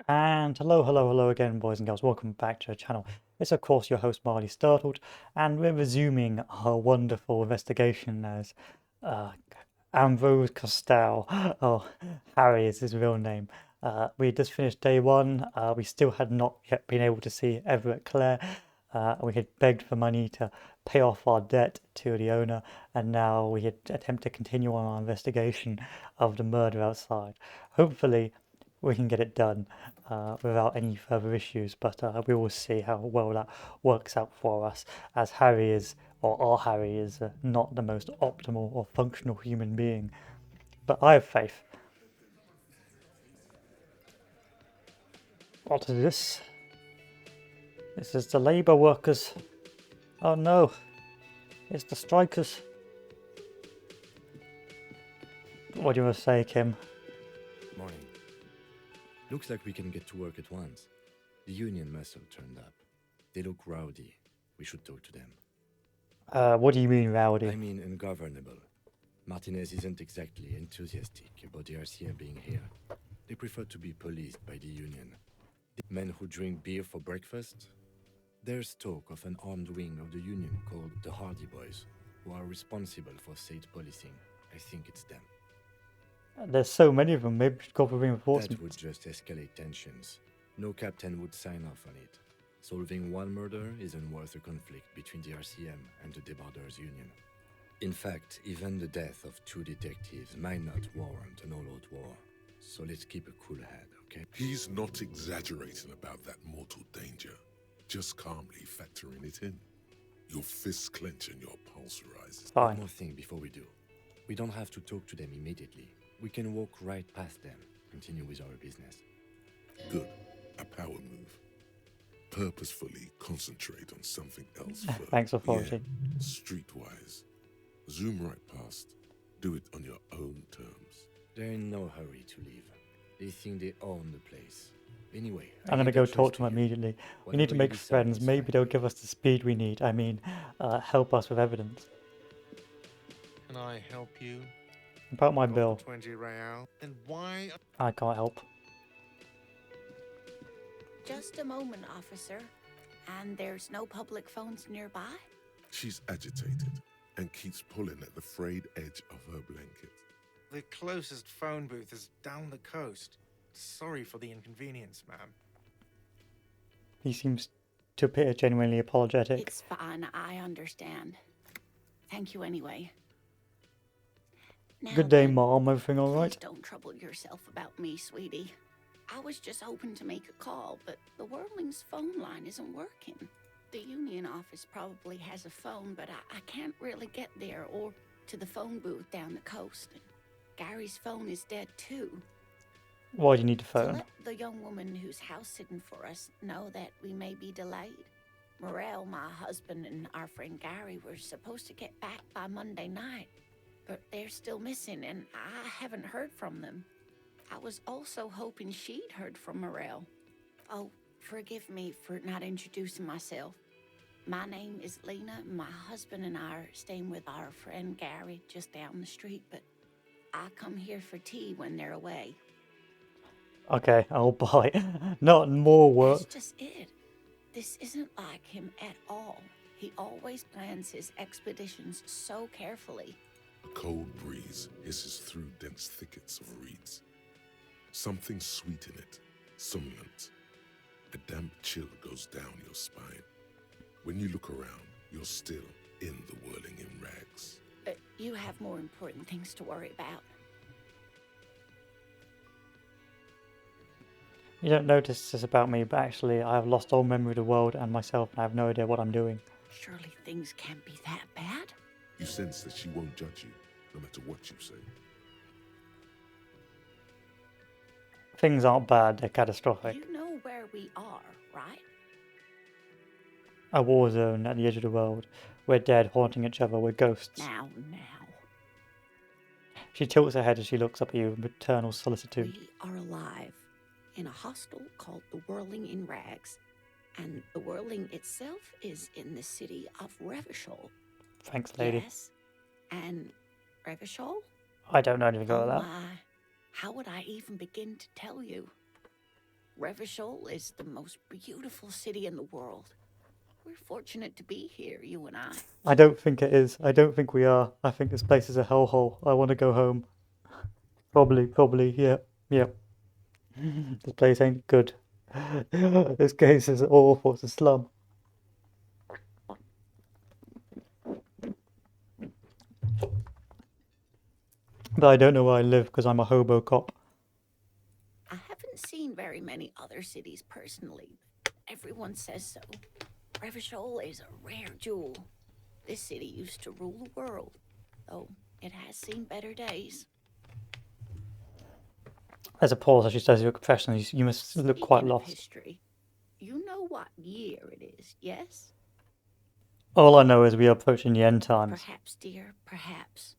And hello again, boys and girls. Welcome back to the channel. It's of course your host Marley Startled, and we're resuming our wonderful investigation as uh, Ambrose Costel. Oh, Harry is his real name. We just finished day one. We still had not yet been able to see Everett Clare. We had begged for money to pay off our debt to the owner, and now we had attempted to continue on our investigation of the murder outside. Hopefully, we can get it done without any further issues, but we will see how well that works out for us, as Harry is, or our Harry is, not the most optimal or functional human being. But I have faith. What is this? This is the Labour workers. Oh no, it's the strikers. What do you want to say, Kim? Morning. Looks like we can get to work at once. The union muscle turned up. They look rowdy. We should talk to them. What do you mean, rowdy? I mean ungovernable. Martinez isn't exactly enthusiastic about the RCM being here. They prefer to be policed by the union. The men who drink beer for breakfast? There's talk of an armed wing of the union called the Hardy Boys, who are responsible for state policing. I think it's them. There's so many of them, maybe we should go for reinforcements. That would just escalate tensions. No captain would sign off on it. Solving one murder isn't worth a conflict between the RCM and the Debarders Union. In fact, even the death of two detectives might not warrant an all-out war. So let's keep a cool head, okay? He's not exaggerating about that mortal danger. Just calmly factoring it in. Your fists clench and your pulse rises. One Fine. more thing before we do. We don't have to talk to them immediately. We can walk right past them, continue with our business. Good. A power move. Purposefully concentrate on something else first. Thanks, authority. Yeah, streetwise. Zoom right past. Do it on your own terms. They're in no hurry to leave. They think they own the place. Anyway, I'm gonna go talk to them immediately. We need to make friends. Maybe they'll give us the speed we need. I mean, help us with evidence. Can I help you? About my Got bill, 20 real. And why? I can't help. Just a moment, officer. And there's no public phones nearby? She's agitated and keeps pulling at the frayed edge of her blanket. The closest phone booth is down the coast. Sorry for the inconvenience, ma'am. He seems to appear genuinely apologetic. It's fine, I understand. Thank you anyway. Now Good day, then, Mom. Everything all please right? don't trouble yourself about me, sweetie. I was just hoping to make a call, but the Whirling's phone line isn't working. The union office probably has a phone, but I can't really get there or to the phone booth down the coast. And Gary's phone is dead too. Why do you need a To phone? let the young woman who's house sitting for us know that we may be delayed. Morel, my husband, and our friend Gary were supposed to get back by Monday night, but they're still missing, and I haven't heard from them. I was also hoping she'd heard from Morel. Oh, forgive me for not introducing myself. My name is Lena. My husband and I are staying with our friend Gary just down the street, but I come here for tea when they're away. Okay, I'll buy. Not more work. That's just it. This isn't like him at all. He always plans his expeditions so carefully. A cold breeze hisses through dense thickets of reeds. Something sweet in it, somnolent. A damp chill goes down your spine. When you look around, you're still in the whirling in rags. You have more important things to worry about. You don't notice this about me, but actually I have lost all memory of the world and myself, and I have no idea what I'm doing. Surely things can't be that bad? You sense that she won't judge you, no matter what you say. Things aren't bad, they're catastrophic. You know where we are, right? A war zone at the edge of the world. We're dead, haunting each other, we're ghosts. Now. She tilts her head as she looks up at you in maternal solicitude. We are alive in a hostel called the Whirling in Rags. And the Whirling itself is in the city of Revachol. Thanks, lady. Yes. And I don't know anything about oh that. my. How would I even begin to tell you? Revachol is the most beautiful city in the world. We're fortunate to be here, you and I. I don't think it is. I don't think we are. I think this place is a hellhole. I want to go home. Probably, yeah. This place ain't good. This place is awful. It's a slum. But I don't know where I live because I'm a hobo cop. I haven't seen very many other cities personally. Everyone says so. Revachol is a rare jewel. This city used to rule the world, though it has seen better days. As a pause, as she says, your confession, you must look quite Speaking of lost. history, you know what year it is, yes? All I know is we are approaching the end times. Perhaps, dear, perhaps.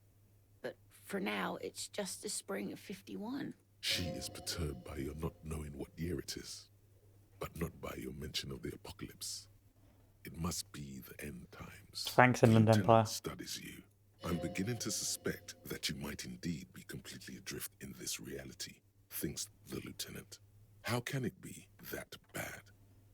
But for now, it's just the spring of 51. She is perturbed by your not knowing what year it is, but not by your mention of the apocalypse. It must be the end times. Thanks, The Inland lieutenant Empire. studies you. I'm beginning to suspect that you might indeed be completely adrift in this reality, thinks the lieutenant. How can it be that bad?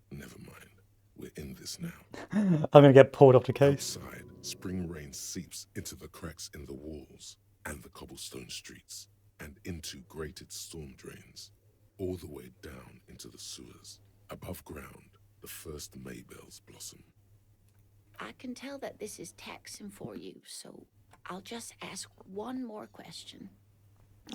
Never mind. We're in this now. I'm going to get pulled off the case. Outside, spring rain seeps into the cracks in the walls and the cobblestone streets and into grated storm drains, all the way down into the sewers. Above ground, the first maybells blossom. I can tell that this is taxing for you, so I'll just ask one more question.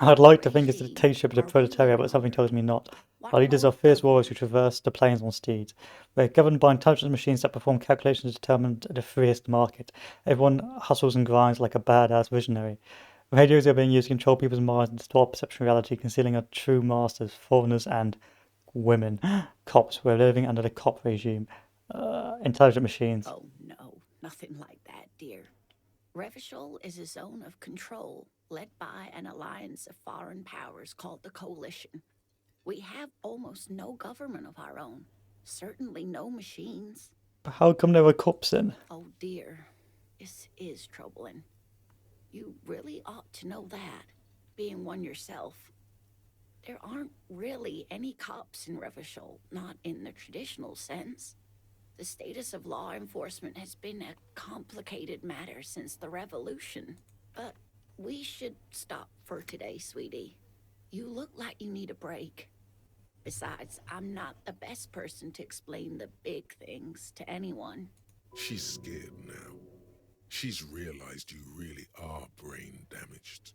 I'd like to think it's a dictatorship of the proletariat, but something tells me not. Our leaders are fierce warriors who traverse the plains on steeds. We're governed by intelligent machines that perform calculations to determine the freest market. Everyone hustles and grinds like a badass visionary. Radios are being used to control people's minds and distort perception of reality, concealing our true masters, foreigners and women. Cops. We're living under the cop regime. Intelligent machines. Oh, no, nothing like that, dear. Revachol is a zone of control led by an alliance of foreign powers called the Coalition. We have almost no government of our own, certainly no machines. But how come there were cops in? Oh dear, this is troubling. You really ought to know that, being one yourself. There aren't really any cops in Revachol, not in the traditional sense. The status of law enforcement has been a complicated matter since the revolution. But we should stop for today, sweetie. You look like you need a break. Besides, I'm not the best person to explain the big things to anyone. She's scared now. She's realized you really are brain damaged.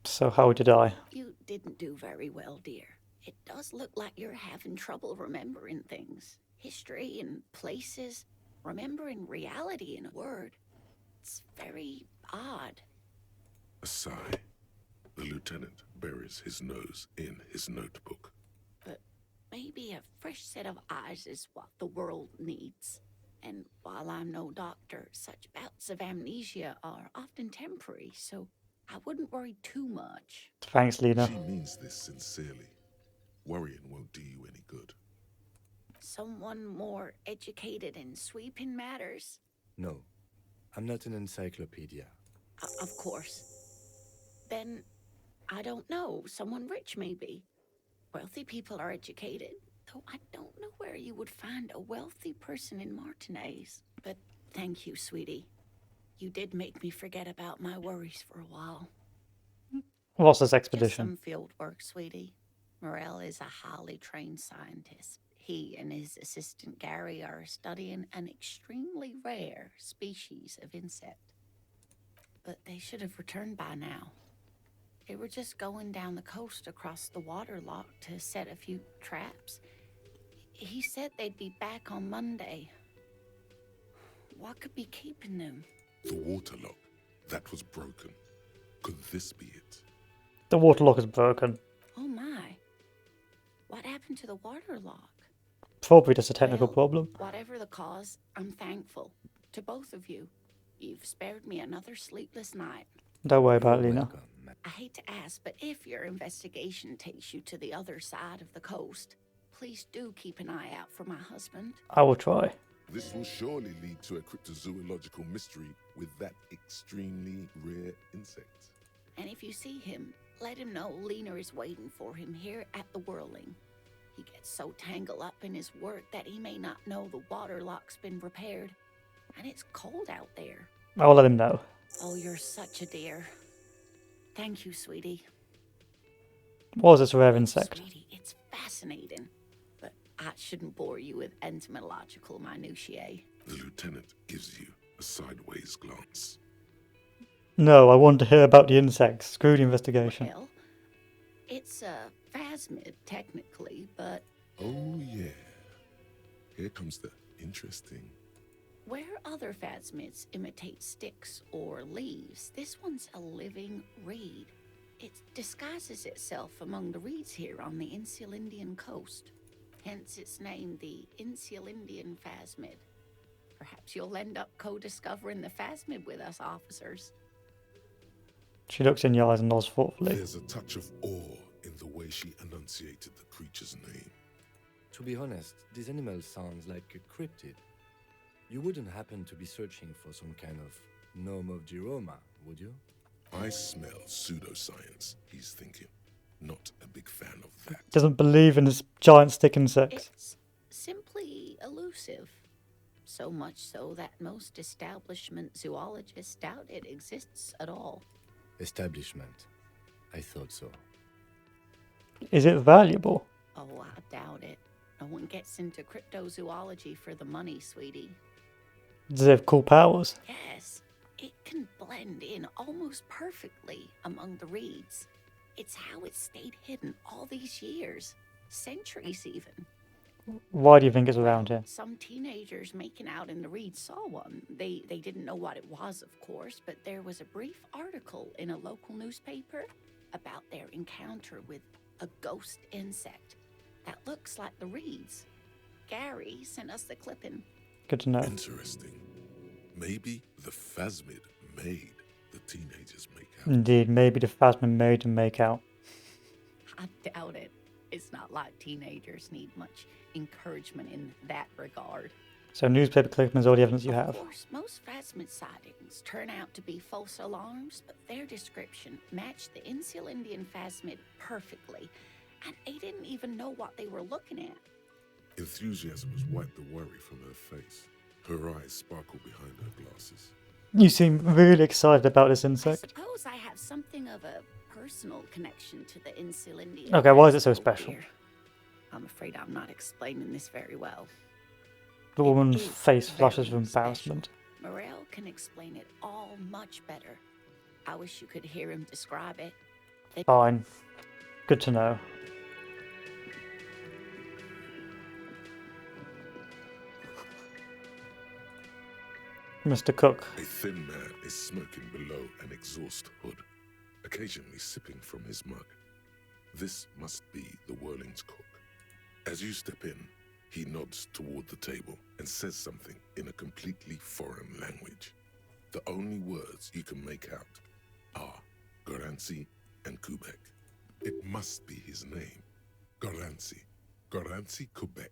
So how did I? You didn't do very well, dear. It does look like you're having trouble remembering things. History and places. Remembering reality in a word. It's very odd. A sigh. The lieutenant buries his nose in his notebook. But maybe a fresh set of eyes is what the world needs. And while I'm no doctor, such bouts of amnesia are often temporary, so I wouldn't worry too much. Thanks, Lena. She means this sincerely. Worrying won't do you any good. Someone more educated in sweeping matters? No, I'm not an encyclopedia. Of course. Then, I don't know, someone rich maybe. Wealthy people are educated, though I don't know where you would find a wealthy person in Martinez. But thank you, sweetie. You did make me forget about my worries for a while. What's this Just expedition? some field work, sweetie. Morel is a highly trained scientist. He and his assistant Gary are studying an extremely rare species of insect. But they should have returned by now. They were just going down the coast across the waterlock to set a few traps. He said they'd be back on Monday. What could be keeping them? The waterlock. That was broken. Could this be it? The water lock is broken. Oh my. What happened to the waterlock? Probably just a technical Well, problem. Whatever the cause, I'm thankful. To both of you. You've spared me another sleepless night. Don't worry about it, You're Lena. welcome. I hate to ask, but if your investigation takes you to the other side of the coast, please do keep an eye out for my husband. I will try. This will surely lead to a cryptozoological mystery with that extremely rare insect. And if you see him, let him know Lena is waiting for him here at the Whirling. He gets so tangled up in his work that he may not know the water lock's been repaired. And it's cold out there. I'll let him know. Oh, you're such a dear. Thank you, sweetie. What was this rare insect? Sweetie, it's fascinating. But I shouldn't bore you with entomological minutiae. The lieutenant gives you a sideways glance. No, I want to hear about the insects. Screw the investigation. Well, it's a phasmid, technically, but Oh, yeah. Here comes the interesting. where other phasmids imitate sticks or leaves, this one's a living reed. It disguises itself among the reeds here on the Insulindian coast. Hence its name, the Insulindian phasmid. Perhaps you'll end up co-discovering the phasmid with us officers. She looks in your eyes and nods thoughtfully. There's a touch of awe in the way she enunciated the creature's name. To be honest, this animal sounds like a cryptid. You wouldn't happen to be searching for some kind of gnome of Jeroma, would you? I smell pseudoscience, he's thinking. Not a big fan of that. Doesn't believe in this giant stick insect. It's simply elusive. So much so that most establishment zoologists doubt it exists at all. Establishment. I thought so. Is it valuable? Oh, I doubt it. No one gets into cryptozoology for the money, sweetie. Does it have cool powers? Yes, it can blend in almost perfectly among the reeds. It's how it's stayed hidden all these years, centuries even. Why do you think it's around here? Some teenagers making out in the reeds saw one. They didn't know what it was, of course, but there was a brief article in a local newspaper about their encounter with a ghost insect that looks like the reeds. Gary sent us the clipping. Good to know. Interesting. Maybe the phasmid made the teenagers make out. Indeed, maybe the phasmid made them make out. I doubt it. It's not like teenagers need much encouragement in that regard. So newspaper clippings is all the evidence you have. Of course, most phasmid sightings turn out to be false alarms, but their description matched the Insulindian phasmid perfectly, and they didn't even know what they were looking at. Enthusiasm has wiped the worry from her face. Her eyes sparkle behind her glasses. You seem really excited about this I insect. suppose I have something of a personal connection to the Insulindian. Okay, why is it so phasmid special? here. I'm afraid I'm not explaining this very well. The It woman's is face flashes very with embarrassment. special. Morel can explain it all much better. I wish you could hear him describe it. Fine. Good to know. Mr. Cook. A thin man is smoking below an exhaust hood, occasionally sipping from his mug. This must be the Whirling's cook. As you step in, he nods toward the table and says something in a completely foreign language. The only words you can make out are Garancy and Quebec. It must be his name. Garancy. Garancy Quebec.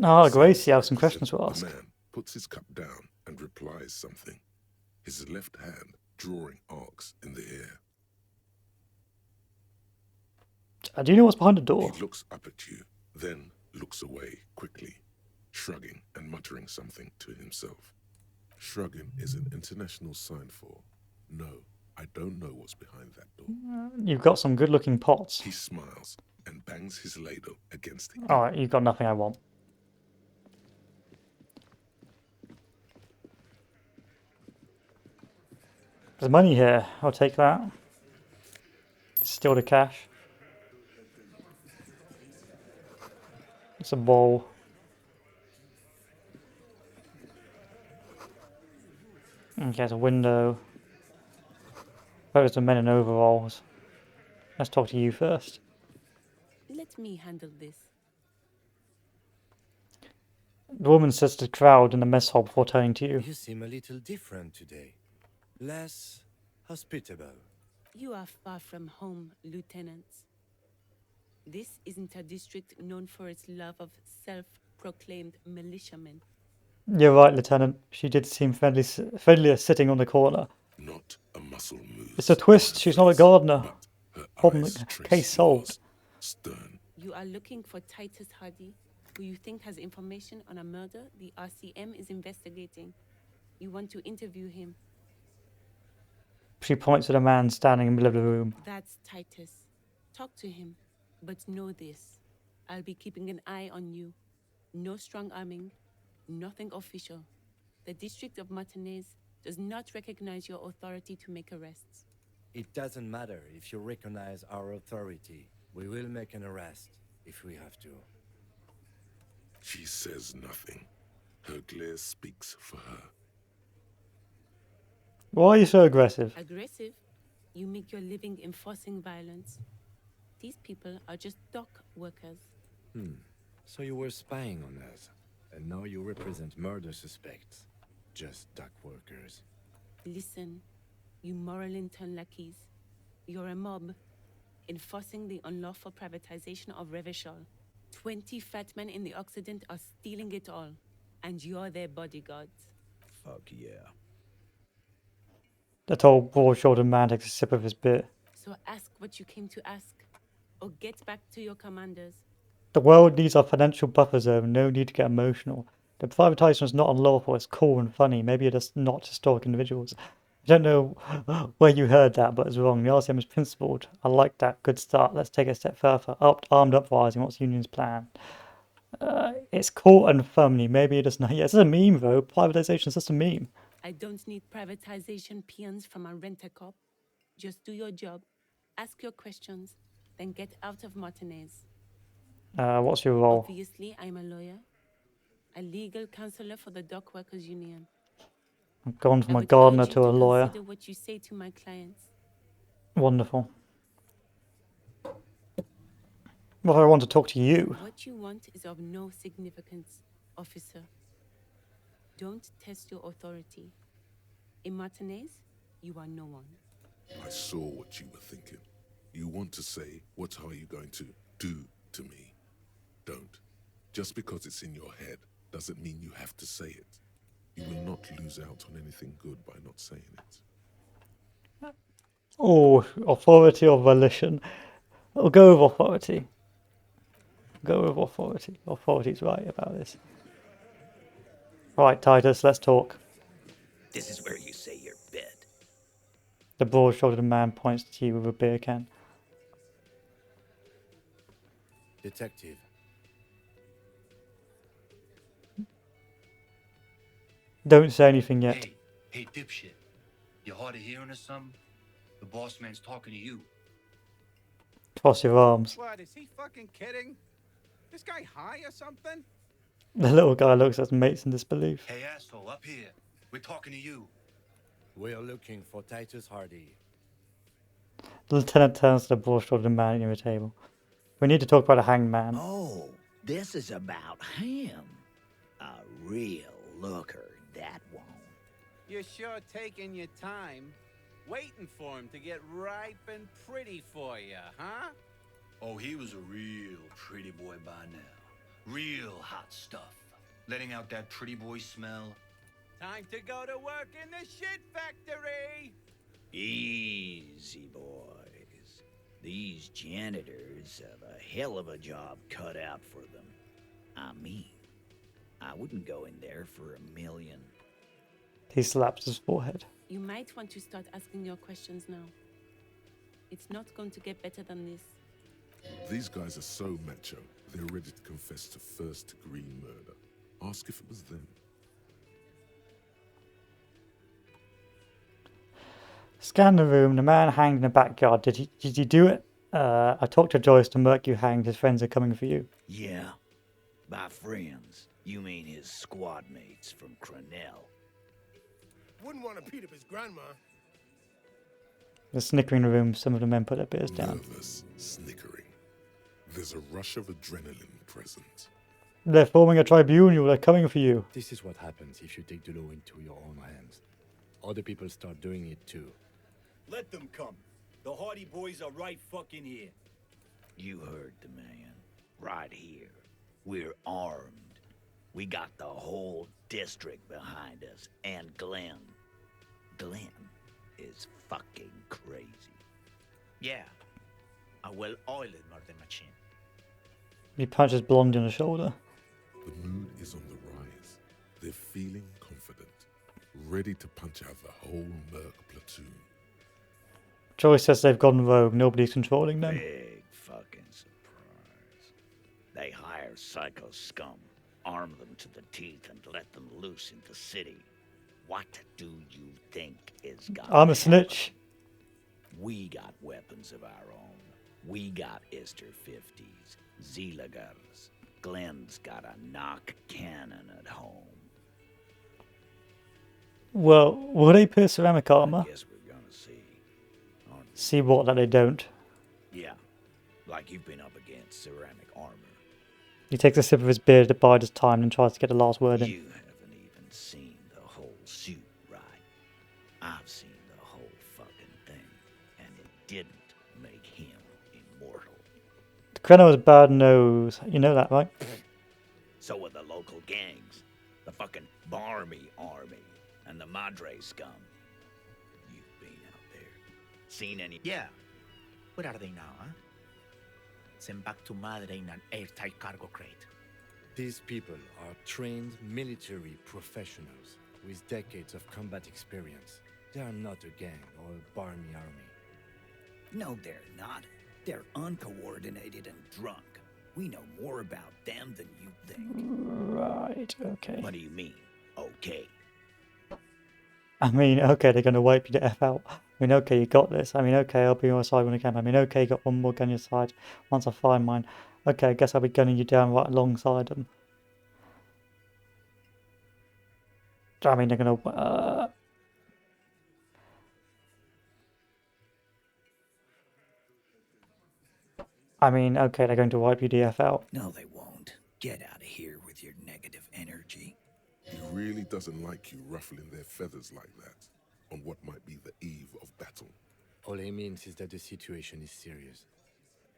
Ah, Gracie, I have some questions to The ask. man puts his cup down and replies something, his left hand drawing arcs in the air. Do you know what's behind the door? He looks up at you, then looks away quickly, shrugging and muttering something to himself. Shrugging is an international sign for, no, I don't know what's behind that door. You've got some good-looking pots. He smiles and bangs his ladle against it. Alright, you've got nothing I want. There's money here. I'll take that. Steal the cash. It's a bowl. Okay, there's a window. There's the men in overalls. Let's talk to you first. Let me handle this. The woman says to the crowd in the mess hall before turning to you. You seem a little different today. Less hospitable. You are far from home, Lieutenant. This isn't a district known for its love of self-proclaimed militiamen. You're right, Lieutenant. She did seem friendlier sitting on the corner. Not a muscle moves. It's a twist. She's not a gardener. But her Problem, eyes trace case solved. yours, stern You are looking for Titus Hardy, who you think has information on a murder the RCM is investigating. You want to interview him. She points at a man standing in the middle of the room. That's Titus. Talk to him. But know this. I'll be keeping an eye on you. No strong arming. Nothing official. The District of Martinez does not recognize your authority to make arrests. It doesn't matter if you recognize our authority. We will make an arrest if we have to. She says nothing. Her glare speaks for her. Why are you so aggressive? Aggressive? You make your living enforcing violence. These people are just dock workers. So you were spying on us, and now you represent murder suspects. Just dock workers. Listen, you moral intern lackeys. You're a mob, enforcing the unlawful privatization of Revachol. 20 fat men in the Occident are stealing it all, and you're their bodyguards. Fuck yeah. The tall, broad-shouldered man takes a sip of his beer. So ask what you came to ask, or get back to your commanders. The world needs our financial buffer zone. No need to get emotional. The privatization is not unlawful. It's cool and funny. Maybe you're just not historic individuals. I don't know where you heard that, but it's wrong. The RCM is principled. I like that. Good start. Let's take it a step further. Armed uprising. What's the union's plan? It's cool and funny. Maybe it is not. Yeah, it's a meme though. Privatization is just a meme. I don't need privatization peons from a rent-a-cop. Just do your job, ask your questions, then get out of Martinez. What's your role? Obviously, I'm a lawyer, a legal counselor for the Dock Workers Union. I've gone from I a would gardener urge you to a lawyer. Consider what you say to my clients. Wonderful. Well, I want to talk to you. What you want is of no significance, officer. Don't test your authority. In Martinez, you are no one. I saw what you were thinking. You want to say, what are you going to do to me? Don't. Just because it's in your head doesn't mean you have to say it. You will not lose out on anything good by not saying it. Oh, authority or volition? I'll go with authority. Go with authority. Authority's right about this. Right, Titus, let's talk. This is where you say your bed. The broad-shouldered man points to you with a beer can. Detective. Don't say anything yet. Hey, dipshit. You hard of hearing or something? The boss man's talking to you. Cross your arms. What, is he fucking kidding? This guy high or something? The little guy looks at his mates in disbelief. Hey, asshole, up here. We're talking to you. We're looking for Titus Hardy. The lieutenant turns to the broad-shouldered man near the table. We need to talk about a hanged man. Oh, this is about him. A real looker, that one. You're sure taking your time, waiting for him to get ripe and pretty for you, huh? Oh, he was a real pretty boy by now. Real hot stuff. Letting out that pretty boy smell. Time to go to work in the shit factory! Easy, boys. These janitors have a hell of a job cut out for them. I mean, I wouldn't go in there for $1 million. He slaps his forehead. You might want to start asking your questions now. It's not going to get better than this. These guys are so macho, they're ready to confess to first-degree murder. Ask if it was them. Scan the room. The man hanged in the backyard. Did he do it? I talked to Joyce. The merc you hanged. His friends are coming for you. Yeah. By friends, you mean his squad mates from Cronell. Wouldn't want to beat up his grandma. The snickering in the room. Some of the men put their beers down. Nervous, snickering. There's a rush of adrenaline present. They're forming a tribunal. They're coming for you. This is what happens if you take the law into your own hands. Other people start doing it too. Let them come. The Hardy boys are right fucking here. You heard the man. Right here. We're armed. We got the whole district behind us. And Glenn. Glenn is fucking crazy. Yeah. A well-oiled murder machine. He punches Blondie on the shoulder. The mood is on the rise. They're feeling confident, ready to punch out the whole Merc platoon. Joyce says they've gone rogue. Nobody's controlling them. Big fucking surprise. They hire psycho scum, arm them to the teeth, and let them loose in the city. What do you think is gonna I'm a snitch. We got weapons of our own. We got Ister 50s, Zeelagers. Glenn's got a knock cannon at home. Well, will they pierce ceramic armor? I guess we're gonna see. See what that they don't. Yeah, like you've been up against ceramic armor. He takes a sip of his beer to bide his time and tries to get the last word in. You haven't even seen the whole suit, right? I've seen the whole fucking thing, and it didn't make him immortal. Krenno has a bad nose. You know that, right? So are the local gangs, the fucking Barmy army, and the Madre scum. You've been out there. Seen any? Yeah. Where are they now, huh? Sent back to Madre in an airtight cargo crate. These people are trained military professionals with decades of combat experience. They are not a gang or a Barmy army. No, they're not. They're uncoordinated and drunk. We know more about them than you think. Right, okay. What do you mean, okay? I mean, okay, they're going to wipe you the F out. I mean, okay, you got this. I mean, okay, I'll be on your side when I can. I mean, okay, you got one more gun on your side once I find mine. Okay, I guess I'll be gunning you down right alongside them. I mean, they're going to... I mean, okay, they're going to wipe you the F out. No, they won't. Get out of here with your negative energy. He really doesn't like you ruffling their feathers like that on what might be the eve of battle. All he means is that the situation is serious.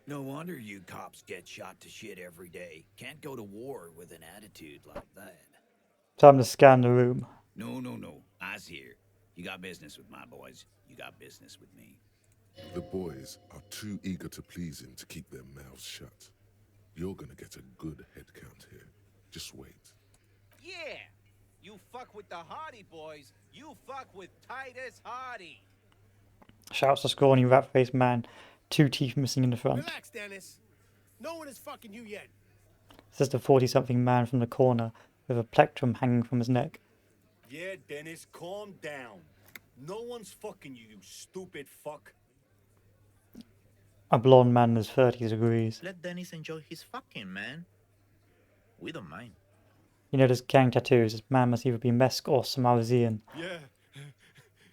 No wonder you cops get shot to shit every day. Can't go to war with an attitude like that. Time to scan the room. No. I's here. You got business with my boys. You got business with me. The boys are too eager to please him to keep their mouths shut. You're gonna get a good head count here. Just wait. Yeah! You fuck with the Hardy boys, you fuck with Titus Hardy. Shouts the scrawny rat-faced man, 2 teeth missing in the front. Relax, Dennis. No one is fucking you yet. Says the 40-something man from the corner with a plectrum hanging from his neck. Yeah, Dennis, calm down. No one's fucking you, you stupid fuck. A blonde man in his 30s agrees. Let Dennis enjoy his fucking, man. We don't mind. You notice gang tattoos. This man must either be Mesk or Samarzian. Yeah.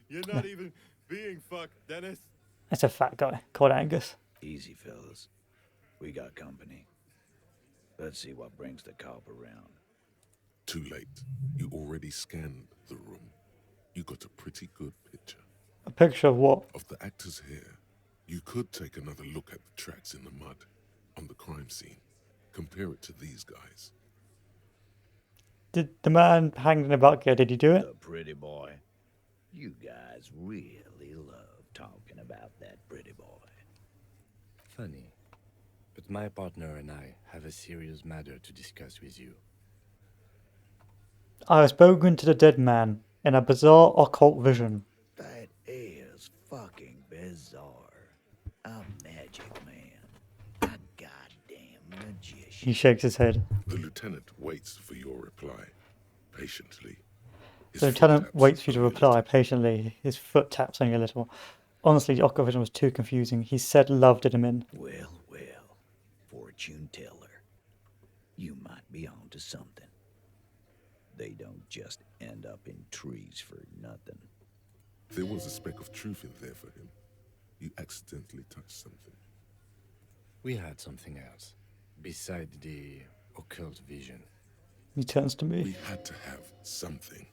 You're not even being fucked, Dennis. It's a fat guy called Angus. Easy, fellas. We got company. Let's see what brings the cop around. Too late. You already scanned the room. You got a pretty good picture. A picture of what? Of the actors here. You could take another look at the tracks in the mud on the crime scene. Compare it to these guys. Did the man hanged in a bucket, did he do it? The pretty boy. You guys really love talking about that pretty boy. Funny. But my partner and I have a serious matter to discuss with you. I have spoken to the dead man in a bizarre occult vision. That is fucking bizarre. A magic man. A goddamn magician. He shakes his head. The lieutenant waits for your reply, patiently. The lieutenant waits for you to reply patiently. His foot taps only a little. Honestly, the occult vision was too confusing. He said love did him in. Well, fortune teller. You might be on to something. They don't just end up in trees for nothing. There was a speck of truth in there for him. You accidentally touched something. We had something else, beside the occult vision. He turns to me. We had to have something.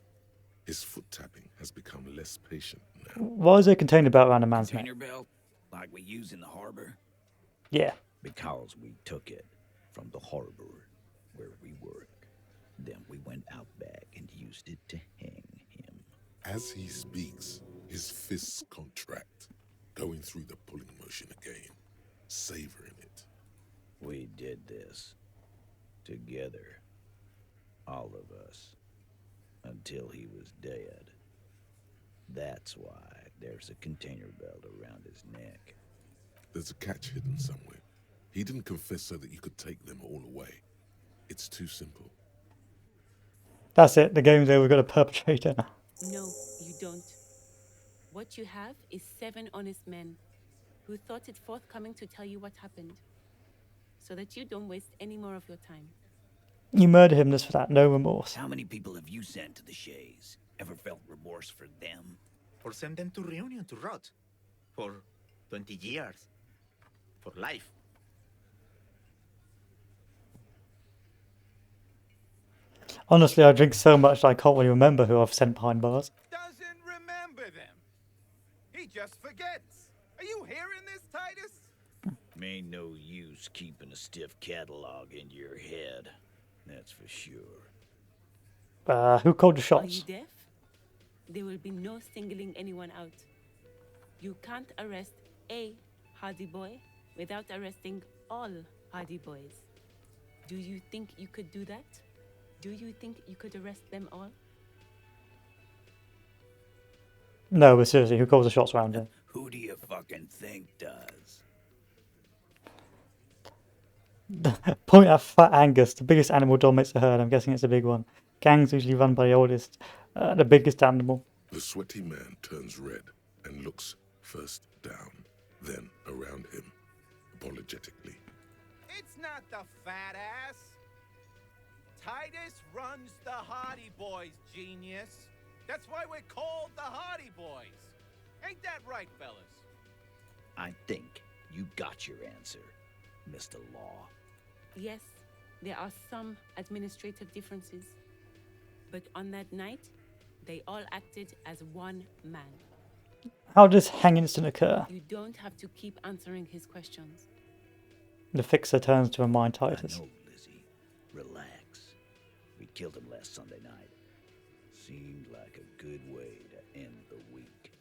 His foot tapping has become less patient now. Why is there a container belt around a man's neck? Container belt? Like we use in the harbor? Yeah. Because we took it from the harbor where we work. Then we went out back and used it to hang him. As he speaks, his fists contract, going through the pulling motion again, savoring it. We did this Together. All of us. Until he was dead. That's why there's a container belt around his neck. There's a catch hidden somewhere. He didn't confess so that you could take them all away. It's too simple. That's it. The game's over. We've got a perpetrator now. No, you don't. What you have is 7 honest men who thought it forthcoming to tell you what happened, so that you don't waste any more of your time. You murder him just for that. No remorse. How many people have you sent to the Shays? Ever felt remorse for them? Or send them to Reunion to rot. For 20 years. For life. Honestly, I drink so much that I can't really remember who I've sent behind bars. Doesn't remember them. He just forgets. Are you hearing this, Titus? Ain't no use keeping a stiff catalog in your head. That's for sure. Who called the Are shots? you deaf? There will be no singling anyone out. You can't arrest a Hardy Boy without arresting all Hardy Boys. Do you think you could do that? Do you think you could arrest them all? No, but seriously, who calls the shots around here? Who do you fucking think does? Point at Fat Angus. The biggest animal dominates the herd. I'm guessing it's a big one. Gangs usually run by the oldest, the biggest animal. The sweaty man turns red and looks first down, then around him, apologetically. It's not the fat ass. Titus runs the Hardy Boys, genius. That's why we're called the Hardy Boys. Ain't that right, fellas? I think you got your answer, Mr. Law. Yes, there are some administrative differences. But on that night, they all acted as one man. How does hang instant occur? You don't have to keep answering his questions. The fixer turns to remind Titus. I know, Lizzie. Relax. We killed him last Sunday night. Seemed like a good way to end the week.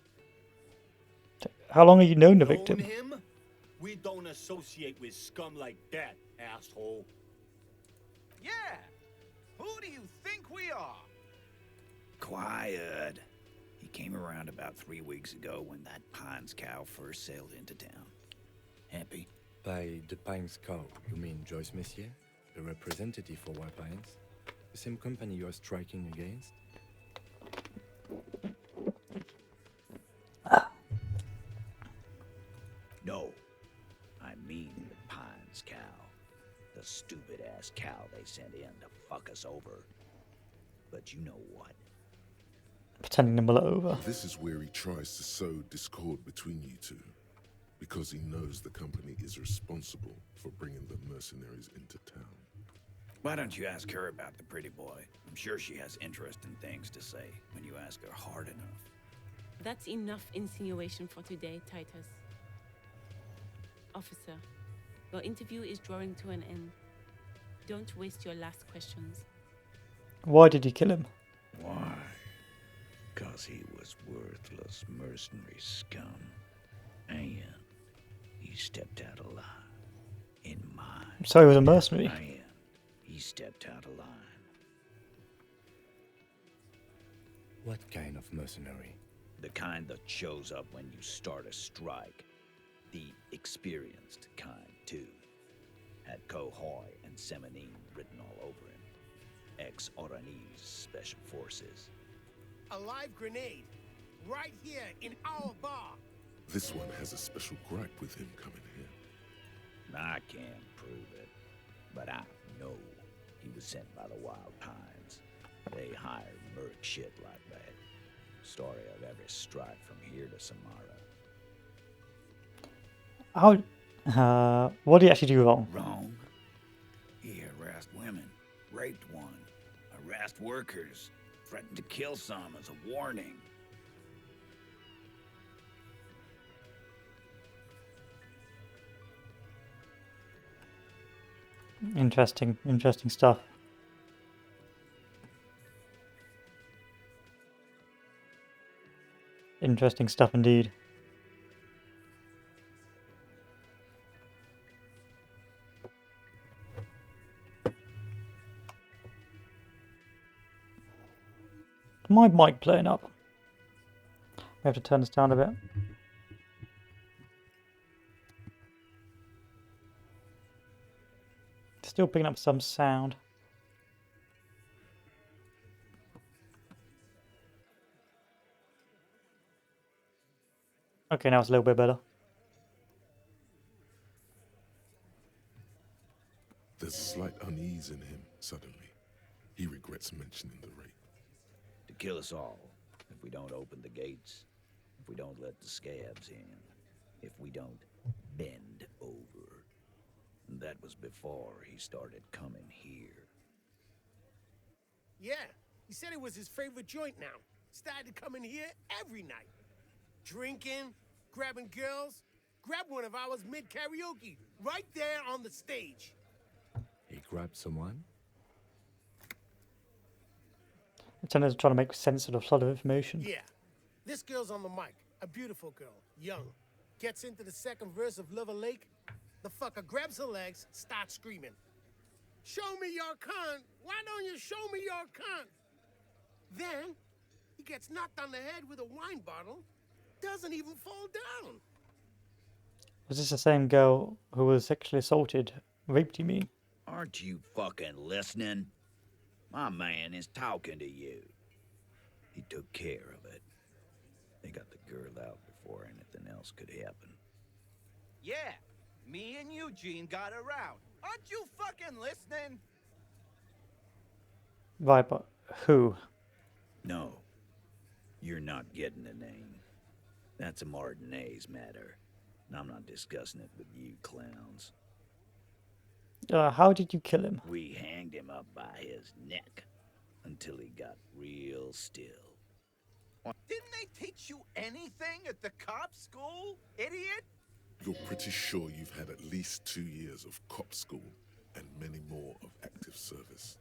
How long have you known the victim? Known him? We don't associate with scum like that, asshole. Yeah. Who do you think we are? Quiet. He came around about 3 weeks ago when that Pines cow first sailed into town. Happy? By the Pines cow, you mean Joyce Messier, the representative for White Pines? The same company you are striking against? No. I mean the Pines cow. The stupid-ass cow they sent in to fuck us over. But you know what? Pretending to mull it over. This is where he tries to sow discord between you two, because he knows the company is responsible for bringing the mercenaries into town. Why don't you ask her about the pretty boy? I'm sure she has interesting things to say when you ask her hard enough. That's enough insinuation for today, Titus. Officer, your interview is drawing to an end. Don't waste your last questions. Why did you kill him? Why? 'Cause he was worthless mercenary scum. And he stepped out of line. In mine. So he was a mercenary. And he stepped out of line. What kind of mercenary? The kind that shows up when you start a strike. The experienced kind, too. Had Cohoy and Seminine written all over him. Ex-Oranese Special Forces. A live grenade, right here in our bar. This one has a special gripe with him coming here. I can't prove it, but I know he was sent by the Wild Pines. They hired merc shit like that. Story of every strike from here to Samara. What did he actually do wrong? Wrong? He harassed women, raped one, harassed workers, threatened to kill some as a warning. Interesting stuff. Interesting stuff indeed. My mic playing up. We have to turn this down a bit. Still picking up some sound. Okay, now it's a little bit better. There's a slight unease in him, suddenly. He regrets mentioning the rape. To kill us all, if we don't open the gates, if we don't let the scabs in, if we don't bend over. And that was before he started coming here. Yeah, he said it was his favorite joint now. Started coming here every night. Drinking, grabbing girls. Grabbed one of ours mid-karaoke, right there on the stage. He grabbed someone? Lieutenant's trying to make sense of the flood of information. Yeah, this girl's on the mic. A beautiful girl, young. Gets into the second verse of Lover Lake. The fucker grabs her legs, starts screaming. Show me your cunt! Why don't you show me your cunt? Then, he gets knocked on the head with a wine bottle. Doesn't even fall down. Was this the same girl who was sexually assaulted? Raped, you mean? Aren't you fucking listening? My man is talking to you. He took care of it. They got the girl out before anything else could happen. Yeah, me and Eugene got around. Aren't you fucking listening? Right, but who? No, you're not getting the name. That's a Martinez matter, and I'm not discussing it with you clowns. How did you kill him? We hanged him up by his neck until he got real still. Didn't they teach you anything at the cop school, idiot? You're pretty sure you've had at least 2 years of cop school and many more of active service.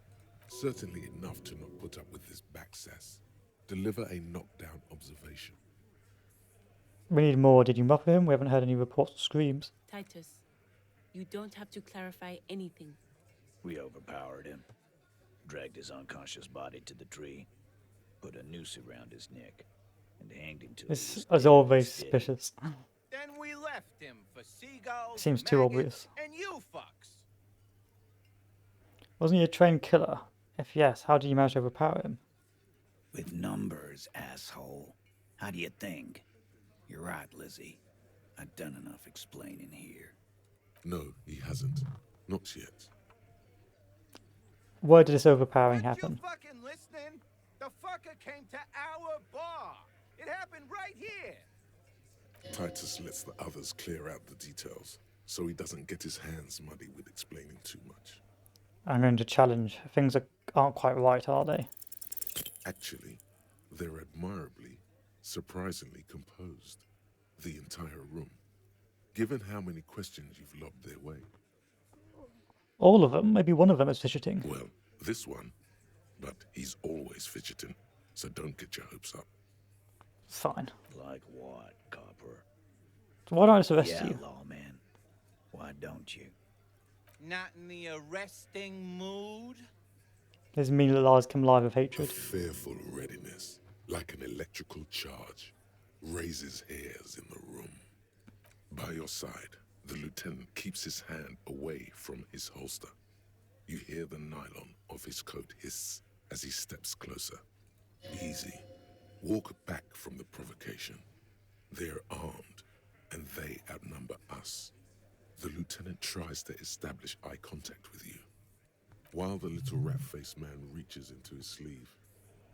Certainly enough to not put up with this backsass. Deliver a knockdown observation. We need more. Did you muffle him? We haven't heard any reports of screams. Titus, you don't have to clarify anything. We overpowered him, dragged his unconscious body to the tree, put a noose around his neck, and hanged him to This is always suspicious. Then we left him for seagulls, Seems too maggots, obvious. and you fucks. Wasn't he a trained killer? If yes, how did you manage to overpower him? With numbers, asshole. How do you think? You're right, Lizzie. I've done enough explaining here. No, he hasn't. Not yet. Where did this overpowering Aren't happen? you fucking listening? The fucker came to our bar. It happened right here. Titus lets the others clear out the details, so he doesn't get his hands muddy with explaining too much. I'm going to challenge. Things aren't quite right, are they? Actually, they're admirably, surprisingly composed. The entire room. Given how many questions you've lobbed their way. All of them? Maybe one of them is fidgeting. Well, this one. But he's always fidgeting, so don't get your hopes up. Fine. Like what, Copper? So why don't I just arrest Yeah, you? lawman. Why don't you? Not in the arresting mood. His mean little eyes come alive with A hatred. fearful readiness, like an electrical charge, raises hairs in the room. By your side, the lieutenant keeps his hand away from his holster. You hear the nylon of his coat hiss as he steps closer. Easy. Walk back from the provocation. They're armed, and they outnumber us. The lieutenant tries to establish eye contact with you. While the little rat-faced man reaches into his sleeve,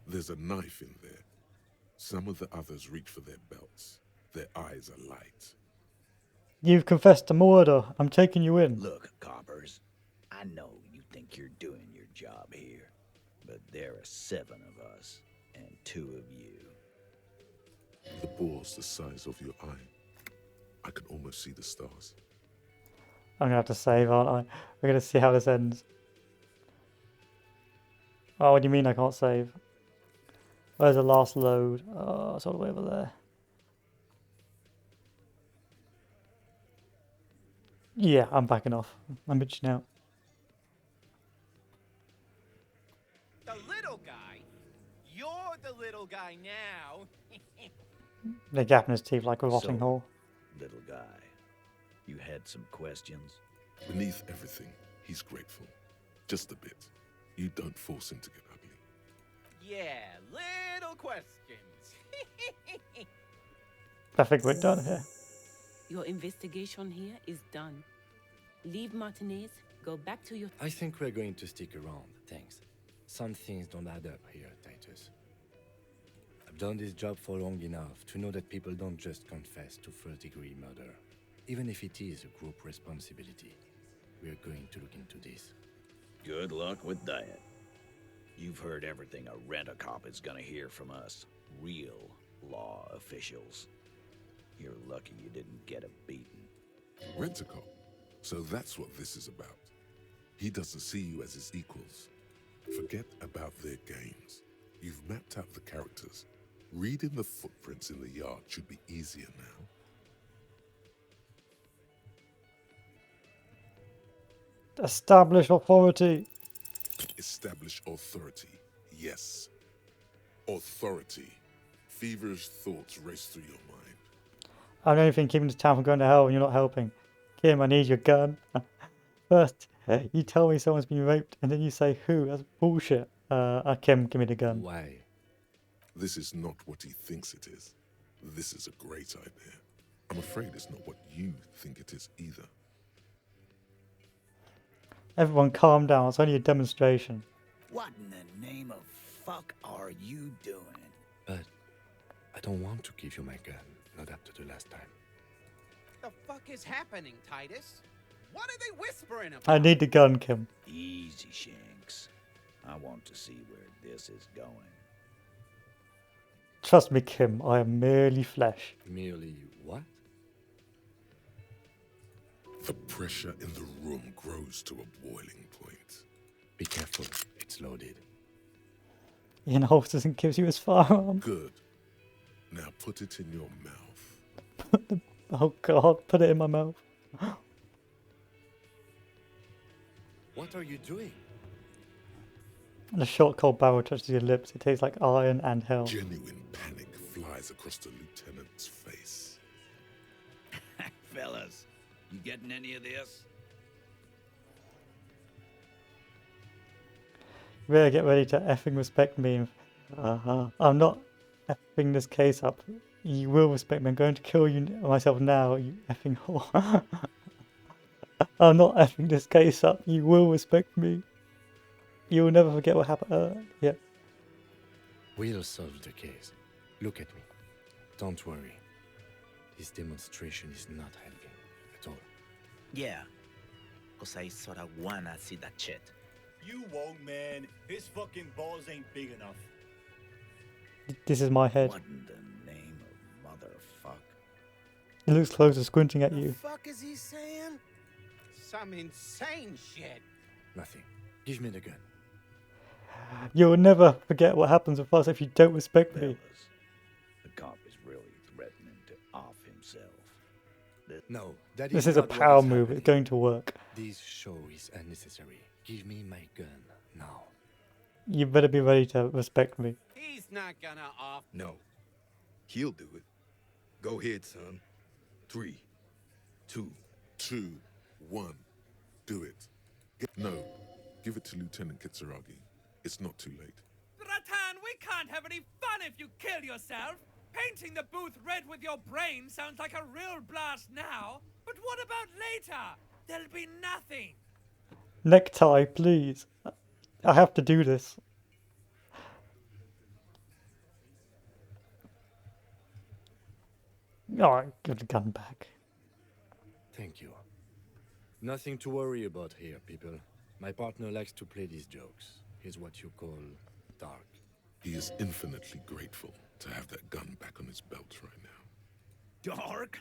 there's a knife in there. Some of the others reach for their belts. Their eyes are light. You've confessed to murder. I'm taking you in. Look, Coppers, I know you think you're doing your job here, but there are 7 of us, and 2 of you. The bore's the size of your eye. I can almost see the stars. I'm gonna have to save, aren't I? We're gonna see how this ends. Oh, what do you mean I can't save? Where's the last load? Oh, it's all the way over there. Yeah, I'm backing off. I'm bitching out. The little guy? you're the little guy now. The gap in his teeth like a rotting So, hole. little guy, you had some questions? Beneath everything, he's grateful. Just a bit. You don't force him to get ugly. Yeah, little questions. I think we're done here. Your investigation here is done. Leave Martinez, go back to your... I think we're going to stick around, thanks. Some things don't add up here, Titus. I've done this job for long enough to know that people don't just confess to first-degree murder. Even if it is a group responsibility. We're going to look into this. Good luck with that. You've heard everything a rent-a-cop is gonna hear from us. Real law officials. You're lucky you didn't get a beating. Rent-a-cop. So that's what this is about. He doesn't see you as his equals. Forget about their games. You've mapped out the characters. Reading the footprints in the yard should be easier now. Establish authority. Establish authority. Yes. Authority. Feverish thoughts race through your mind. I'm the only thing keeping this town from going to hell and you're not helping. Kim, I need your gun. First, you tell me someone's been raped and then you say who? That's bullshit. Kim, give me the gun. Why? This is not what he thinks it is. This is a great idea. I'm afraid it's not what you think it is either. Everyone calm down, it's only a demonstration. What in the name of fuck are you doing? But I don't want to give you my gun, not after the last time. The fuck is happening, Titus? What are they whispering about? I need the gun, Kim. Easy, Shanks. I want to see where this is going. Trust me, Kim, I am merely flesh. Merely what? The pressure in the room grows to a boiling point. Be careful, it's loaded. Ian holsters and gives you his firearm. Good. Now put it in your mouth. Oh god, put it in my mouth. What are you doing? And a short cold barrel touches your lips. It tastes like iron and hell. Genuine panic flies across the lieutenant's face. Fellas, you getting any of this? You better get ready to effing respect me. I'm not effing this case up. You will respect me. I'm going to kill you myself now, you effing whore. I'm not effing this case up. You will respect me. You will never forget what happened. Yeah. We'll solve the case. Look at me. Don't worry. This demonstration is not helping at all. Yeah. Cause I sorta wanna see that shit. You won't, man. His fucking balls ain't big enough. This is my head. What in the name of motherfuck? It looks closer squinting at you. The fuck is he saying? Some insane shit. Nothing. Give me the gun. You will never forget what happens with us if you don't respect me. Fellas, the cop is really threatening to off himself. No, that This is is a not what power is move. happening. It's going to work. This show is unnecessary. Give me my gun now. You better be ready to respect me. He's not gonna off. No. He'll do it. Go ahead, son. 3, 2. 2, 1. Do it. No. Give it to Lieutenant Kitsuragi. It's not too late. Ratan, we can't have any fun if you kill yourself. Painting the booth red with your brain sounds like a real blast now. But what about later? There'll be nothing. Necktie, please. I have to do this. Alright, give the gun back. Thank you. Nothing to worry about here, people. My partner likes to play these jokes. He's what you call dark. He is infinitely grateful to have that gun back on his belt right now. Dark?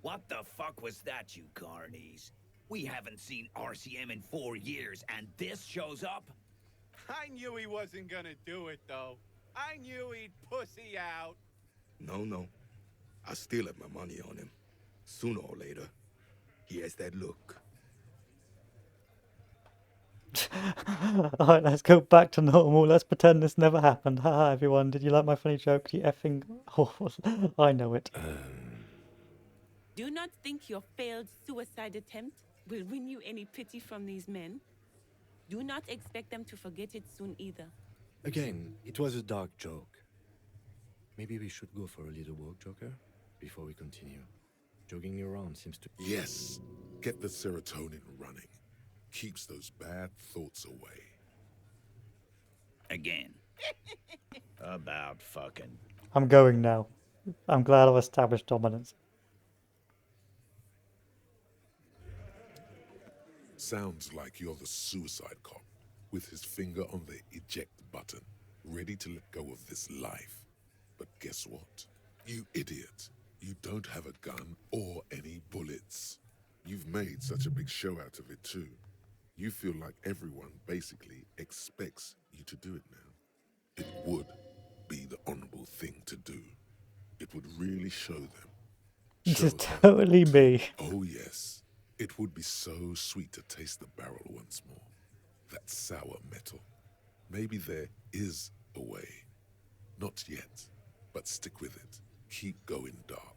What the fuck was that, you carnies? We haven't seen RCM in 4 years, and this shows up? I knew he wasn't gonna do it, though. I knew he'd pussy out. No. I still have my money on him. Sooner or later, he has that look. Alright, let's go back to normal. Let's pretend this never happened. Haha, everyone. Did you like my funny joke? You effing... Oh, I know it. Do not think your failed suicide attempt will win you any pity from these men. Do not expect them to forget it soon either. Again, it was a dark joke. Maybe we should go for a little walk, Joker, before we continue. Jogging around seems to... Yes, get the serotonin running. Keeps those bad thoughts away. Again. About fucking. I'm going now. I'm glad I've established dominance. Sounds like you're the suicide cop, with his finger on the eject button, ready to let go of this life. But guess what? You idiot. You don't have a gun or any bullets. You've made such a big show out of it too. You feel like everyone basically expects you to do it now. It would be the honorable thing to do. It would really show them. This is totally me. Oh yes. It would be so sweet to taste the barrel once more. That sour metal. Maybe there is a way. Not yet, but stick with it. Keep going dark,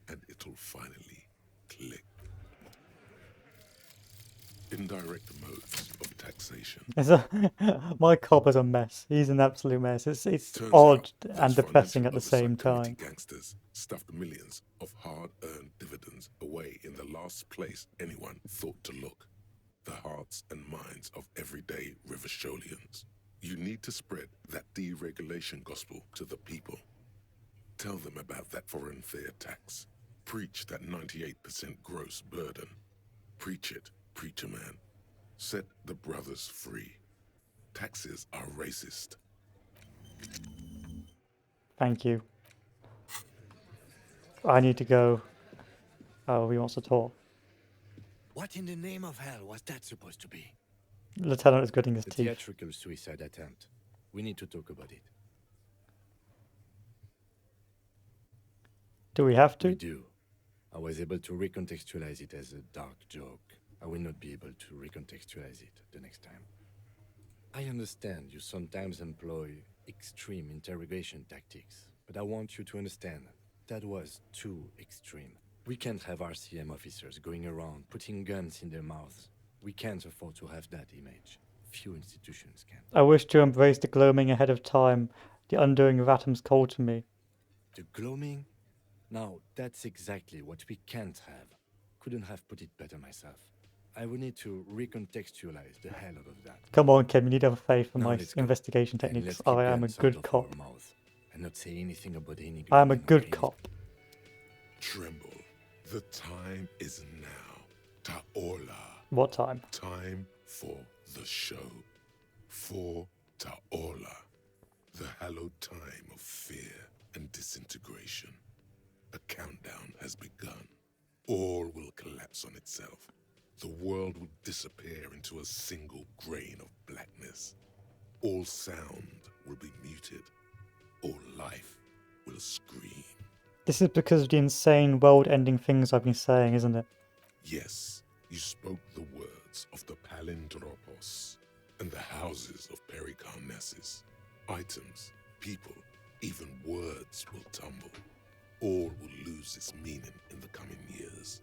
and it'll finally click. Indirect modes of taxation. My cop is a mess. He's an absolute mess. It's Turns odd out and those depressing financial at the same oversight committee time. Gangsters stuffed millions of hard-earned dividends away in the last place anyone thought to look. The hearts and minds of everyday Riversholians. You need to spread that deregulation gospel to the people. Tell them about that foreign fare tax. Preach that 98% gross burden. Preach it, preacher man. Set the brothers free. Taxes are racist. Thank you. I need to go. Oh, he wants to talk. What in the name of hell was that supposed to be? Lieutenant is gritting his The teeth. theatrical suicide attempt. We need to talk about it. Do we have to? We do. I was able to recontextualize it as a dark joke. I will not be able to recontextualize it the next time. I understand you sometimes employ extreme interrogation tactics, but I want you to understand that was too extreme. We can't have RCM officers going around putting guns in their mouths. We can't afford to have that image. Few institutions can. I wish to embrace the gloaming ahead of time, the undoing of atoms cold to me. The gloaming? Now, that's exactly what we can't have. Couldn't have put it better myself. I will need to recontextualize the hell out of that. Come on, Kim, you need to have faith in Now my let's go. investigation And techniques. let's keep I am a guns out good of cop. our mouths and not say anything about any I am a gloaming or good any- cop. Tremble. The time is now. Taola. What time? Time for the show. For Taola. The hallowed time of fear and disintegration. A countdown has begun. All will collapse on itself. The world will disappear into a single grain of blackness. All sound will be muted. All life will scream. This is because of the insane world-ending things I've been saying, isn't it? Yes, you spoke the words of the Palindropos and the houses of Pericarnassus. Items, people, even words will tumble. All will lose its meaning in the coming years.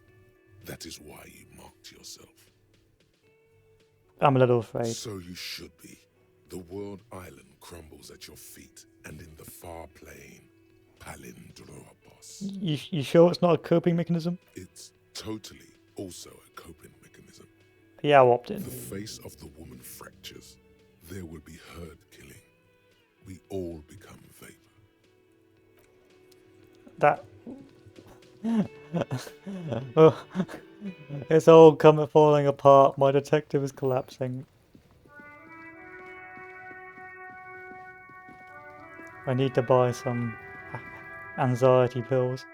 That is why you mocked yourself. I'm a little afraid. So you should be. The world island crumbles at your feet, and in the far plain, Palindropos. You sure it's not a coping mechanism? It's totally also a coping mechanism. Yeah, I'll opt in. The face of the woman fractures. There will be herd killing. We all become vapor. That... Oh, it's all falling apart. My detective is collapsing. I need to buy some anxiety pills.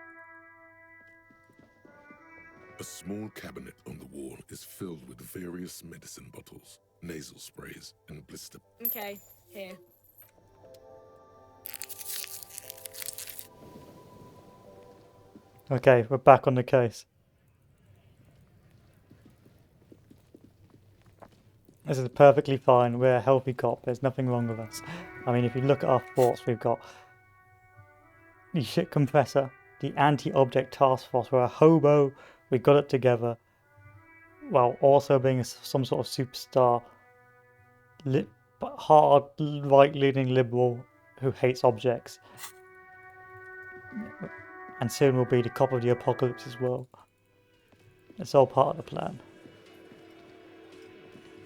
A small cabinet on the wall is filled with various medicine bottles, nasal sprays, and blister. Okay, here. Okay, we're back on the case. This is perfectly fine. We're a healthy cop. There's nothing wrong with us. I mean, if you look at our thoughts, we've got the shit compressor, the anti-object task force. We're a hobo. We got it together. While also being some sort of superstar, hard right-leaning liberal who hates objects. And soon we'll be the cop of the apocalypse as well. It's all part of the plan.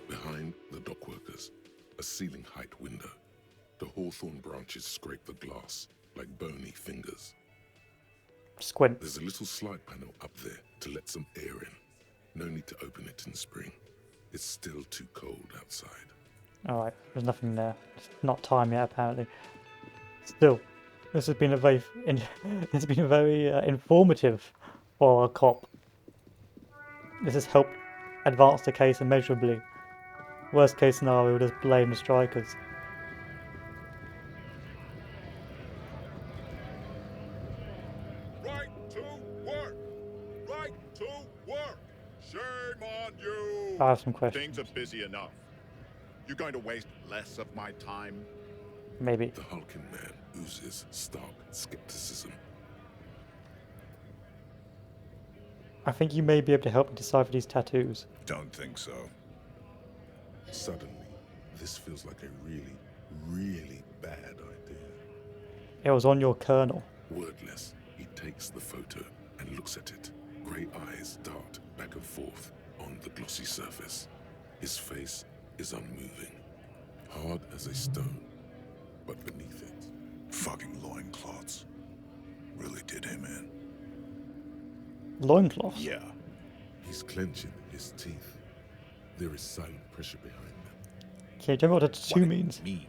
Behind the dockworkers, a ceiling-height window. The hawthorn branches scrape the glass like bony fingers. Squint. There's a little slide panel up there to let some air in. No need to open it in spring. It's still too cold outside. Alright, there's nothing there. It's not time yet, apparently. Still, this has been a very, informative for a cop. This has helped advance the case immeasurably. Worst case scenario, we'll just blame the strikers. Right to work! Right to work! Shame on you! I have some questions. Things are busy enough. You going to waste less of my time? Maybe. The hulking man oozes stark skepticism. I think you may be able to help me decipher these tattoos. Don't think so. Suddenly, this feels like a really, really bad idea. It was on your kernel. Wordless, he takes the photo and looks at it. Grey eyes dart back and forth on the glossy surface. His face is unmoving, hard as a stone, but beneath it... Fucking loincloths. Really did him in. Loincloths? Yeah. He's clenching his teeth. There is silent pressure behind them. Okay, do you know what a tattoo means? He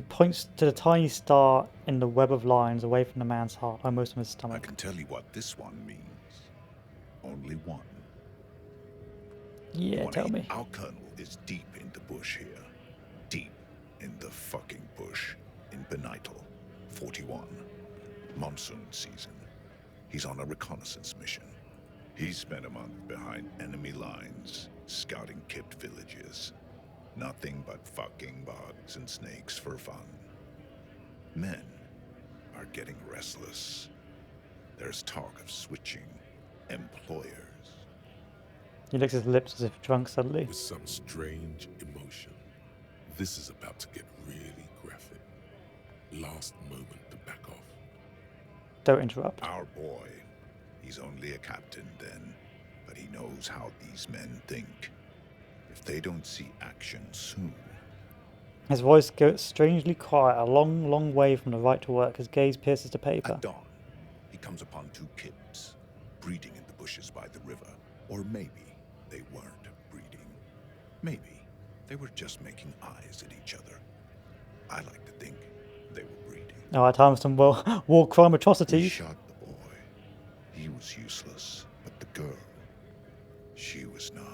points to the tiny star in the web of lines away from the man's heart, almost from his stomach. I can tell you what this one means. Only one. Yeah, tell me. Our colonel is deep in the bush here. Deep in the fucking bush. In Benital, 41. Monsoon season. He's on a reconnaissance mission. He's spent a month behind enemy lines, scouting kipped villages. Nothing but fucking bugs and snakes for fun. Men are getting restless. There's talk of switching employers. He licks his lips as if drunk suddenly. With some strange emotion. This is about to get really graphic. Last moment to back off. Don't interrupt. Our boy. He's only a captain then, but he knows how these men think. If they don't see action soon... His voice goes strangely quiet, a long, long way from the right to work. His gaze pierces the paper. At dawn, he comes upon two kips, breeding in the bushes by the river. Or maybe they weren't breeding. Maybe they were just making eyes at each other. I like to think they were breeding. Alright, time for some war crime atrocities. We shot the boy. He was useless, but the girl, she was nice.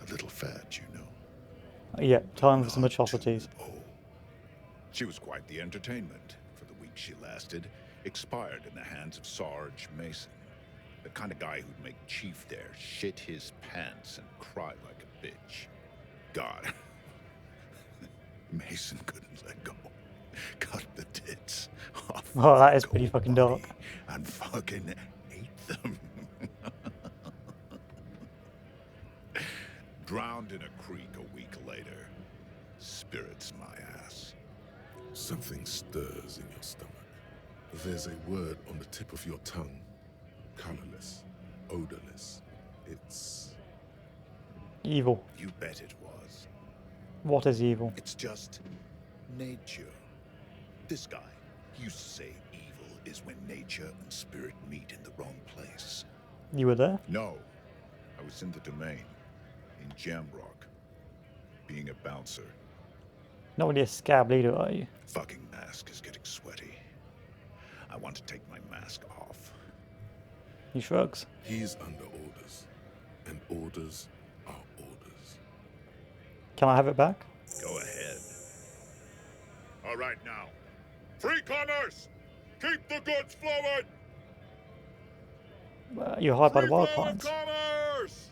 A little fat, you know. Yeah, time for some atrocities. She was quite the entertainment for the week she lasted. Expired in the hands of Sarge Mason. The kind of guy who'd make Chief there shit his pants and cry like a bitch. God. Mason couldn't let go. Cut the tits off. Oh, that is pretty fucking dark. And fucking ate them. Drowned in a creek a week later. Spirits my ass. Something stirs in your stomach. There's a word on the tip of your tongue. Colorless, odorless. It's... evil. You bet it was. What is evil? It's just nature. This guy used to say evil is when nature and spirit meet in the wrong place. You were there? No. I was in the domain. In Jamrock. Being a bouncer. Not really a scab leader, are you? Fucking mask is getting sweaty. I want to take my mask off. He shrugs. He's under orders. And orders are orders. Can I have it back? Go ahead. All right, now. Free commerce! Keep the goods flowing! You're hired by the Wild Free-fall of Pines. commerce!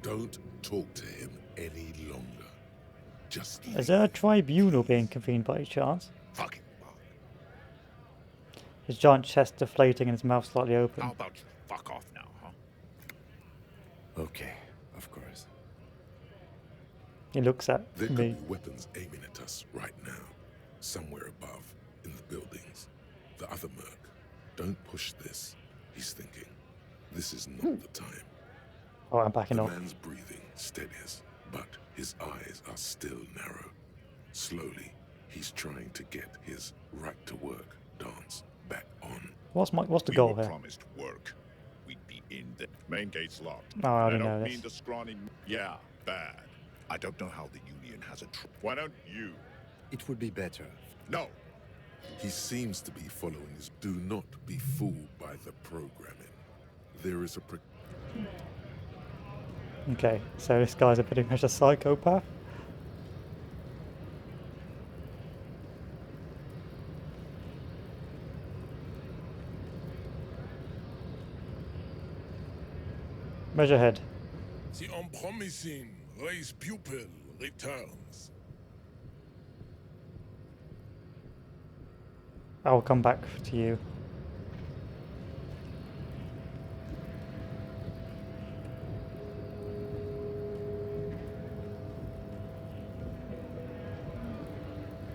Don't talk to him any longer. Just Is there a tribunal being convened by any chance? fucking His giant chest deflating and his mouth slightly open. How about you fuck off now, huh? Okay, of course. He looks at There me. could be weapons aiming at us right now. Somewhere above, in the buildings. The other merc. Don't push this, he's thinking. This is not the time. Oh, I'm backing The off. man's breathing steadies, but his eyes are still narrow. Slowly, he's trying to get his right to work dance back on. What's the We goal were here? promised work. We'd be in the main gate's locked. Oh, I already don't know mean this. the scrawny. Yeah, bad. I don't know how the Union has a. Why don't you? It would be better. No. He seems to be following his. Do not be fooled by the programming. There is a. Okay, so this guy's a pretty much a psychopath. Measure head. The unpromising race pupil returns. I will come back to you.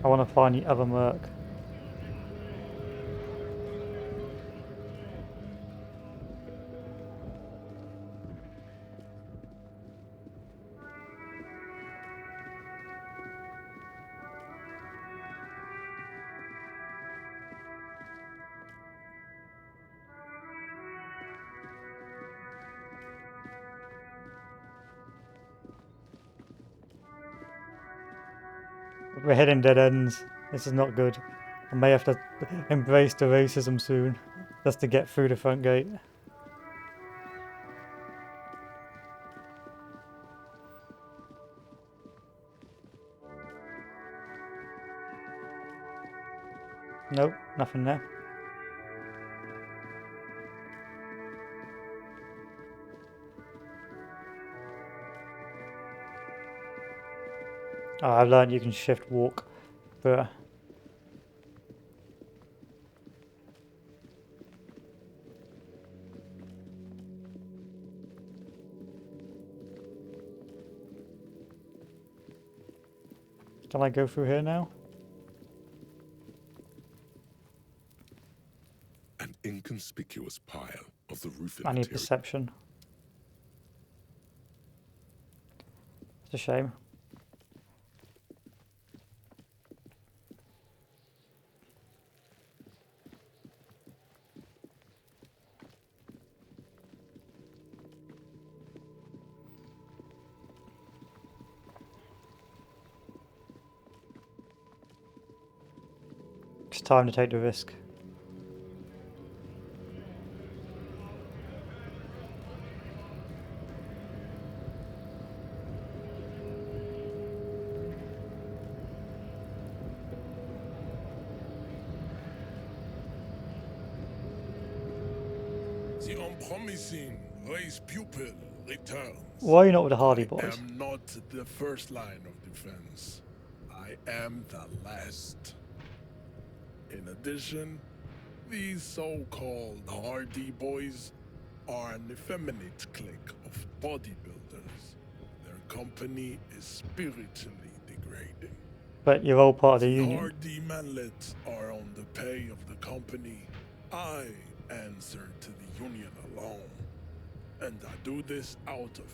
I want to find the other merc. We're hitting dead ends. This is not good. I may have to embrace the racism soon, just to get through the front gate. Nope, nothing there. Oh, I've learned you can shift walk, but can I go through here now? An inconspicuous pile of the roofing I need material. perception. It's a shame. It's time to take the risk. The unpromising race pupil returns. Why are you not with the Hardy Boys? I am not the first line of defense. I am the last. In addition, these so-called Hardy Boys are an effeminate clique of bodybuilders. Their company is spiritually degrading. But you're all part of the The union. Hardy manlets are on the pay of the company. I answer to the union alone. And I do this out of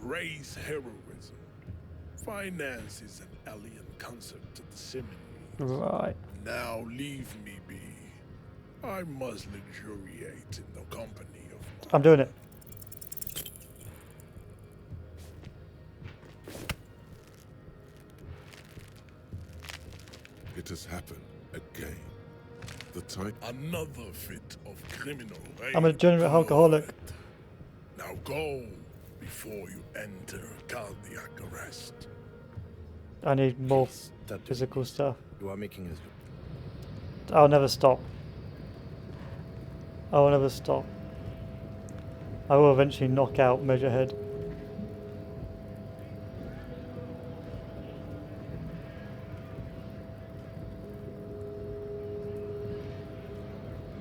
race heroism. Finance is an alien concept to the Simmons. Right. Now leave me be. I must luxuriate in the company of I'm doing it. It has happened again. The type. Another fit of criminal. I'm a degenerate alcoholic. Now go before you enter cardiac arrest. I need more Stop physical stuff. You are making us. I'll never stop. I will never stop. I will eventually knock out Measurehead.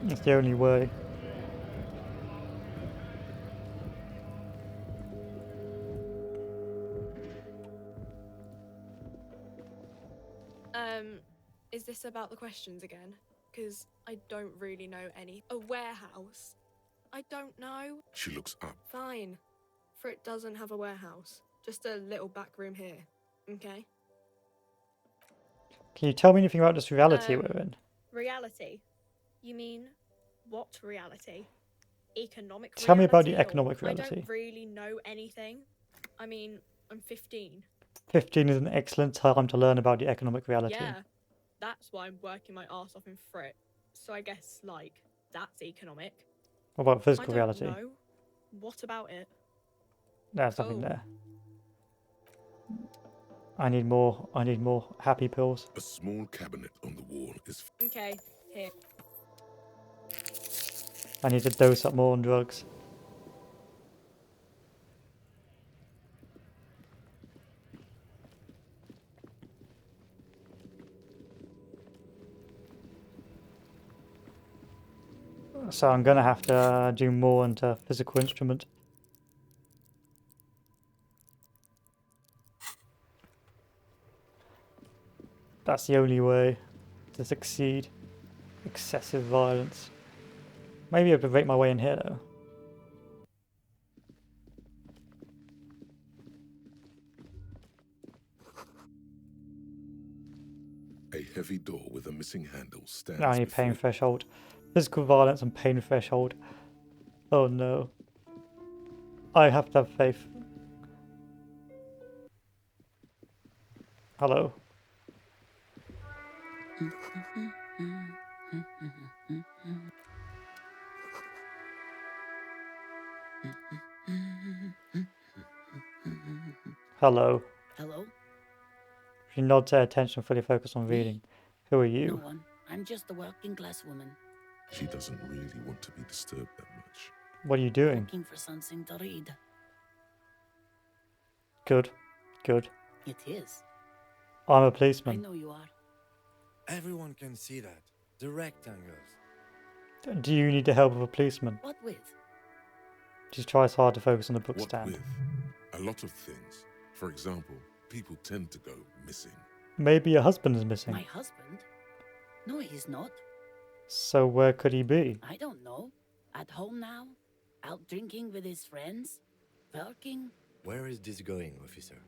It's the only way. Is this about the questions again? Because I don't really know any. A warehouse? I don't know. She looks up. Fine. For it doesn't have a warehouse. Just a little back room here. Okay? Can you tell me anything about this reality we're in? Reality? You mean what reality? Economic reality? Tell me about the economic reality. I don't really know anything. I mean, I'm 15. 15 is an excellent time to learn about the economic reality. Yeah. That's why I'm working my arse off in Frit. So I guess, like, that's economic. What about physical reality? I don't know. What about it? There's nothing there. I need more happy pills. A small cabinet on the wall is... Okay, here. I need to dose up more on drugs. So I'm gonna have to do more into physical instrument. That's the only way to succeed. Excessive violence. Maybe I could break my way in here though. A heavy door with a missing handle stands I need pain threshold. Physical violence and pain threshold. Oh no. I have to have faith. Hello. Hello. Hello? She nods her attention, fully focused on reading. Who are you? No one. I'm just a working class woman. She doesn't really want to be disturbed that much. What are you doing? Looking for something to read. Good. Good. It is. I'm a I policeman. know you are. Everyone can see that. The rectangles. Do you need the help of a policeman? What with? She tries hard to focus on the book What stand. with? A lot of things. For example, people tend to go missing. Maybe your husband is missing. My husband? No, he's not. So where could he be? I don't know. At home now? Out drinking with his friends? Working? Where is this going, officer?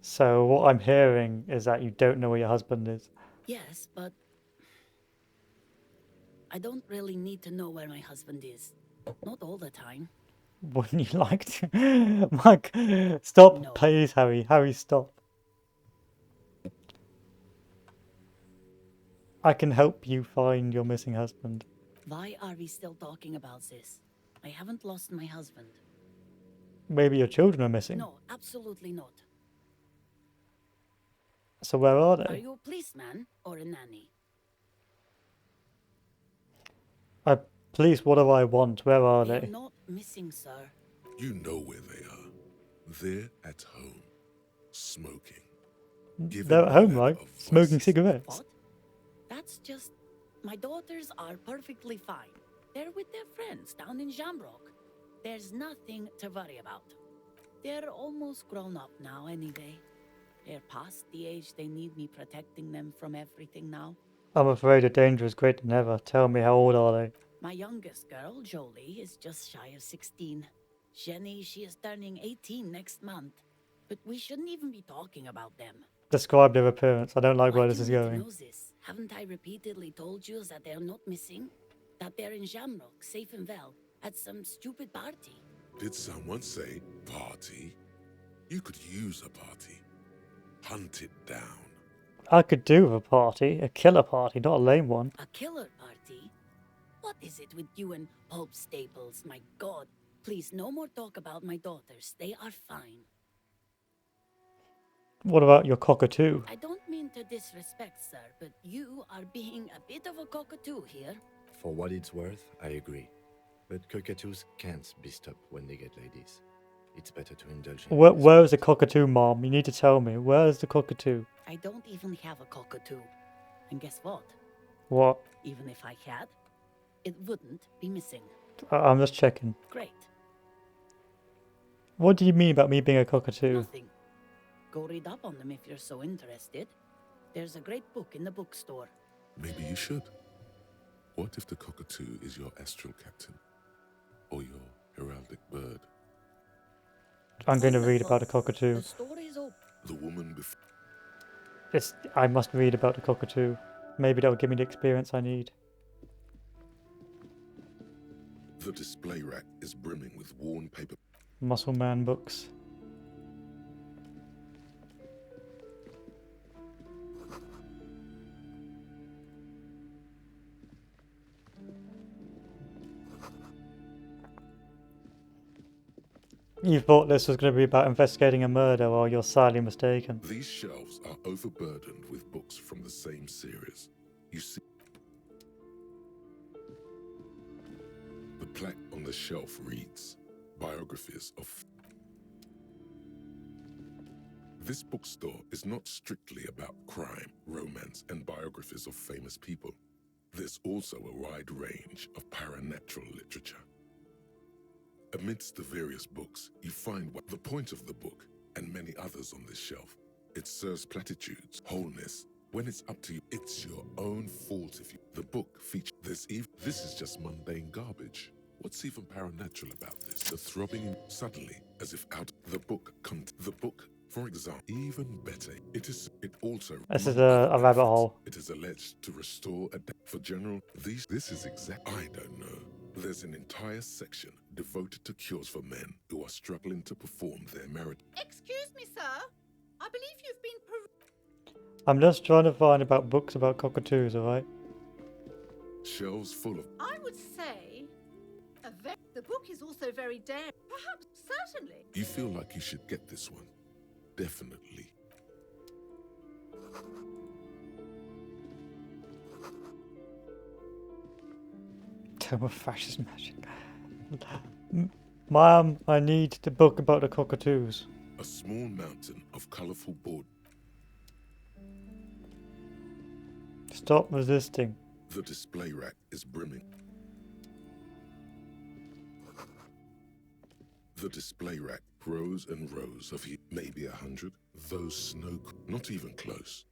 So what I'm hearing is that you don't know where your husband is. Yes, but... I don't really need to know where my husband is. Not all the time. Wouldn't you like to? Mike, stop, No. please, Harry. Harry, stop. I can help you find your missing husband. Why are we still talking about this? I haven't lost my husband. Maybe your children are missing. No, absolutely not. So where are Are they? you a policeman or a nanny? Please, what do I want? Where are They're they? not missing, sir. You know where they are. They're at home, smoking. They're at home, right? Smoking cigarettes. What? That's just... My daughters are perfectly fine. They're with their friends down in Shamrock. There's nothing to worry about. They're almost grown up now anyway. They're past the age they need me protecting them from everything now. I'm afraid the danger is greater than ever. Tell me, how old are they? My youngest girl, Jolie, is just shy of 16. Jenny, she is turning 18 next month. But we shouldn't even be talking about them. Describe their appearance. I don't like Why where do this is you need to going. know this? Haven't I repeatedly told you that they're not missing? That they're in Shamrock, safe and well, at some stupid party? Did someone say party? You could use a party. Hunt it down. I could do with a party, a killer party, not a lame one. A killer party? What is it with you and Pope Staples? My God. Please, no more talk about my daughters. They are fine. What about your cockatoo? I don't mean to disrespect, sir, but you are being a bit of a cockatoo here. For what it's worth, I agree. But cockatoos can't be stopped when they get ladies. It's better to indulge in Where is the cockatoo, Mom? You need to tell me. Where is the cockatoo? I don't even have a cockatoo. And guess what? What? Even if I had, it wouldn't be missing. I'm just checking. Great. What do you mean about me being a cockatoo? Nothing. Go read up on them if you're so interested. There's a great book in the bookstore. Maybe you should. What if the cockatoo is your astral captain? Or your heraldic bird? I'm going to read about the cockatoo. The story's open. The woman before. I must read about the cockatoo. Maybe that'll give me the experience I need. The display rack is brimming with worn paper. Muscle Man books. You thought this was going to be about investigating a murder, or you're sadly mistaken. These shelves are overburdened with books from the same series. You see, the plaque on the shelf reads, Biographies of... This bookstore is not strictly about crime, romance, and biographies of famous people. There's also a wide range of paranatural literature. Amidst the various books, you find what the point of the book, and many others on this shelf. It serves platitudes, wholeness. When it's up to you, it's your own fault if you... The book features this is just mundane garbage. What's even paranatural about this? The throbbing suddenly, as if out the book, for example, even better, it also... This is a rabbit hole. It is alleged to restore a for general, this is exact... I don't know. There's an entire section devoted to cures for men who are struggling to perform their merit. Excuse me, sir. I believe you've been... I'm just trying to find about books about cockatoos, alright? Shelves full of... I would say... The book is also very daring. Perhaps, certainly. You feel like you should get this one. Definitely. Tome of Fascist Magic. Mom, I need the book about the cockatoos. A small mountain of colourful board. Stop resisting. The display rack is brimming. The display rack, rows and rows of maybe 100. Those snow, not even close.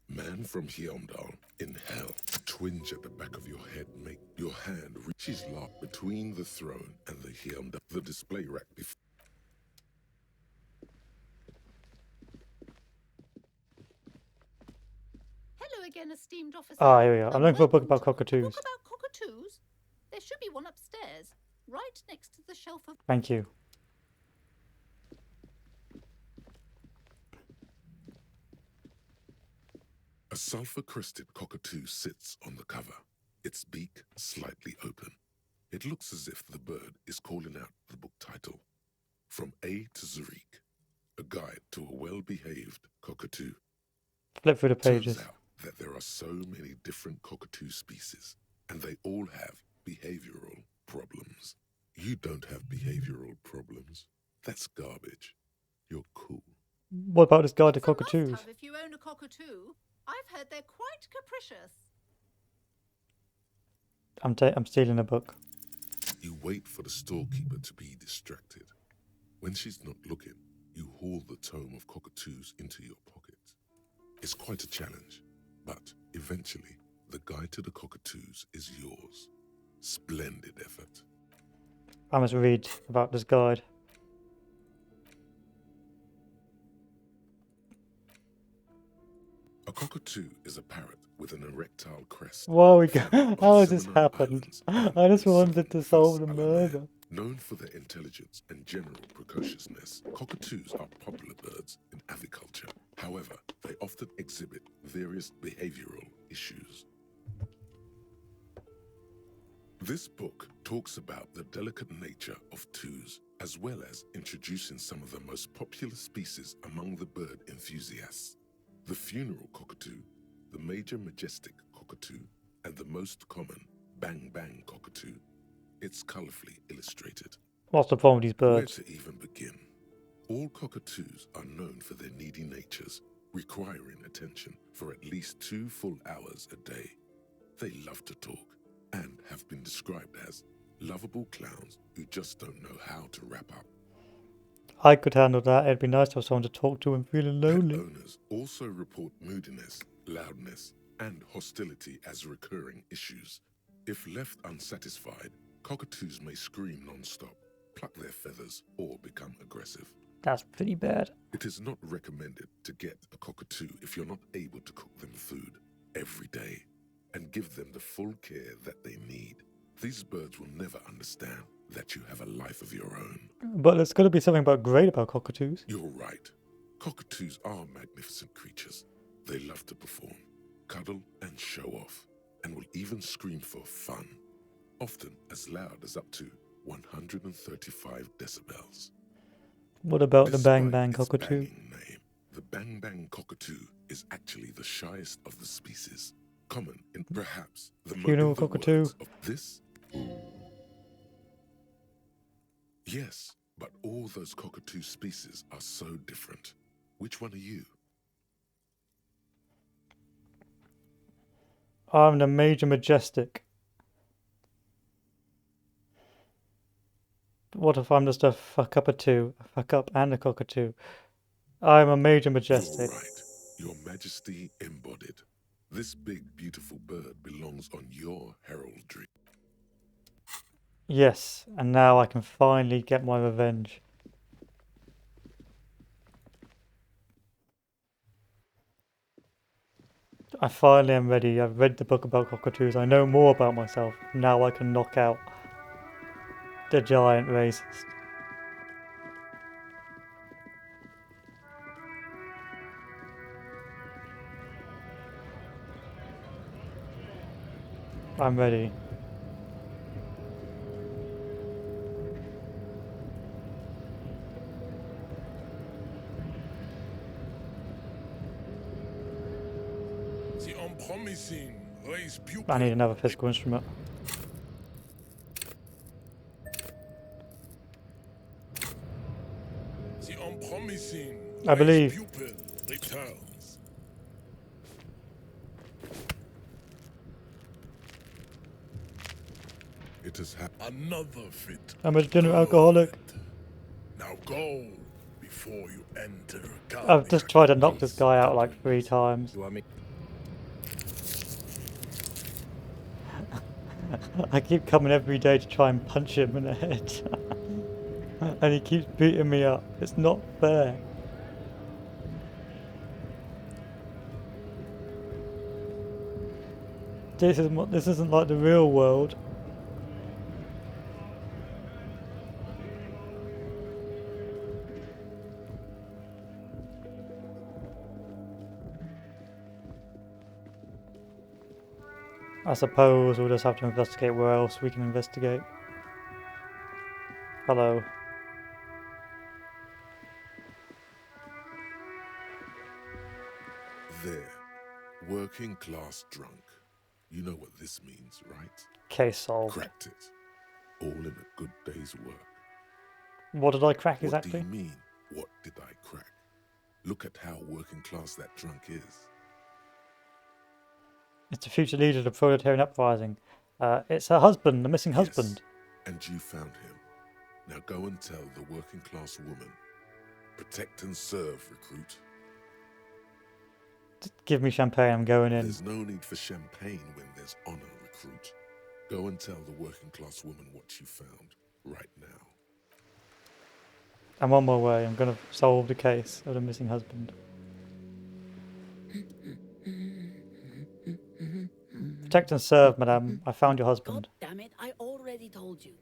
Man from Heimdall in hell. A twinge at the back of your head make your hand reach. She's locked between the throne and the Heimdall. The display rack before. Hello again, esteemed officer. Ah, here we are. I'm looking for a book about cockatoos. Book about cockatoos? There should be one upstairs, right next to the shelf of... Thank you. A sulfur-crested cockatoo sits on the cover, its beak slightly open. It looks as if the bird is calling out the book title, From A to Zurich, a guide to a well-behaved cockatoo. Flip through the pages. Turns out that there are so many different cockatoo species, and they all have behavioral problems. You don't have behavioral problems. That's garbage. You're cool. What about this guide to It's a cockatoos? must-have if you own a cockatoo. I've heard they're quite capricious. I'm stealing a book. You wait for the storekeeper to be distracted. When she's not looking, you haul the tome of cockatoos into your pocket. It's quite a challenge, but eventually, the guide to the cockatoos is yours. Splendid effort. I must read about this guide. A cockatoo is a parrot with an erectile crest. Whoa, how has this happened? I just wanted to solve the murder. Known for their intelligence and general precociousness, cockatoos are popular birds in aviculture. However, they often exhibit various behavioral issues. This book talks about the delicate nature of toos, as well as introducing some of the most popular species among the bird enthusiasts. The funeral cockatoo, the major majestic cockatoo, and the most common bang bang cockatoo. It's colorfully illustrated. What's the problem with these birds? Where to even begin? All cockatoos are known for their needy natures, requiring attention for at least 2 full hours a day. They love to talk and have been described as lovable clowns who just don't know how to wrap up. I could handle that. It'd be nice to have someone to talk to when feeling lonely. Pet owners also report moodiness, loudness, and hostility as recurring issues. If left unsatisfied, cockatoos may scream non-stop, pluck their feathers, or become aggressive. That's pretty bad. It is not recommended to get a cockatoo if you're not able to cook them food every day and give them the full care that they need. These birds will never understand that you have a life of your own. But there's got to be something great about cockatoos. You're right. Cockatoos are magnificent creatures. They love to perform, cuddle and show off, and will even scream for fun, often as loud as up to 135 decibels. What about the Despite Bang Bang its Cockatoo? banging name, the Bang Bang Cockatoo is actually the shyest of the species, common in perhaps the Funeral most cockatoo. of this. Yes, but all those cockatoo species are so different. Which one are you? I'm the Major Majestic. What if I'm just a fuck up and a cockatoo? I'm a Major Majestic. You're right. Your Majesty embodied. This big, beautiful bird belongs on your heraldry. Yes, and now I can finally get my revenge. I finally am ready. I've read the book about cockatoos. I know more about myself. Now I can knock out the giant racist. I'm ready. I need another physical instrument. I believe. It has another fit. I'm a general alcoholic. Now go before you enter. I've just tried to knock this guy out like 3 times. I keep coming every day to try and punch him in the head. And he keeps beating me up. It's not fair. This isn't like the real world. I suppose we'll just have to investigate where else we can investigate. Hello. There. Working class drunk. You know what this means, right? Case solved. Cracked it. All in a good day's work. What did I crack exactly? What do you mean, what did I crack? Look at how working class that drunk is. It's the future leader of the proletarian uprising. It's her husband, the missing husband. And you found him. Now go and tell the working class woman. Protect and serve, recruit. Give me champagne, I'm going in. There's no need for champagne when there's honor, recruit. Go and tell the working class woman what you found, right now. I'm on my way, I'm gonna solve the case of the missing husband. Protect and serve, madame. I found your husband. God damn it, I already told you.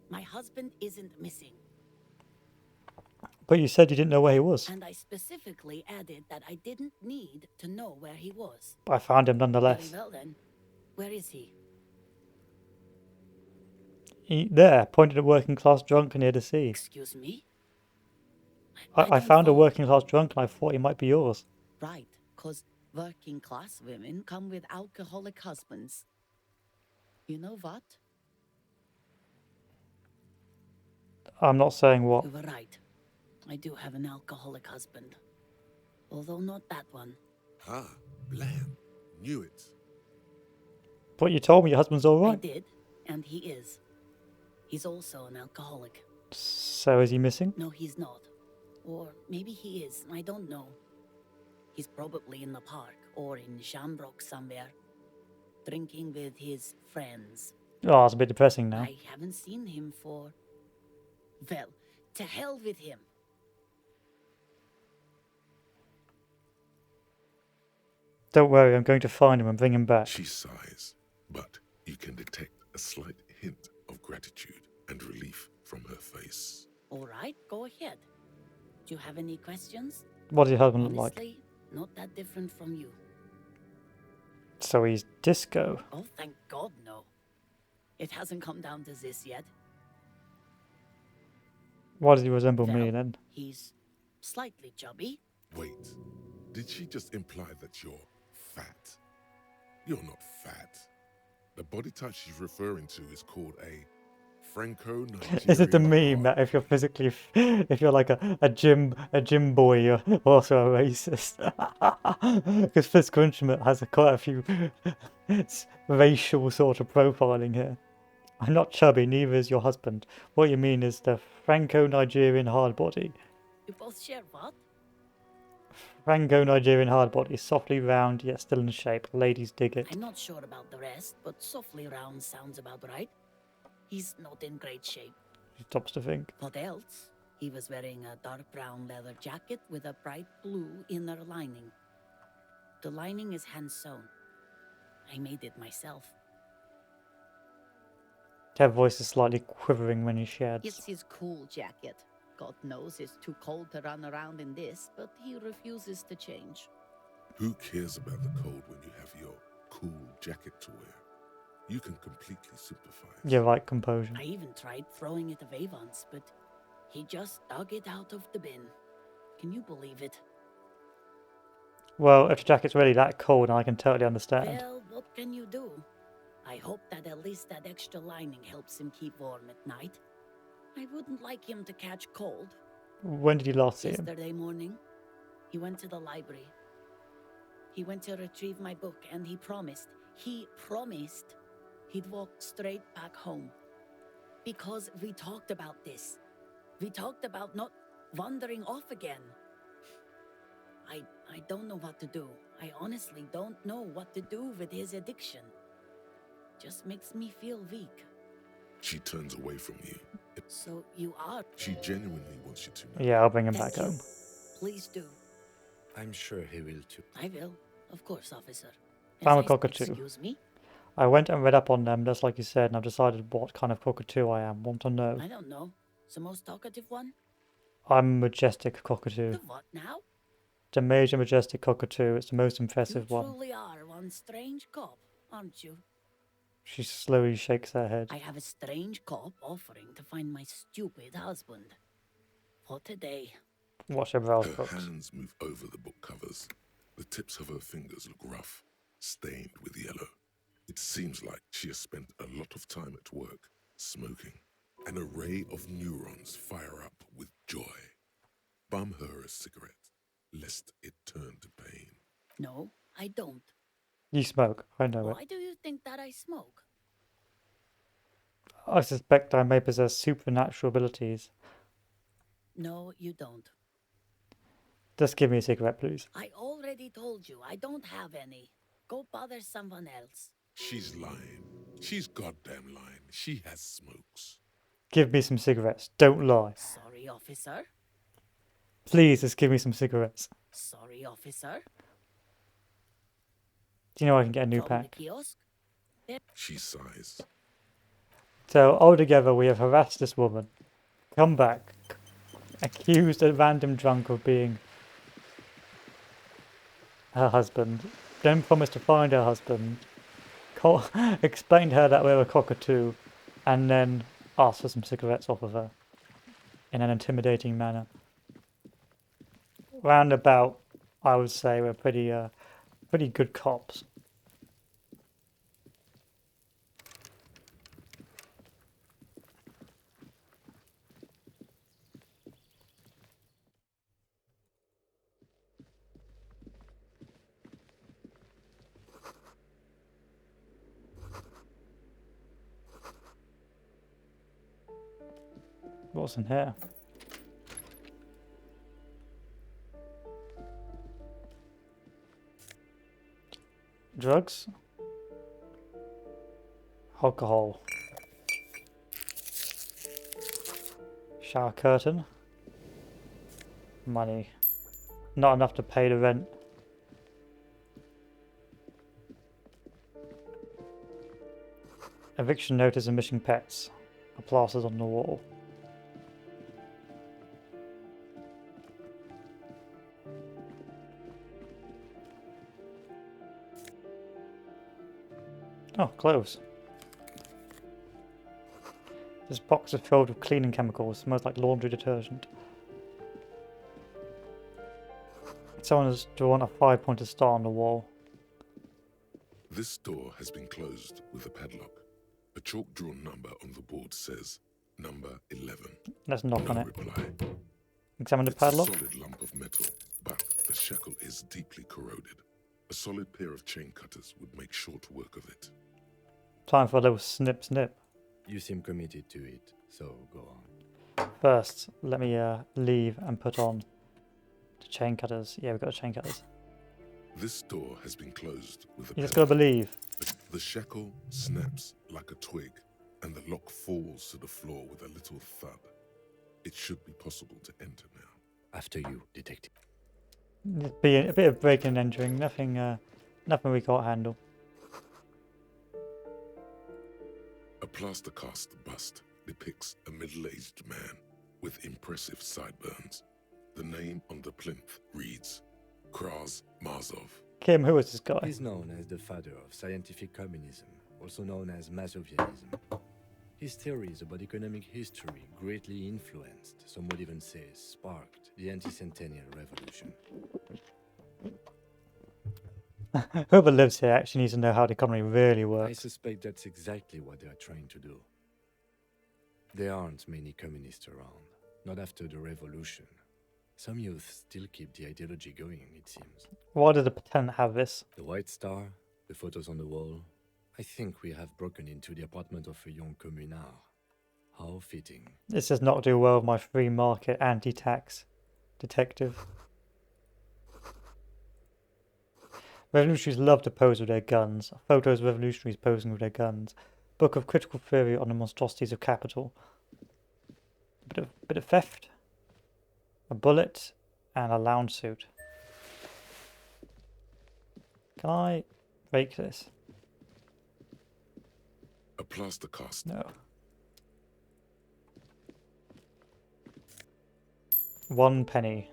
My husband isn't missing. But you said you didn't know where he was. And I specifically added that I didn't need to know where he was. But I found him nonetheless. Very well then. Where is he? There, pointed at working class drunk near the sea. Excuse me? I found a working class drunk and I thought he might be yours. Right, because working class women come with alcoholic husbands. You know what? I'm not saying what. You were right. I do have an alcoholic husband. Although not that one. Ah, Blam. Knew it. But you told me your husband's all I right. did, and he is. He's also an alcoholic. So is he missing? No, he's not. Or maybe he is, I don't know. He's probably in the park or in Shamrock somewhere, drinking with his friends. Oh, it's a bit depressing now. I haven't seen him for... Well, to hell with him. Don't worry, I'm going to find him and bring him back. She sighs, but you can detect a slight hint of gratitude and relief from her face. All right, go ahead. Do you have any questions? What does your husband look like? Honestly, not that different from you. So he's disco. Oh, thank God, no. It hasn't come down to this yet. Why does he resemble Well, me then? He's slightly chubby. Wait, did she just imply that you're fat? You're not fat. The body type she's referring to is called a Franco-Nigerian. Is it the meme that if you're physically, if you're like a gym boy, you're also a racist? Because physical instrument has quite a few racial sort of profiling here. I'm not chubby, neither is your husband. What you mean is the Franco-Nigerian hard body. You both share what? Franco-Nigerian hard body, softly round yet still in shape. Ladies dig it. I'm not sure about the rest, but softly round sounds about right. He's not in great shape. He stops to think. What else? He was wearing a dark brown leather jacket with a bright blue inner lining. The lining is hand-sewn. I made it myself. Her voice is slightly quivering when he sheds. It's his cool jacket. God knows it's too cold to run around in this, but he refuses to change. Who cares about the cold when you have your cool jacket to wear? You can completely sympathize. You're right, composure. I even tried throwing it away once, but he just dug it out of the bin. Can you believe it? Well, if the jacket's really that cold, I can totally understand. Well, what can you do? I hope that at least that extra lining helps him keep warm at night. I wouldn't like him to catch cold. When did you last see him? Yesterday morning, he went to the library. He went to retrieve my book, and he promised he'd walk straight back home. Because we talked about this. We talked about not wandering off again. I don't know what to do. I honestly don't know what to do with his addiction. Just makes me feel weak. She turns away from you. So you are... She genuinely wants you to know. Yeah, I'll bring him back Thank you. home. Please do. I'm sure he will too. I will. Of course, officer. Found a As I- cockatoo. Excuse me? I went and read up on them, just like you said, and I've decided what kind of cockatoo I am. Want to know? I don't know. The most talkative one? I'm a majestic cockatoo. The what now? The major majestic cockatoo. It's the most impressive You one. truly are one strange cop, aren't you? She slowly shakes her head. I have a strange cop offering to find my stupid husband. What a day. Watch her browse Her books. hands move over the book covers. The tips of her fingers look rough, stained with yellow. It seems like she has spent a lot of time at work, smoking. An array of neurons fire up with joy. Bum her a cigarette, lest it turn to pain. No, I don't. You smoke. I know it. Why do you think that I smoke? I suspect I may possess supernatural abilities. No, you don't. Just give me a cigarette, please. I already told you I don't have any. Go bother someone else. She's lying. She's goddamn lying. She has smokes. Give me some cigarettes. Don't lie. Sorry, officer. Please, just give me some cigarettes. Sorry, officer. Do you know I can get a new From pack? the kiosk? She sighs. So, altogether, we have harassed this woman. Come back. Accused a random drunk of being her husband. Then promised to find her husband. Explained to her that we're a cockatoo. And then asked for some cigarettes off of her. In an intimidating manner. Roundabout, I would say we're pretty good cops. What's in here? Drugs? Alcohol. Shower curtain. Money. Not enough to pay the rent. Eviction notice and missing pets. A plastered on the wall. Oh, clothes. This box is filled with cleaning chemicals. Smells like laundry detergent. Someone has drawn a 5-pointed star on the wall. This door has been closed with a padlock. A chalk-drawn number on the board says number 11. Let's knock on it. Reply. Examine the padlock. It's a solid lump of metal, but the shackle is deeply corroded. A solid pair of chain cutters would make short work of it. Time for a little snip snip. You seem committed to it, so go on. First, let me leave and put on the chain cutters. Yeah, we've got the chain cutters. This door has been closed with a You just gotta believe. The shackle snaps like a twig, and the lock falls to the floor with a little thud. It should be possible to enter now. After you, detective. Be a bit of breaking and entering. Nothing, nothing we can't handle. A plaster cast bust depicts a middle-aged man with impressive sideburns. The name on the plinth reads Kraz Marzov. Kim, who is this guy? He's known as the father of scientific communism, also known as Masovianism. His theories about economic history greatly influenced, some would even say sparked, the anti-centennial revolution. Whoever lives here actually needs to know how the economy really I works. suspect that's exactly what they are trying to do. There aren't many communists around, not after the revolution. Some youth still keep the ideology going, it seems. Why did the tenant have this? The White Star, the photos on the wall. I think we have broken into the apartment of a young communard. How fitting. This does not do well with my free market anti-tax detective. Revolutionaries love to pose with their guns. Photos of revolutionaries posing with their guns. Book of critical theory on the monstrosities of capital. Bit of theft. A bullet and a lounge suit. Can I break this? A plaster cast. No. 1 penny.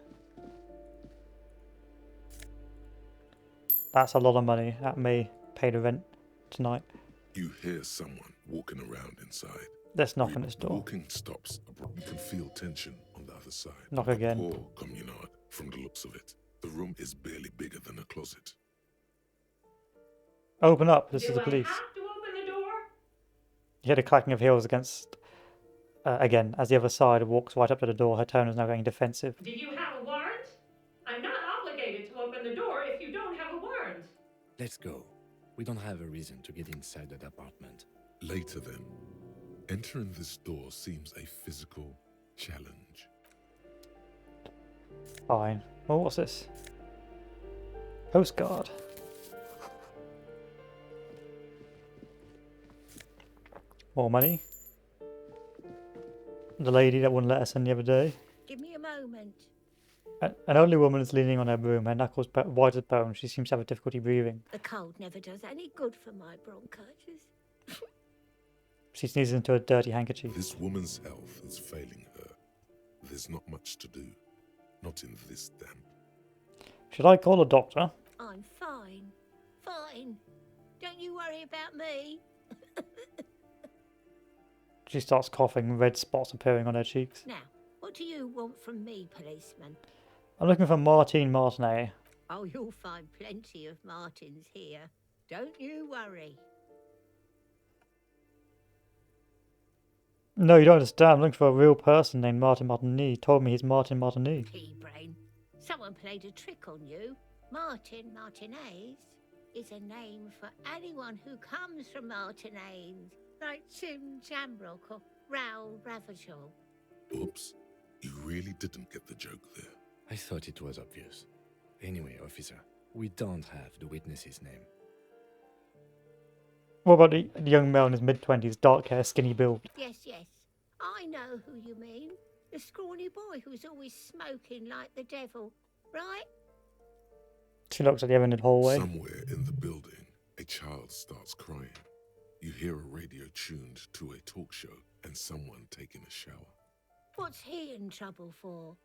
That's a lot of money. That may pay the rent tonight. You hear someone walking around inside. Let's knock on this door. Walking stops. You can feel tension on the other side. Knock A again. poor communard, from the looks of it. The room is barely bigger than a closet. Open up. This is the I police. have to open the door? You hear the clacking of heels against... again, as the other side walks right up to the door, her tone is now getting defensive. Do you have a warrant? I'm not obligated to open the door if you don't have a warrant. Let's go. We don't have a reason to get inside that apartment. Later then, entering this door seems a physical challenge. Fine. Well, what's this? Postcard. More money. The lady that wouldn't let us in the other day. Give me a moment. An elderly woman is leaning on her broom, her knuckles white as bone. She seems to have difficulty breathing. The cold never does any good for my bronchitis. She sneezes into a dirty handkerchief. This woman's health is failing her. There's not much to do. Not in this damp. Should I call a doctor? I'm fine. Fine. Don't you worry about me. She starts coughing, red spots appearing on her cheeks. Now, what do you want from me, policeman? I'm looking for Martine Martinet. Oh, you'll find plenty of Martins here. Don't you worry. No, you don't understand. I'm looking for a real person named Martin Martini. He told me he's Martin Martini. Pea-brain. Someone played a trick on you. Martin Martinez is a name for anyone who comes from Martinez, like Tim Jamrock or Raoul Ravachol. Oops, you really didn't get the joke there. I thought it was obvious. Anyway, officer, we don't have the witness's name. What about the young male in his mid-20s, dark hair, skinny build? Yes, yes. I know who you mean. The scrawny boy who's always smoking like the devil, right? She looks at the end of the hallway. Somewhere in the building, a child starts crying. You hear a radio tuned to a talk show and someone taking a shower. What's he in trouble for?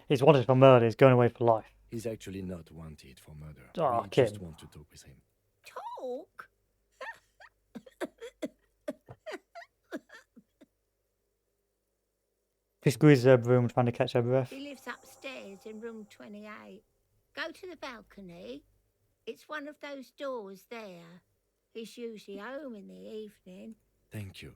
He's wanted for murder. He's going away for life. He's actually not wanted for murder. Oh, we kid. just want to talk with him. Talk? She squeezes her broom, trying to catch her breath. He lives upstairs in room 28. Go to the balcony. It's one of those doors there. He's usually home in the evening. Thank you.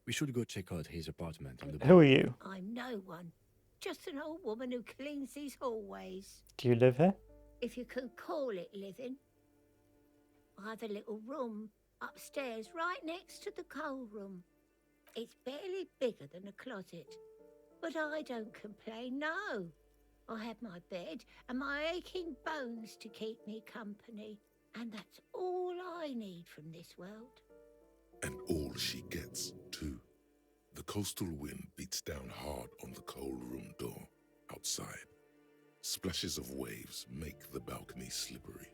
We should go check out his apartment in the... Who are you? I'm no one. Just an old woman who cleans these hallways. Do you live here? If you could call it living. I have a little room upstairs right next to the coal room. It's barely bigger than a closet. But I don't complain, no. I have my bed and my aching bones to keep me company. And that's all I need from this world. And all she gets, too. The coastal wind beats down hard on the coal room door outside. Splashes of waves make the balcony slippery.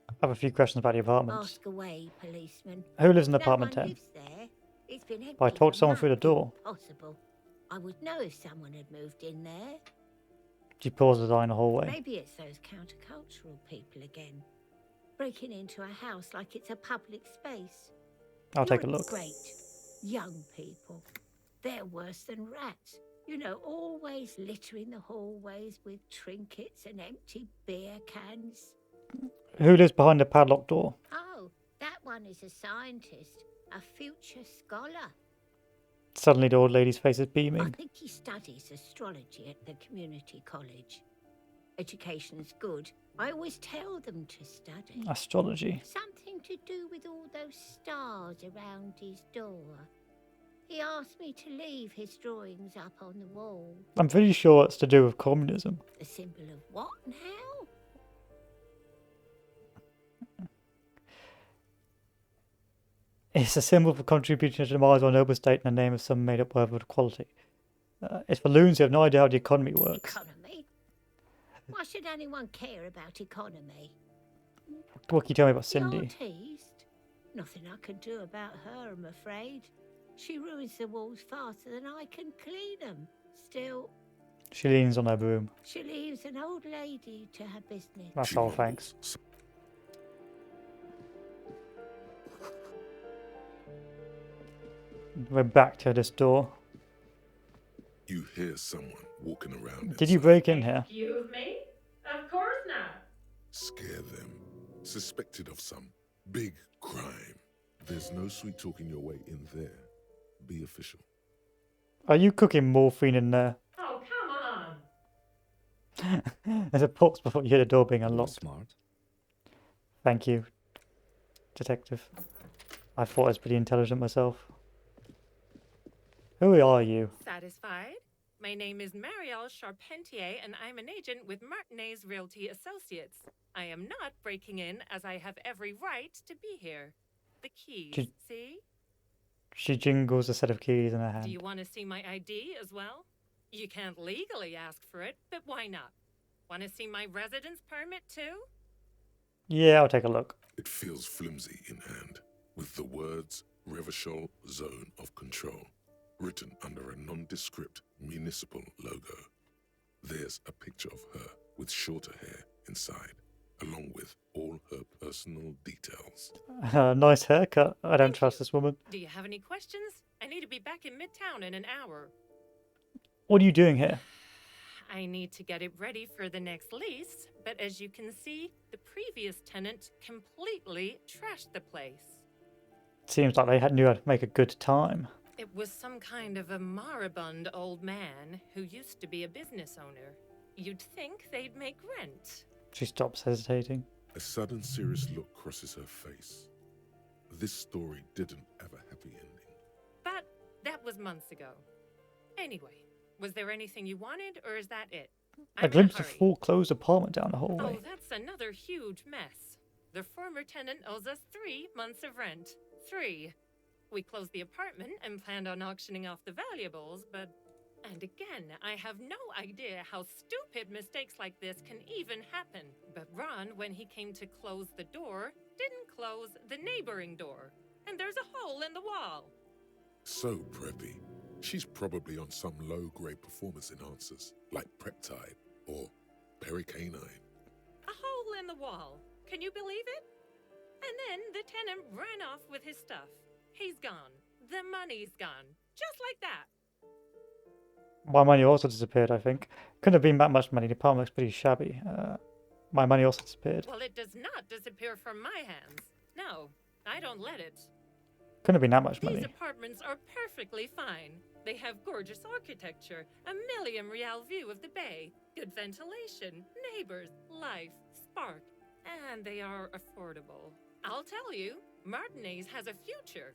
I have a few questions about the apartment. Ask away, policeman. Who lives in No apartment one 10? lives there. It's been empty But I talked to for someone through the months. door. Possible. I would know if someone had moved in there. She pauses eye in the hallway. Maybe it's those countercultural people again. Breaking into a house like it's a public space. I'll take a You're look. Great. Young people. They're worse than rats. You know, always littering the hallways with trinkets and empty beer cans. Who lives behind the padlocked door? Oh, that one is a scientist. A future scholar. Suddenly the old lady's face is I beaming. think he studies astrology at the community college. Education's good. I always tell them to study. Astrology. Something to do with all those stars around his door. He asked me to leave his drawings up on the wall. I'm pretty sure it's to do with communism. The symbol of what now? It's a symbol for contributing to the demise of a noble state in the name of some made-up word of equality. It's for loons who have no idea how the economy works. Economy? Why should anyone care about economy? What can you tell me about You're Cindy? teased. Nothing I can do about her, I'm afraid. She ruins the walls faster than I can clean them. Still, She leans on her broom. she leaves an old lady to her business. That's all, thanks. We're back to this door. You hear someone walking around. Did you break in here? Excuse me? Of course not. Scare them. Suspected of some big crime. There's no sweet talking your way in there. Be official. Are you cooking morphine in there? Oh, come on. There's a pause before you hear the door being unlocked. Smart. Thank you, detective. I thought I was pretty intelligent myself. Who are you? Satisfied? My name is Marielle Charpentier, and I'm an agent with Martinez Realty Associates. I am not breaking in, as I have every right to be here. The keys, see? She jingles a set of keys in her hand. Do you want to see my ID as well? You can't legally ask for it, but why not? Want to see my residence permit too? Yeah, I'll take a look. It feels flimsy in hand, with the words Revachol Zone of Control written under a nondescript municipal logo. There's a picture of her with shorter hair inside, along with all her personal details. Nice haircut. I don't trust this woman. Do you have any questions? I need to be back in Midtown in an hour. What are you doing here? I need to get it ready for the next lease, but as you can see, the previous tenant completely trashed the place. Seems like they knew how to make a good time. It was some kind of a moribund old man who used to be a business owner. You'd think they'd make rent. She stops hesitating. A sudden serious look crosses her face. This story didn't have a happy ending. But that that was months ago. Anyway, was there anything you wanted, or is that it? A glimpse of full closed apartment down the hallway. Oh, that's another huge mess. The former tenant owes us 3 months of rent. 3. We closed the apartment and planned on auctioning off the valuables, but... And again, I have no idea how stupid mistakes like this can even happen. But Ron, when he came to close the door, didn't close the neighboring door. And there's a hole in the wall. So preppy. She's probably on some low-grade performance enhancers, like Preptide or Pericanine. A hole in the wall. Can you believe it? And then the tenant ran off with his stuff. He's gone. The money's gone. Just like that. My money also disappeared, I think. Couldn't have been that much money. The apartment looks pretty shabby. My money also disappeared. Well, it does not disappear from my hands. No, I don't let it. Couldn't have been that much money. These apartments are perfectly fine. They have gorgeous architecture, a million-real view of the bay, good ventilation, neighbors, life, spark, and they are affordable. I'll tell you, Martinez has a future.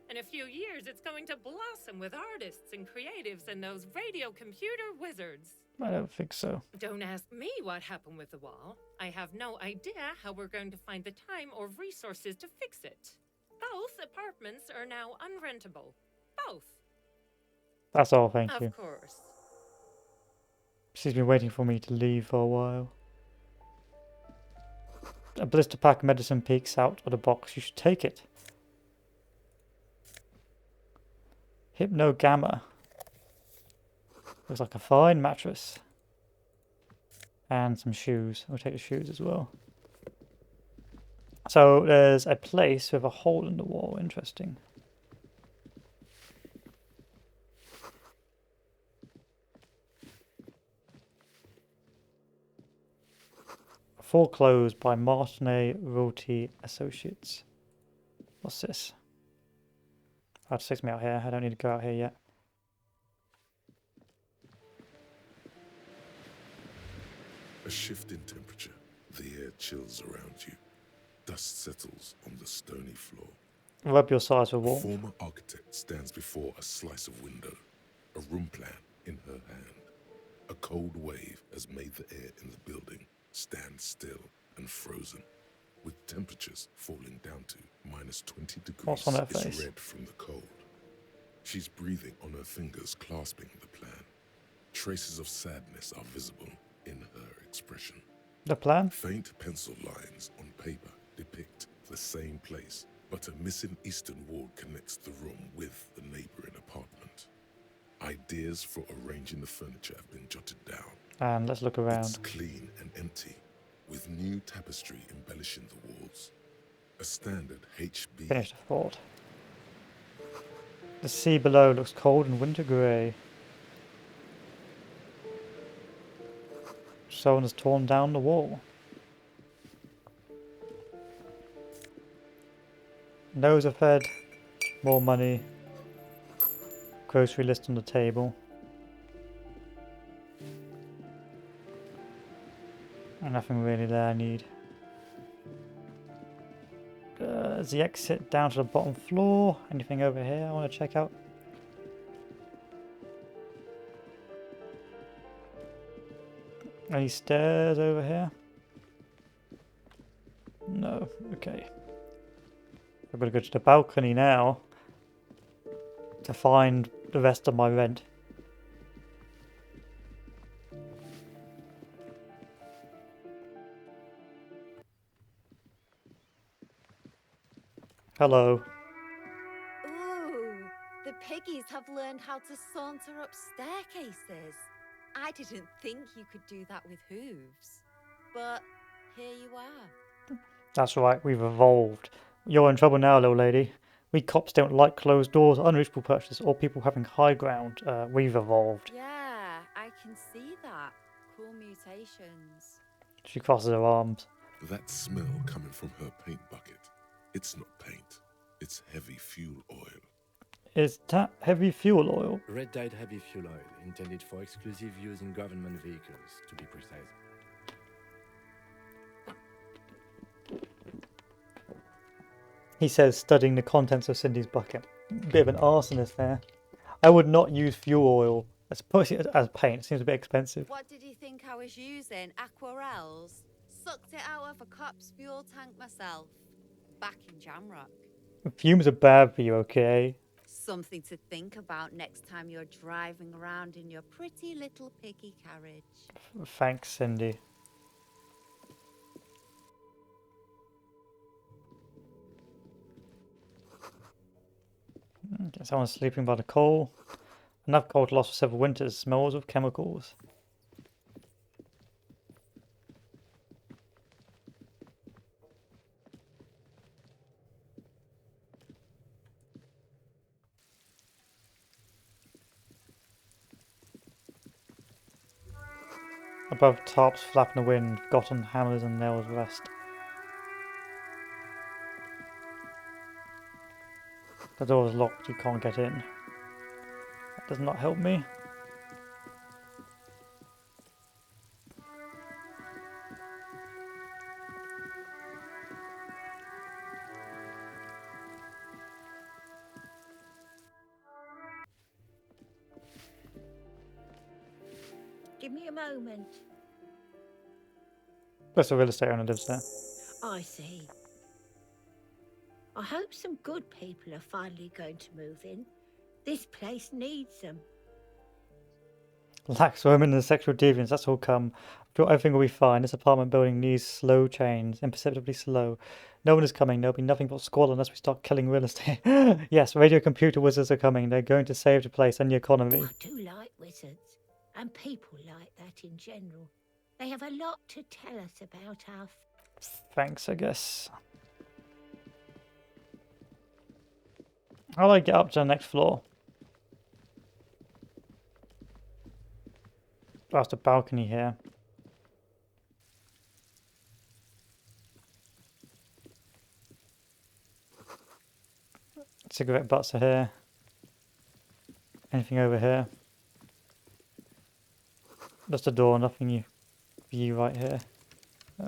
In a few years, it's going to blossom with artists and creatives and those radio computer wizards. I don't think so. Don't ask me what happened with the wall. I have no idea how we're going to find the time or resources to fix it. Both apartments are now unrentable. Both. That's all, thank you. Of course. She's been waiting for me to leave for a while. A blister pack medicine peeks out of the box. You should take it. Hypno Gamma. Looks like a fine mattress. And some shoes. We'll take the shoes as well. So there's a place with a hole in the wall. Interesting. Foreclosed by Martinet Realty Associates. What's this? Oh, it takes me out here. I don't need to go out here yet. A shift in temperature. The air chills around you. Dust settles on the stony floor. Rub your sides for warmth. A former architect stands before a slice of window. A room plan in her hand. A cold wave has made the air in the building stand still and frozen, with temperatures falling down to -20 degrees. What's on her It's face? red from the cold. She's breathing on her fingers, clasping the plan. Traces of sadness are visible in her expression. The plan? Faint pencil lines on paper depict the same place, but a missing eastern wall connects the room with the neighboring apartment. Ideas for arranging the furniture have been jotted down. And let's look around. It's clean and empty, with new tapestry embellishing the walls. A standard HB. Finish the fort. The sea below looks cold and winter grey. Someone has torn down the wall. Nose of head. More money. Grocery list on the table. And nothing really there I need. Is the exit down to the bottom floor? Anything over here I want to check out? Any stairs over here? No. Okay. I've got to go to the balcony now to find the rest of my rent. Hello. Ooh, the piggies have learned how to saunter up staircases. I didn't think you could do that with hooves. But here you are. That's right, we've evolved. You're in trouble now, little lady. We cops don't like closed doors, unreachable purchases, or people having high ground. We've evolved. Yeah, I can see that. Cool mutations. She crosses her arms. That smell coming from her paint bucket. It's not paint. It's heavy fuel oil. Is that heavy fuel oil? Red dyed heavy fuel oil, intended for exclusive use in government vehicles, to be precise. He says, studying the contents of Cindy's bucket. Bit of an arsonist there. I would not use fuel oil as paint. It seems a bit expensive. What did you think I was using? Aquarels? Sucked it out of a cop's fuel tank myself. Back in Jamrock. Fumes are bad for you, okay? Something to think about next time you're driving around in your pretty little piggy carriage. Thanks, Cindy. Okay, someone's sleeping by the coal. Enough coal to last for several winters. Smells of chemicals. Above tops, flap in the wind, forgotten hammers and nails rest. The door is locked, you can't get in. That does not help me. Give me a moment. That's a real estate owner lives there. I see. I hope some good people are finally going to move in. This place needs them. Lax women and sexual deviance, that's all come. I feel everything will be fine. This apartment building needs slow change, imperceptibly slow. No one is coming. There'll be nothing but squalor unless we start killing real estate. Yes, radio computer wizards are coming. They're going to save the place and the economy. I do like wizards, and people like that in general. They have a lot to tell us about our... Thanks, I guess. How do I get up to the next floor? Past a balcony here. Cigarette butts are here. Anything over here? Just a door, nothing you right here.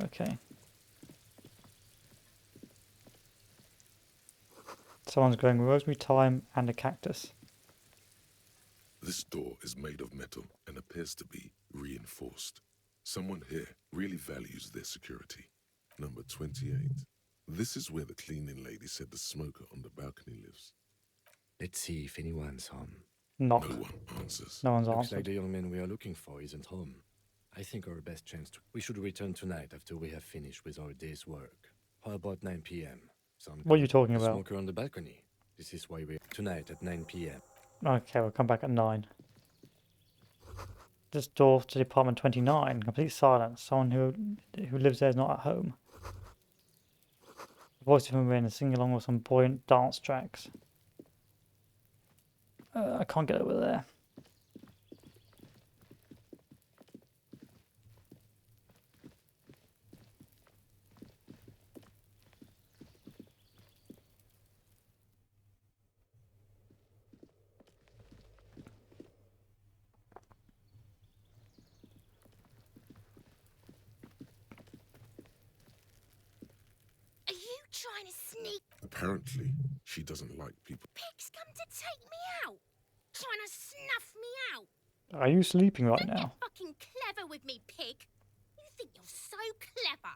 Okay. Someone's growing rosemary, thyme, and a cactus. This door is made of metal and appears to be reinforced. Someone here really values their security. Number 28. This is where the cleaning lady said the smoker on the balcony lives. Let's see if anyone's home. Knock. No one answers. No one's Looks answered. like the young man we are looking for isn't home. I think our best chance we should return tonight after we have finished with our day's work. How about 9 p.m.? What are you talking about? Smoker on the balcony. This is why we're tonight at 9 p.m. Okay, we'll come back at 9. This door to apartment 29, complete silence. Someone who lives there is not at home. The voice of a man singing along with some buoyant dance tracks. I can't get over there. Are you trying to sneak? Apparently, she doesn't like people. Pigs come to take me out. Trying to snuff me out. Are you sleeping right Don't now? get fucking clever with me, pig. You think you're so clever.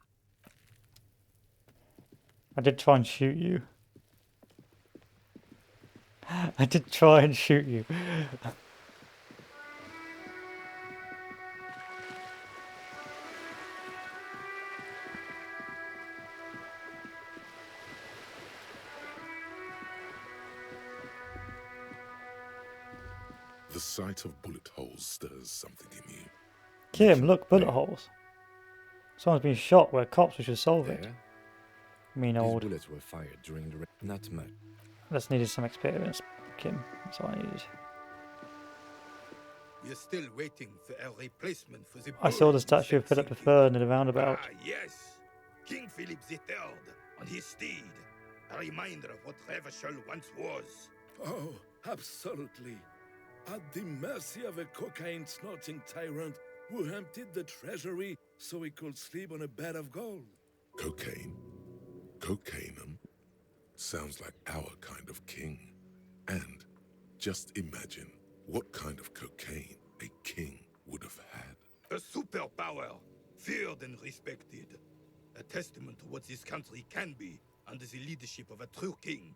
I did try and shoot you. I did try and shoot you. The sight of bullet holes stirs something in you. Kim, look, bullet holes. Someone's been shot where cops should solve it. There. Mean These old. bullets were fired during the not much. Just needed some experience, Kim. That's all I needed. You're still waiting for a replacement for the I saw the bullets, statue of Philip III in the roundabout. Ah, yes. King Philip III on his steed. A reminder of what Revachol once was. Oh, absolutely. At the mercy of a cocaine-snorting tyrant who emptied the treasury so he could sleep on a bed of gold. Cocaine. Cocainum. Sounds like our kind of king. And Just imagine what kind of cocaine a king would have had. A superpower, feared and respected. A testament to what this country can be under the leadership of a true king.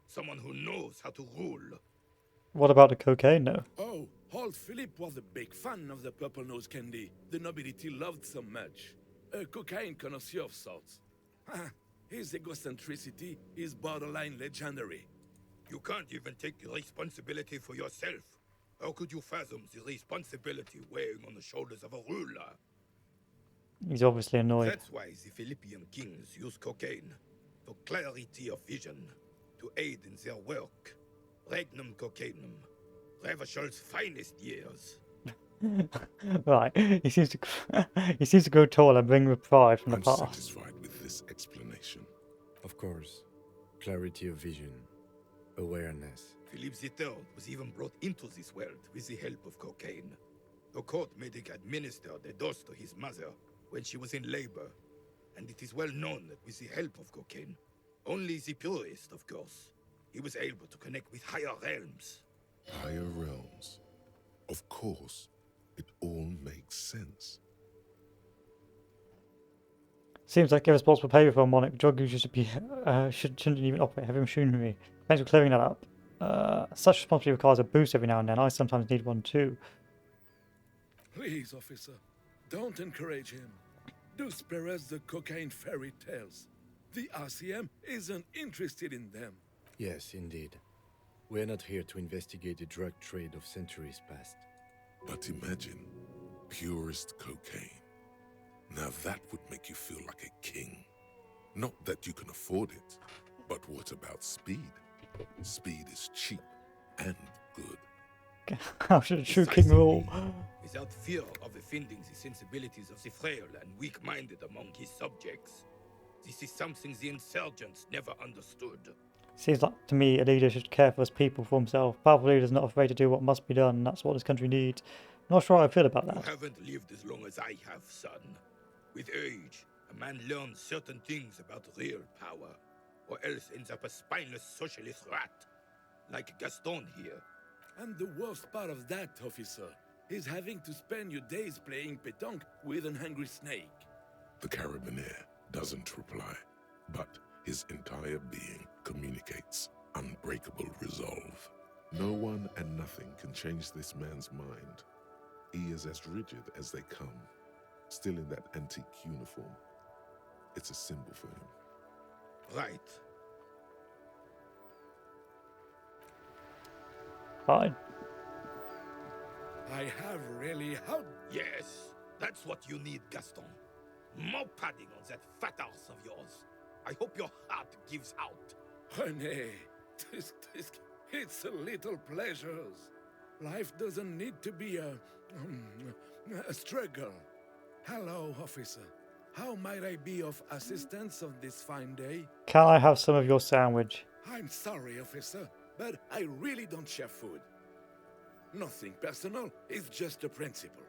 Someone who knows how to rule. What about the cocaine, though? Oh, old Philip was a big fan of the purple nose candy the nobility loved so much. A cocaine connoisseur of sorts. His egocentricity is borderline legendary. You can't even take responsibility for yourself. How could you fathom the responsibility weighing on the shoulders of a ruler? He's obviously annoyed. That's why the Philippian kings use cocaine. For clarity of vision. To aid in their work. Regnum cocainum. Revishal's finest years. Right, he seems to grow tall and bring with pride from the I'm past. satisfied with this explanation. Of course. Clarity of vision. Awareness. Philip III was even brought into this world with the help of cocaine. The court made him administer the dose to his mother when she was in labor. And it is well known that with the help of cocaine, only the purest, of course, he was able to connect with higher realms. Higher realms. Of course, it all makes sense. Seems like irresponsible behavior for a monarch. Drug users shouldn't even operate heavy machinery. Thanks for clearing that up. Such responsibility requires a boost every now and then. I sometimes need one too. Please, officer, don't encourage him. Do spare us the cocaine fairy tales. The RCM isn't interested in them. Yes, indeed. We're not here to investigate the drug trade of centuries past. But imagine purest cocaine. Now that would make you feel like a king. Not that you can afford it, but what about speed? Speed is cheap and good. How should a true king rule? Without fear of offending the sensibilities of the frail and weak-minded among his subjects. This is something the insurgents never understood. Seems like to me a leader should care for his people, for himself. Powerful leaders not afraid to do what must be done, and that's what this country needs. Not sure how I feel about that. You haven't lived as long as I have, son. With age, a man learns certain things about real power, or else ends up a spineless socialist rat, like Gaston here. And the worst part of that, officer, is having to spend your days playing pétanque with an angry snake. The carabinier doesn't reply, but his entire being communicates unbreakable resolve. No one and nothing can change this man's mind. He is as rigid as they come, still in that antique uniform. It's a symbol for him. Right. Fine. I have really how. Yes, that's what you need, Gaston. More padding on that fat arse of yours. I hope your heart gives out. Honey, it's a little pleasures. Life doesn't need to be a struggle. Hello, officer. How might I be of assistance on this fine day? Can I have some of your sandwich? I'm sorry, officer, but I really don't share food. Nothing personal, it's just a principle.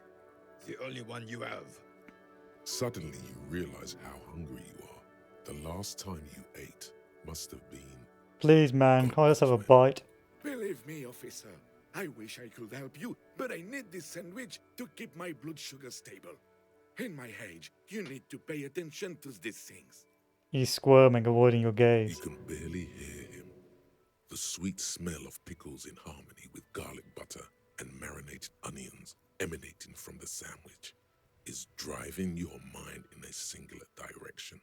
The only one you have. Suddenly you realize how hungry you are. The last time you ate must have been... Please, man, can I just have a bite? Believe me, officer, I wish I could help you, but I need this sandwich to keep my blood sugar stable. In my age, you need to pay attention to these things. He's squirming, avoiding your gaze. You can barely hear him. The sweet smell of pickles in harmony with garlic butter and marinated onions emanating from the sandwich is driving your mind in a singular direction.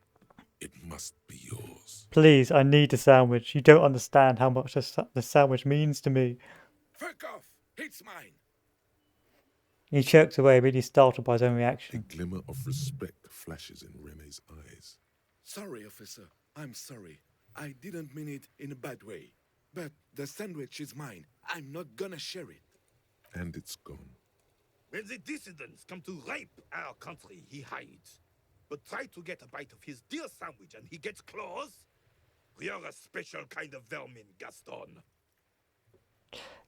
It must be yours. Please, I need the sandwich. You don't understand how much the sandwich means to me. Fuck off! It's mine! He chokes away, really startled by his own reaction. A glimmer of respect flashes in Rene's eyes. Sorry, officer. I'm sorry. I didn't mean it in a bad way. But the sandwich is mine. I'm not gonna share it. And it's gone. When the dissidents come to rape our country, he hides. But try to get a bite of his dear sandwich and he gets claws? We are a special kind of vermin, Gaston.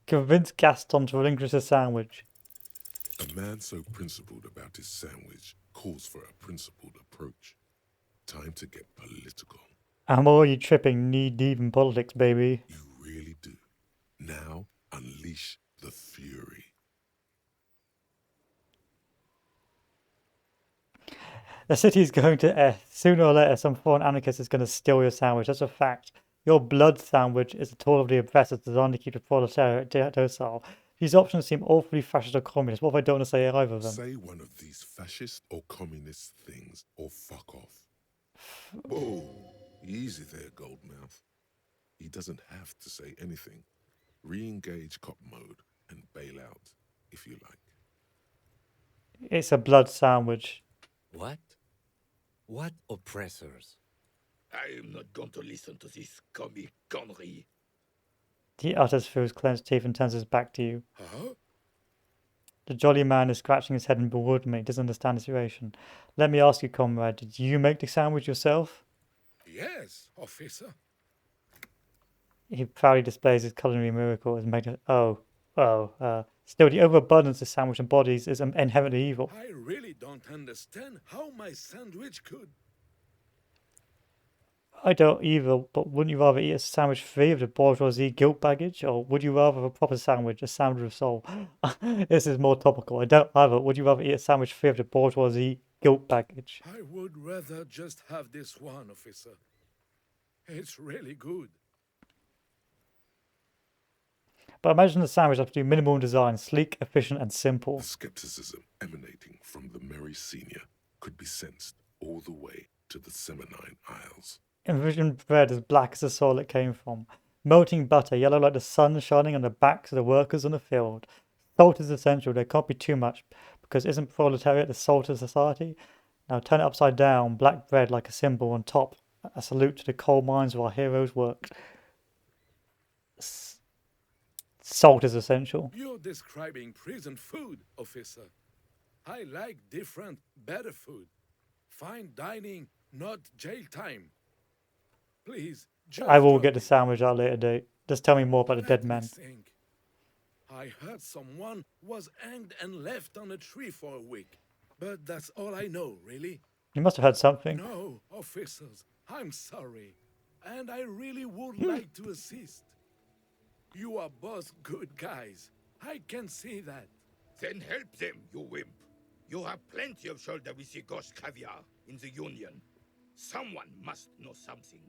Convince Gaston to relinquish the sandwich. A man so principled about his sandwich calls for a principled approach. Time to get political. I'm already tripping knee-deep in politics, baby. You really do. Now Unleash the fury. The city's going to Earth. Sooner or later, some foreign anarchist is going to steal your sandwich. That's a fact. Your blood sandwich is a tool of the oppressors designed to keep the proletariat docile. These options seem awfully fascist or communist. What if I don't want to say either of them? Say one of these fascist or communist things, or fuck off. Whoa, easy there, Goldmouth. He doesn't have to say anything. Re-engage cop mode and bail out, if you like. It's a blood sandwich. What? What oppressors? I am not going to listen to this comic gunnery. He utters through his clenched teeth and turns his back to you. Huh? The jolly man is scratching his head in bewilderment. He doesn't understand the situation. Let me ask you, comrade, did you make the sandwich yourself? Yes, officer. He proudly displays his culinary miracle as made still, the overabundance of sandwich and bodies is inherently evil. I really don't understand how my sandwich could. I don't either, but wouldn't you rather eat a sandwich free of the bourgeoisie guilt baggage, or would you rather have a proper sandwich, a sandwich of soul? This is more topical. I don't either. Would you rather eat a sandwich free of the bourgeoisie guilt baggage? I would rather just have this one, officer. It's really good. But imagine the sandwich has to do minimal design, sleek, efficient, and simple. The skepticism emanating from the Merry Senior could be sensed all the way to the Seminine Isles. Envision bread as black as the soil it came from. Melting butter, yellow like the sun shining on the backs of the workers on the field. Salt is essential, there can't be too much, because isn't proletariat the salt of society? Now turn it upside down, black bread like a symbol on top. A salute to the coal mines where our heroes worked. Salt is essential. You're describing prison food, officer. I like different, better food. Fine dining, not jail time. Please, I will get the sandwich at a later date. Just tell me more about the dead man. Think. I heard someone was hanged and left on a tree for a week. But that's all I know, really. You must have heard something. No, officers, I'm sorry. And I really would like to assist. You are both good guys. I can see that. Then help them, you wimp. You have plenty of shoulder with the ghost caviar in the Union. Someone must know something.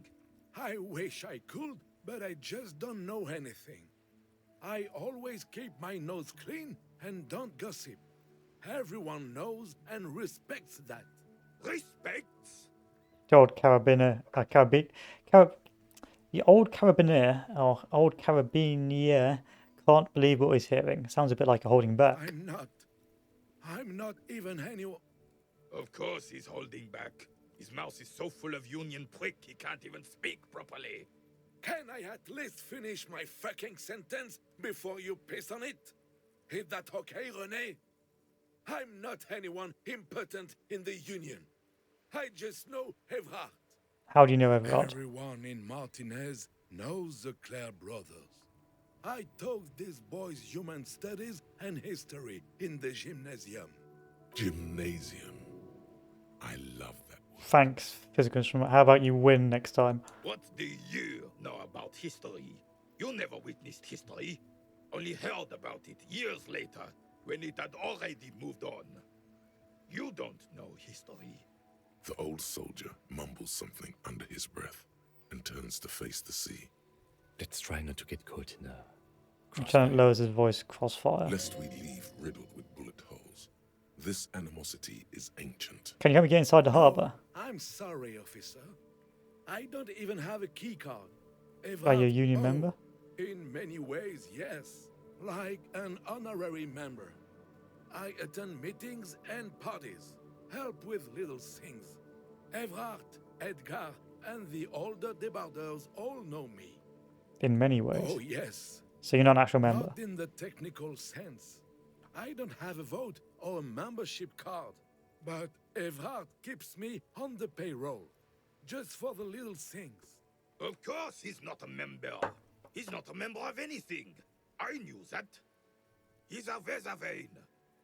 I wish I could, but I just don't know anything. I always keep my nose clean and don't gossip. Everyone knows and respects that. Respects? The old carabiner, the old carabiner, or old carabinier, can't believe what he's hearing. Sounds a bit like a holding back. I'm not even anyone. Of course he's holding back. His mouth is so full of Union prick he can't even speak properly. Can I at least finish my fucking sentence before you piss on it? Is that okay, René? I'm not anyone impotent in the Union. I just know Evrard. How do you know Evrard? Everyone in Martinez knows the Clare brothers. I taught these boys human studies and history in the gymnasium. Gymnasium. I love that word. Thanks, physical instrument. How about you win next time? What do you know about history? You never witnessed history. Only heard about it years later, when it had already moved on. You don't know history. The old soldier mumbles something under his breath and turns to face the sea. Let's try not to get caught in a Lieutenant lowers his voice, crossfire. Lest we leave riddled with bullet holes. This animosity is ancient. Can you help me get inside the harbour? I'm sorry, officer. I don't even have a key card. Are you a union member? In many ways, yes. Like an honorary member. I attend meetings and parties. Help with little things. Evrard, Edgar, and the older debarders all know me. In many ways. Oh, yes. So you're not an actual member? Not in the technical sense. I don't have a vote or a membership card. But Evrard keeps me on the payroll. Just for the little things. Of course he's not a member. He's not a member of anything. I knew that. He's a Weservein.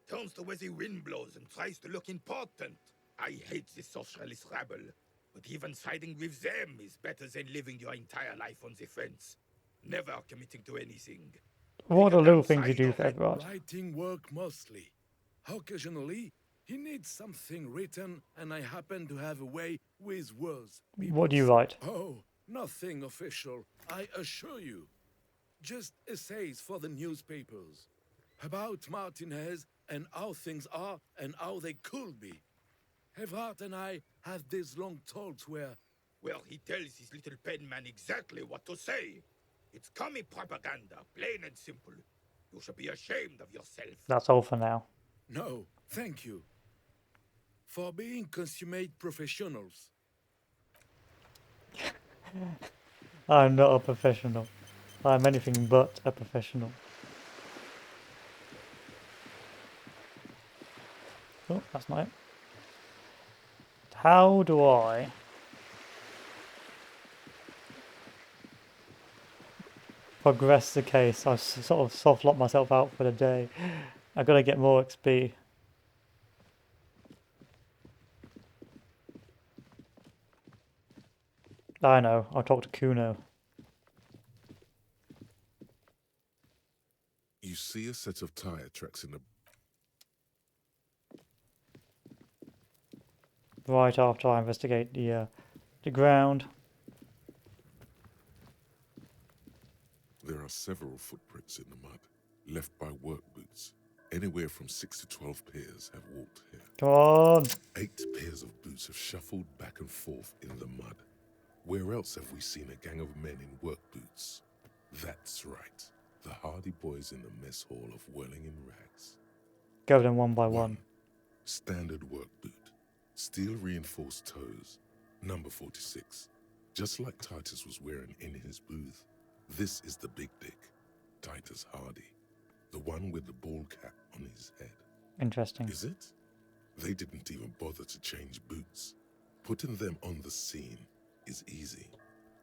Turns to where the wind blows and tries to look important. I hate this socialist rabble. But even siding with them is better than living your entire life on the fence. Never committing to anything. What are the little things you do for Everard? Writing work mostly. Occasionally, he needs something written, and I happen to have a way with words. What do you write? Oh, nothing official, I assure you. Just essays for the newspapers. About Martinez and how things are and how they could be. Everard and I have these long talks where... Well, he tells his little penman exactly what to say. It's commie propaganda, plain and simple. You should be ashamed of yourself. That's all for now. No, thank you. For being consummate professionals. I'm not a professional. I'm anything but a professional. Oh, that's not it. How do I... progress the case? I've sort of soft-locked myself out for the day. I've got to get more XP. I know, I'll talk to Kuno. You see a set of tire tracks in the... Right after I investigate the ground. There are several footprints in the mud, left by work boots. Anywhere from 6 to 12 pairs have walked here. Come on! 8 pairs of boots have shuffled back and forth in the mud. Where else have we seen a gang of men in work boots? That's right. The Hardy Boys in the mess hall of Whirling in Rags. Go them one by one. Standard work boot. Steel reinforced toes. Number 46. Just like Titus was wearing in his booth. This is the big dick. Titus Hardy. The one with the ball cap on his head. Interesting. Is it? They didn't even bother to change boots. Putting them on the scene is easy.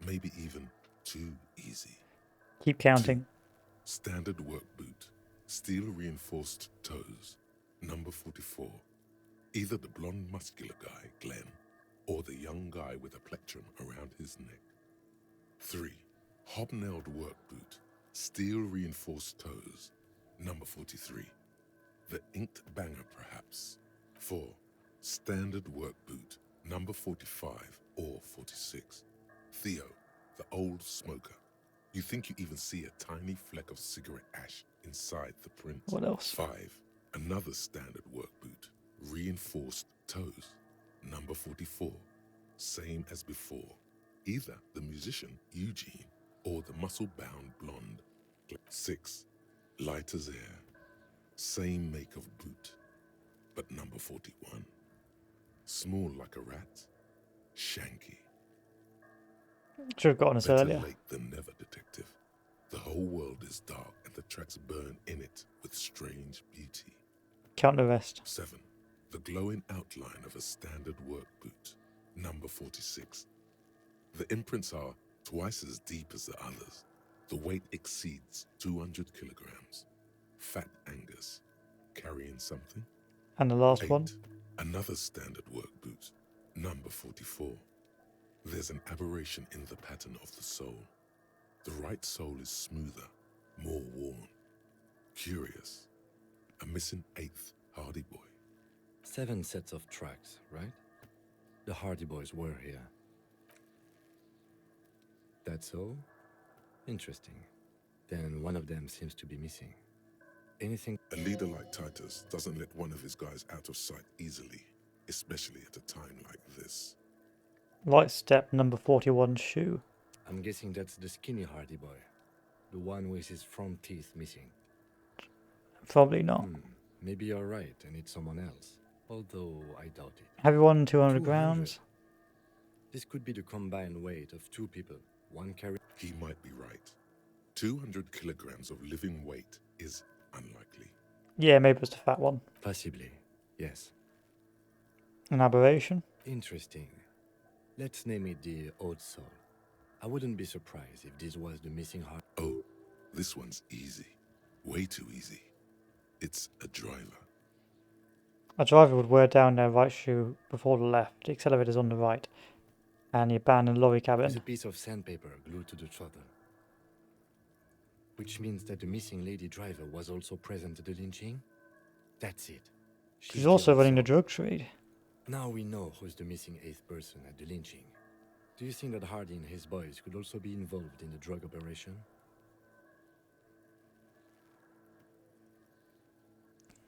Maybe even too easy. Keep counting. 2. Standard work boot. Steel reinforced toes. Number 44. Either the blonde muscular guy, Glenn, or the young guy with a plectrum around his neck. 3. Hobnailed work boot. Steel reinforced toes. Number 43. The inked banger, perhaps. 4. Standard work boot. Number 45 or 46. Theo, the old smoker. You think you even see a tiny fleck of cigarette ash inside the print. What else? 5. Another standard work boot. Reinforced toes. Number 44. Same as before. Either the musician, Eugene, or the muscle-bound blonde. 6. Light as air. Same make of boot. But number 41. Small like a rat. Shanky. Should have gotten us Better earlier. late than never, detective. The whole world is dark and the tracks burn in it with strange beauty. Count the rest. 7. The glowing outline of a standard work boot. Number 46. The imprints are twice as deep as the others. The weight exceeds 200 kilograms. Fat Angus. Carrying something? And the last 8. one. Another standard work boot. Number 44. There's an aberration in the pattern of the sole. The right sole is smoother, more worn. Curious. A missing 8th Hardy Boy. 7 sets of tracks, right? The Hardy Boys were here. That's all? Interesting. Then one of them seems to be missing. Anything... A leader like Titus doesn't let one of his guys out of sight easily, especially at a time like this. Right step, number 41 shoe. I'm guessing that's the skinny Hardy Boy. The one with his front teeth missing. Probably not. Maybe you're right and it's someone else. Although I doubt it. Have you won 200 grams? This could be the combined weight of 2 people. One carry... He might be right. 200 kilograms of living weight is unlikely. Yeah, maybe it's the fat one. Possibly, yes. An aberration? Interesting. Let's name it the Old Soul. I wouldn't be surprised if this was the missing heart. Oh, this one's easy. Way too easy. It's a driver. A driver would wear down their right shoe before the left. The accelerator's on the right. And the abandoned lorry cabin. There's a piece of sandpaper glued to the throttle. Which means that the missing lady driver was also present at the lynching? That's it. She's also running the drug trade. Now we know who's the missing 8th person at the lynching. Do you think that Hardy and his boys could also be involved in the drug operation?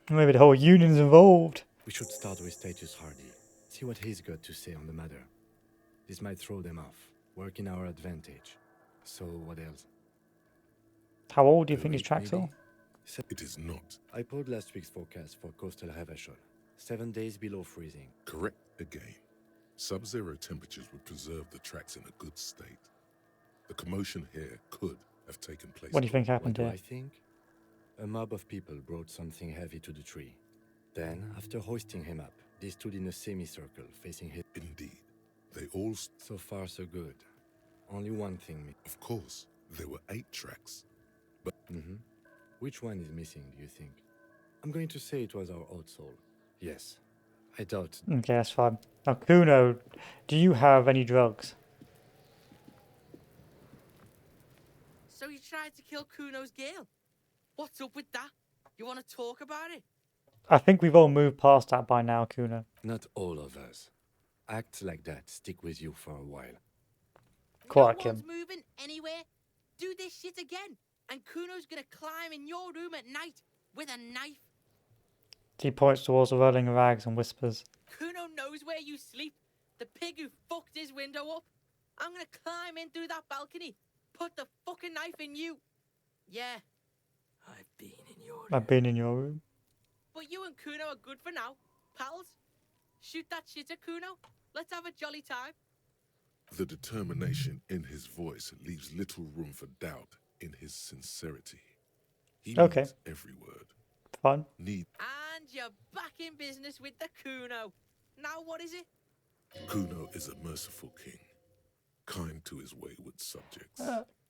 Maybe the whole union's involved. We should start with Titus Hardy. See what he's got to say on the matter. This might throw them off. Work in our advantage. So what else? How old do you think these tracks are? It is not. I pulled last week's forecast for coastal Havashol. 7 days below freezing. Correct again. Sub-zero temperatures would preserve the tracks in a good state. The commotion here could have taken place. What do you think happened here? I think a mob of people brought something heavy to the tree. Then, after hoisting him up, they stood in a semicircle facing him. Indeed. They all... So far, so good. Only one thing... Of course, there were 8 tracks. But... Which one is missing, do you think? I'm going to say it was our old soul. Yes. I doubt... Okay, that's fine. Now, Kuno, do you have any drugs? So you tried to kill Kuno's girl? What's up with that? You want to talk about it? I think we've all moved past that by now, Kuno. Not all of us. Acts like that stick with you for a while. Quite, No one's Kim. moving anywhere. Do this shit again. And Kuno's gonna climb in your room at night with a knife. He points towards the rolling rags and whispers. Kuno knows where you sleep. The pig who fucked his window up. I'm gonna climb in through that balcony. Put the fucking knife in you. Yeah. I've been in your room. I've been in your room. But you and Kuno are good for now. Pals. Shoot that shit at Kuno. Let's have a jolly time. the determination in his voice leaves little room for doubt in his sincerity. He means every word. Fun. Need And you're back in business with the Kuno. Now what is it? Kuno is a merciful king, kind to his wayward subjects.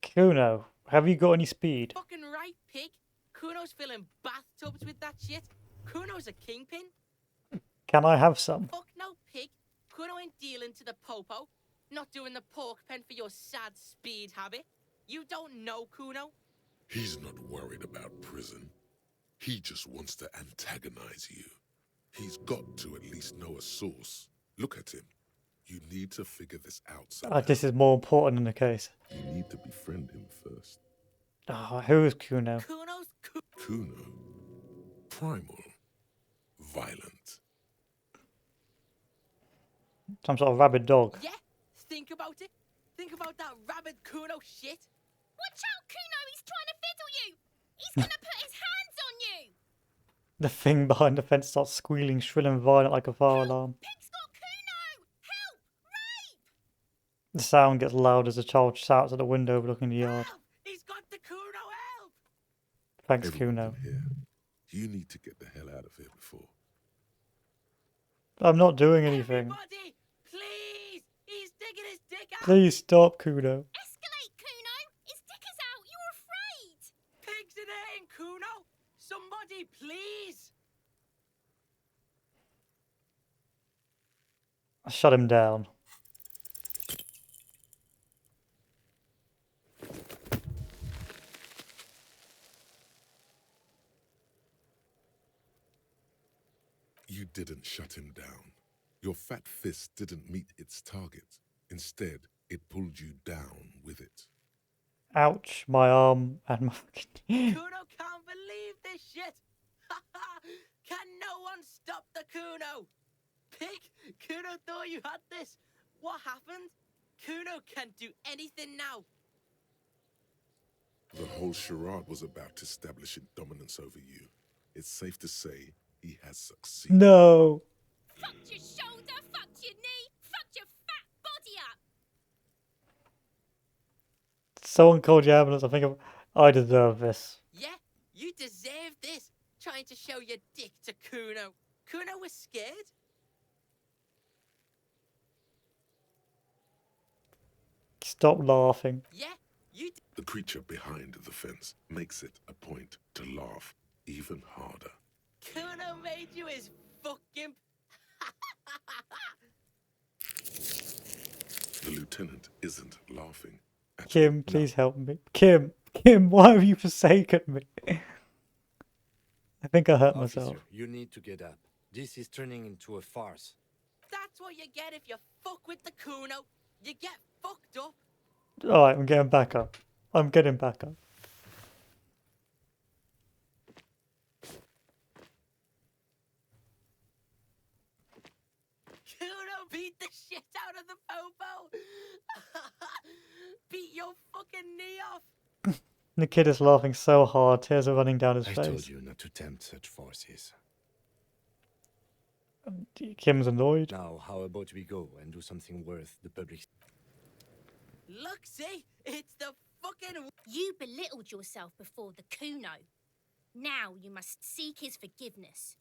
Kuno, have you got any speed? Fucking right, pig. Kuno's filling bathtubs with that shit. Kuno's a kingpin. Can I have some? Fuck no, pig. Kuno ain't dealing to the popo. Not doing the pork pen for your sad speed habit. You don't know Kuno. He's not worried about prison. He just wants to antagonize you. He's got to at least know a source. Look at him. You need to figure this out somehow. This is more important than the case. You need to befriend him first. Who is Kuno? Kuno's Kuno. Primal. Violent. Some sort of rabid dog. Yeah, think about it. Think about that rabid Kuno shit. Watch out, Kuno! He's trying to fiddle you! He's gonna put his hands on you! The thing behind the fence starts squealing shrill and violent like a fire alarm. Pig's got Kuno! Help! Rape! The sound gets loud as the child shouts at the window overlooking the yard. He's got the Kuno, help! Thanks, Everyone Kuno. can hear. You need to get the hell out of here before. I'm not doing anything. Everybody, please! He's digging his dick out! Please stop, Kuno. Escalate, Kuno! His dick is out! You're afraid! Pigs in here, Kuno! Somebody, please! Shut him down. You didn't shut him down. Your fat fist didn't meet its target. Instead, it pulled you down with it. Ouch, my arm and my... Kuno can't believe this shit! Can no one stop the Kuno? Pig, Kuno thought you had this. What happened? Kuno can't do anything now. The whole charade was about establishing dominance over you. It's safe to say he has succeeded. No. Fucked your shoulder, fucked your knee, fucked your fat body up! Someone called the ambulance. I think I deserve this. Yeah, you deserve this. Trying to show your dick to Kuno. Kuno was scared. Stop laughing. Yeah, you The creature behind the fence makes it a point to laugh even harder. Kuno made you his fucking... The lieutenant isn't laughing. Kim, please help me. Kim. Kim, why have you forsaken me? I think I hurt Officer, myself. you need to get up. This is turning into a farce. That's what you get if you fuck with the Kuno. You get fucked up. Alright, I'm getting back up. I'm getting back up. Kuno beat the shit out of the popo. Beat your fucking knee off. The kid is laughing so hard, tears are running down his I face. told you not to tempt such forces. Kim's annoyed. Now, how about we go and do something worth the public? Look, see? It's the fucking... You belittled yourself before the Kuno. Now you must seek his forgiveness.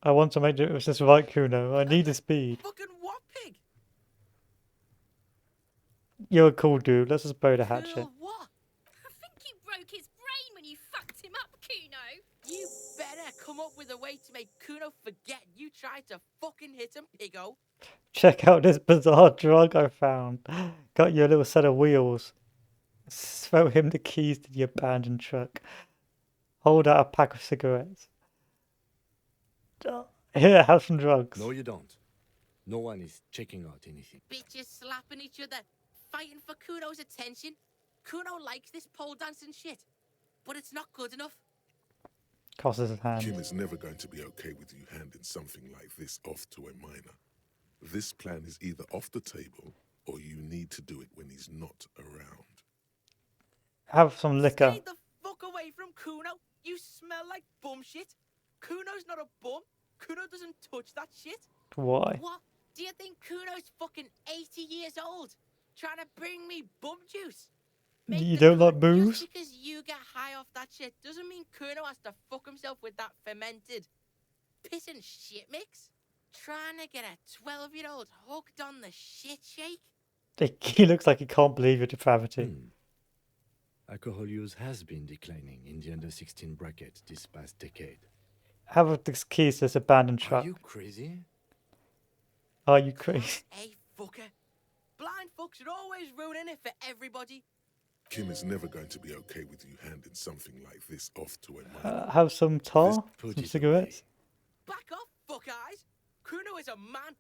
I want to make it with this right, Kuno. I need the speed. Fucking what pig? You're a cool dude. Let's just bury the hatchet. What? I think you broke his brain when you fucked him up, Kuno. You better come up with a way to make Kuno forget you tried to fucking hit him, piggo. Check out this bizarre drug I found. Got you a little set of wheels. Throw him the keys to the abandoned truck. Hold out a pack of cigarettes. Here, have some drugs. No, you don't. No one is checking out anything. Bitches slapping each other, fighting for Kuno's attention. Kuno likes this pole dancing shit, but it's not good enough. Crosses his hand. Kim is never going to be okay with you handing something like this off to a minor. This plan is either off the table, or you need to do it when he's not around. Have some liquor. Stay the fuck away from Kuno. You smell like bum shit. Kuno's not a bum. Kuno doesn't touch that shit. Why? What? Do you think Kuno's fucking 80 years old? Trying to bring me bum juice? You don't like booze? Just because you get high off that shit doesn't mean Kuno has to fuck himself with that fermented piss and shit mix. Trying to get a 12-year-old hooked on the shit shake? He looks like he can't believe your depravity. Alcohol use has been declining in the under 16 bracket this past decade. Have the keys to this abandoned truck. Are you crazy? Are you crazy? Hey, fucker. Blind fucks are always ruining it for everybody. Kim is never going to be okay with you handing something like this off to a minor. Have some tar? Some cigarettes? Back off, fuck eyes. Kuno is a man.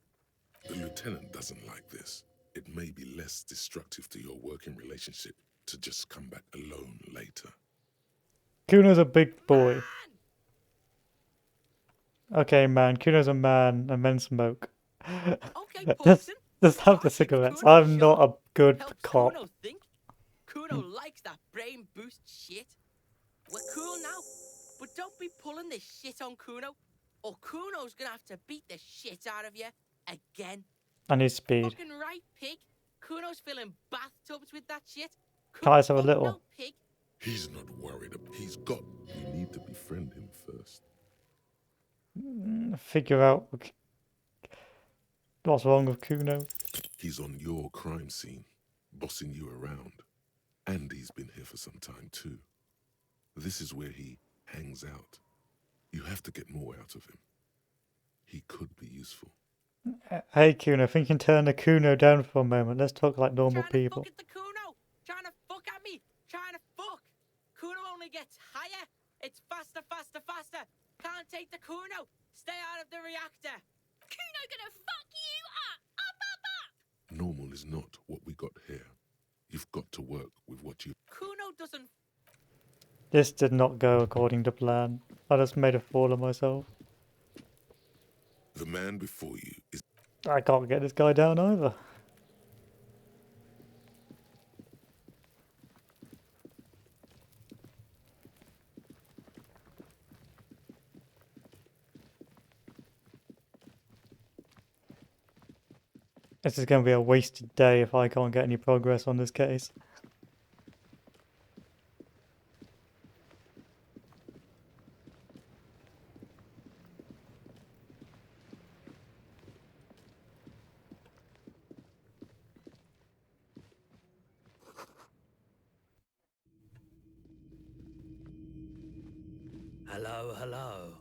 The lieutenant doesn't like this. It may be less destructive to your working relationship to just come back alone later. Kuno's a big boy. Okay, man. Kuno's a man, and men smoke. Just have the cigarettes. I'm not a good cop. Kuno think? Kuno likes that brain boost shit. We're cool now, but don't be pulling this shit on Kuno, or Kuno's gonna have to beat the shit out of you again. I need speed. Fucking right, pig. Kuno's filling bathtubs with that shit. Can I just have a little? No, pig. He's not worried. He's got... You need to befriend him first. Figure out what's wrong with Kuno. He's on your crime scene, bossing you around. And he's been here for some time too. This is where he hangs out. You have to get more out of him. He could be useful. Hey Kuno, if you can turn the Kuno down for a moment, let's talk like normal people. Fuck at the Kuno. Trying to fuck at me. Trying to fuck. Kuno only gets higher. It's faster, faster, faster. Can't take the Kuno. Stay out of the reactor. Kuno gonna fuck you up. Up. Normal is not what we got here. You've got to work with what you... Kuno doesn't... This did not go according to plan. I just made a fool of myself. The man before you is... I can't get this guy down either. This is going to be a wasted day if I can't get any progress on this case. Hello.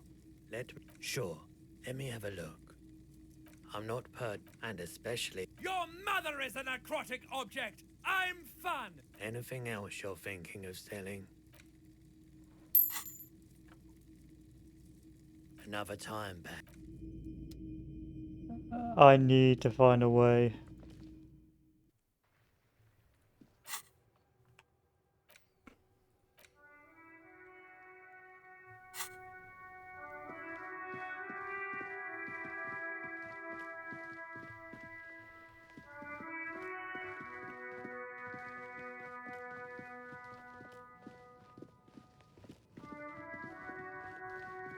Sure, let me have a look. I'm not and especially... Your mother is a necrotic object! I'm fun! Anything else you're thinking of selling? Another time back. I need to find a way.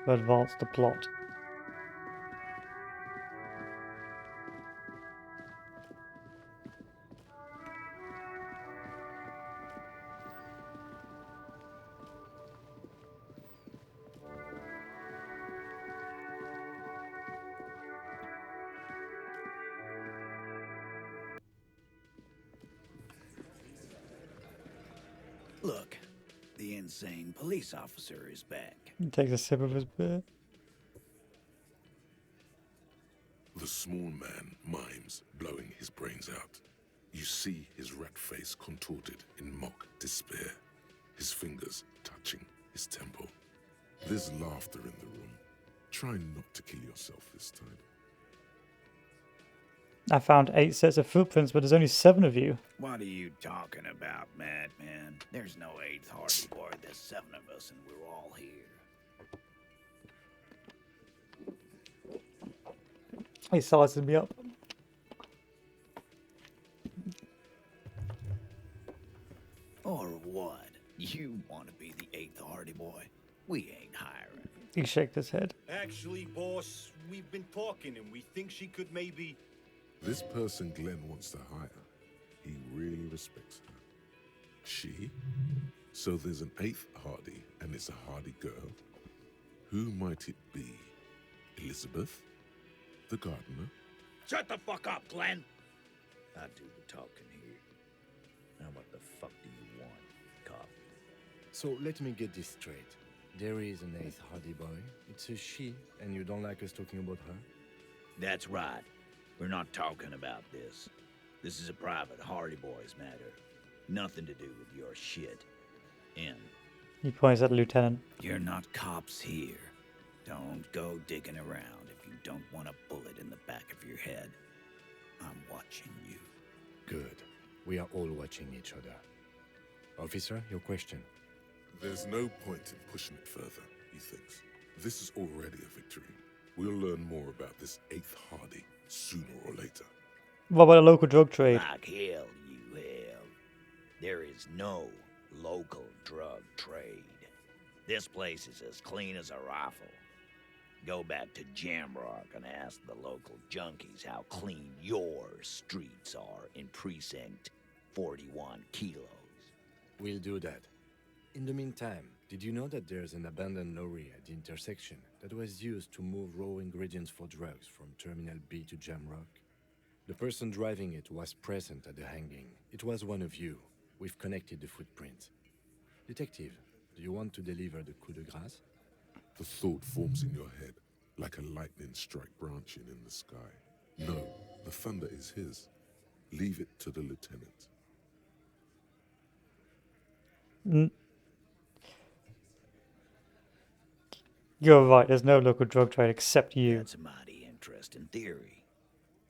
To advance the plot. Look, the insane police officer is back. He takes a sip of his beer. The small man mimes, blowing his brains out. You see his rat face contorted in mock despair, his fingers touching his temple. There's laughter in the room. Try not to kill yourself this time. I found 8 sets of footprints, but there's only 7 of you. What are you talking about, madman? There's no 8th Hardy Boy. There's 7 of us, and we're all here. He sizes me up. Or what? You want to be the 8th Hardy Boy? We ain't hiring. He shakes his head. Actually, boss, we've been talking and we think she could maybe... This person Glenn wants to hire, he really respects her. She? So there's an 8th Hardy, and it's a Hardy girl. Who might it be? Elizabeth? The gardener? Shut the fuck up, Glenn! I do the talking here. Now what the fuck do you want? Coffee? So let me get this straight. There is an 8th Hardy boy. It's a she, and you don't like us talking about her? That's right. We're not talking about this. This is a private Hardy Boys matter. Nothing to do with your shit. In. He points at the lieutenant. You're not cops here. Don't go digging around if you don't want a bullet in the back of your head. I'm watching you. Good. We are all watching each other. Officer, your question. There's no point in pushing it further, he thinks. This is already a victory. We'll learn more about this 8th Hardy sooner or later. What about a local drug trade? Like hell you have. There is no local drug trade. This place is as clean as a rifle. Go back to Jamrock and ask the local junkies how clean your streets are in Precinct 41 Kilos. We'll do that. In the meantime, did you know that there's an abandoned lorry at the intersection that was used to move raw ingredients for drugs from Terminal B to Jamrock? The person driving it was present at the hanging. It was one of you. We've connected the footprints. Detective, do you want to deliver the coup de grâce? The thought forms in your head, like a lightning strike branching in the sky. No, the thunder is his. Leave it to the lieutenant. You're right, there's no local drug trade except you. That's a mighty interesting theory.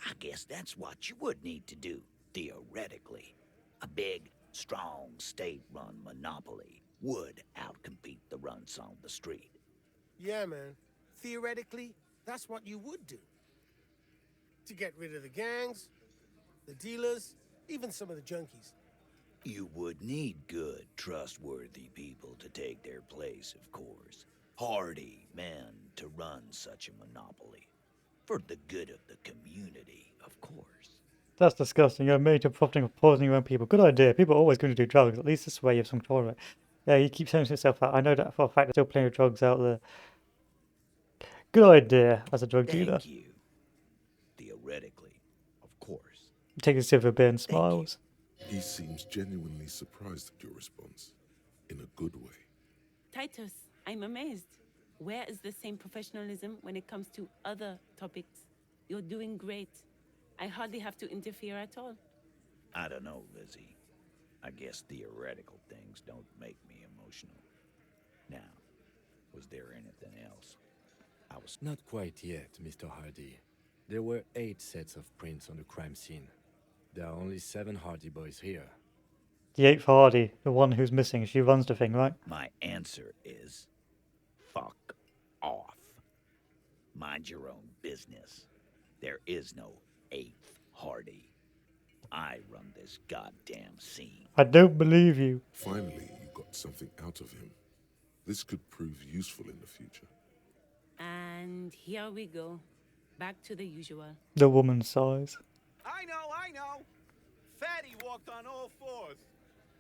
I guess that's what you would need to do, theoretically. A big, strong, state-run monopoly would outcompete the runts on the street. Yeah, man. Theoretically, that's what you would do. To get rid of the gangs, the dealers, even some of the junkies. You would need good, trustworthy people to take their place, of course. Hardy men to run such a monopoly. For the good of the community, of course. That's disgusting. You're made to profiting of poisoning your own people. Good idea. People are always going to do drugs. At least this way you have some control of it. Yeah, you keep telling yourself that. I know that for a fact there's still plenty of drugs out there. Good idea as a drug dealer. Thank you. Theoretically, of course. Take a sip of a beer and smiles. He seems genuinely surprised at your response. In a good way. Titus, I'm amazed. Where is the same professionalism when it comes to other topics? You're doing great. I hardly have to interfere at all. I don't know, Lizzie. I guess theoretical things don't make me emotional. Now, was there anything else? I was... Not quite yet, Mr. Hardy. There were 8 sets of prints on the crime scene. There are only 7 Hardy boys here. The 8th Hardy, the one who's missing, she runs the thing, right? My answer is... fuck off. Mind your own business. There is no 8th Hardy. I run this goddamn scene. I don't believe you. Finally, you got something out of him. This could prove useful in the future. And here we go. Back to the usual. The woman's size. I know! Fatty walked on all 4s.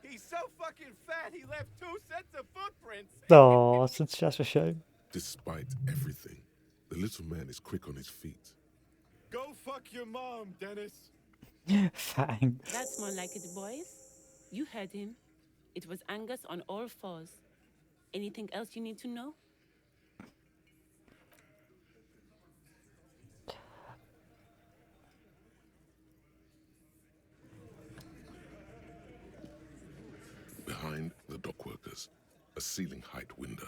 He's so fucking fat he left 2 sets of footprints. Oh, that's a shame. Despite everything, the little man is quick on his feet. Go fuck your mom, Dennis. Thanks. That's more like it, boys. You heard him. It was Angus on all 4s. Anything else you need to know? Behind the dock workers, a ceiling height window.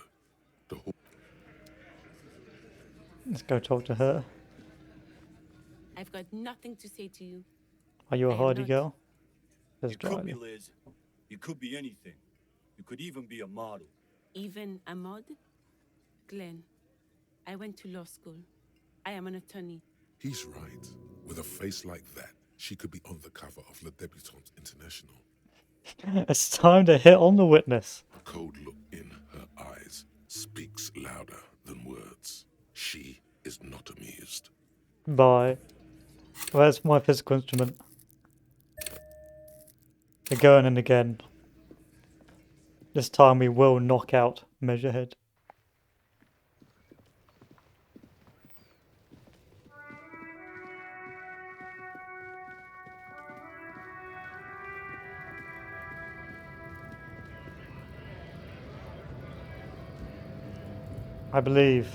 The whole... Let's go talk to her. I've got nothing to say to you. Are you a I am Hardy not. girl? You could be, Liz. You could be anything. You could even be a model. Even a mod? Glenn, I went to law school. I am an attorney. He's right. With a face like that, she could be on the cover of Le Debutante International. It's time to hit on the witness. A cold look in her eyes speaks louder than words. She is not amused. Bye. Where's my physical instrument? Again and again. This time we will knock out Measurehead. I believe.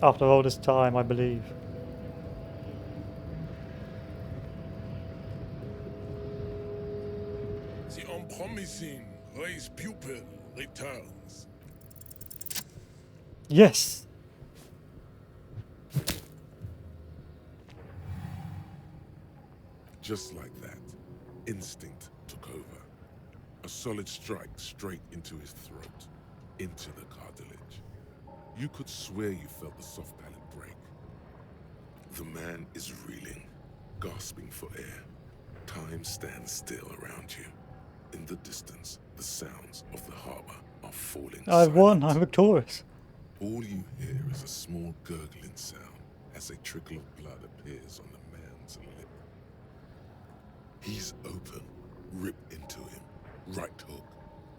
After all this time, I believe. The unpromising raised pupil returns. Yes! Just like that, instinct took over. A solid strike straight into his throat, into the cartilage. You could swear you felt the soft palate break. The man is reeling, gasping for air. Time stands still around you. In the distance, the sounds of the harbour are falling I've won, silent. I'm victorious. All you hear is a small gurgling sound as a trickle of blood appears on the man's lip. He's open. Rip into him. Right hook.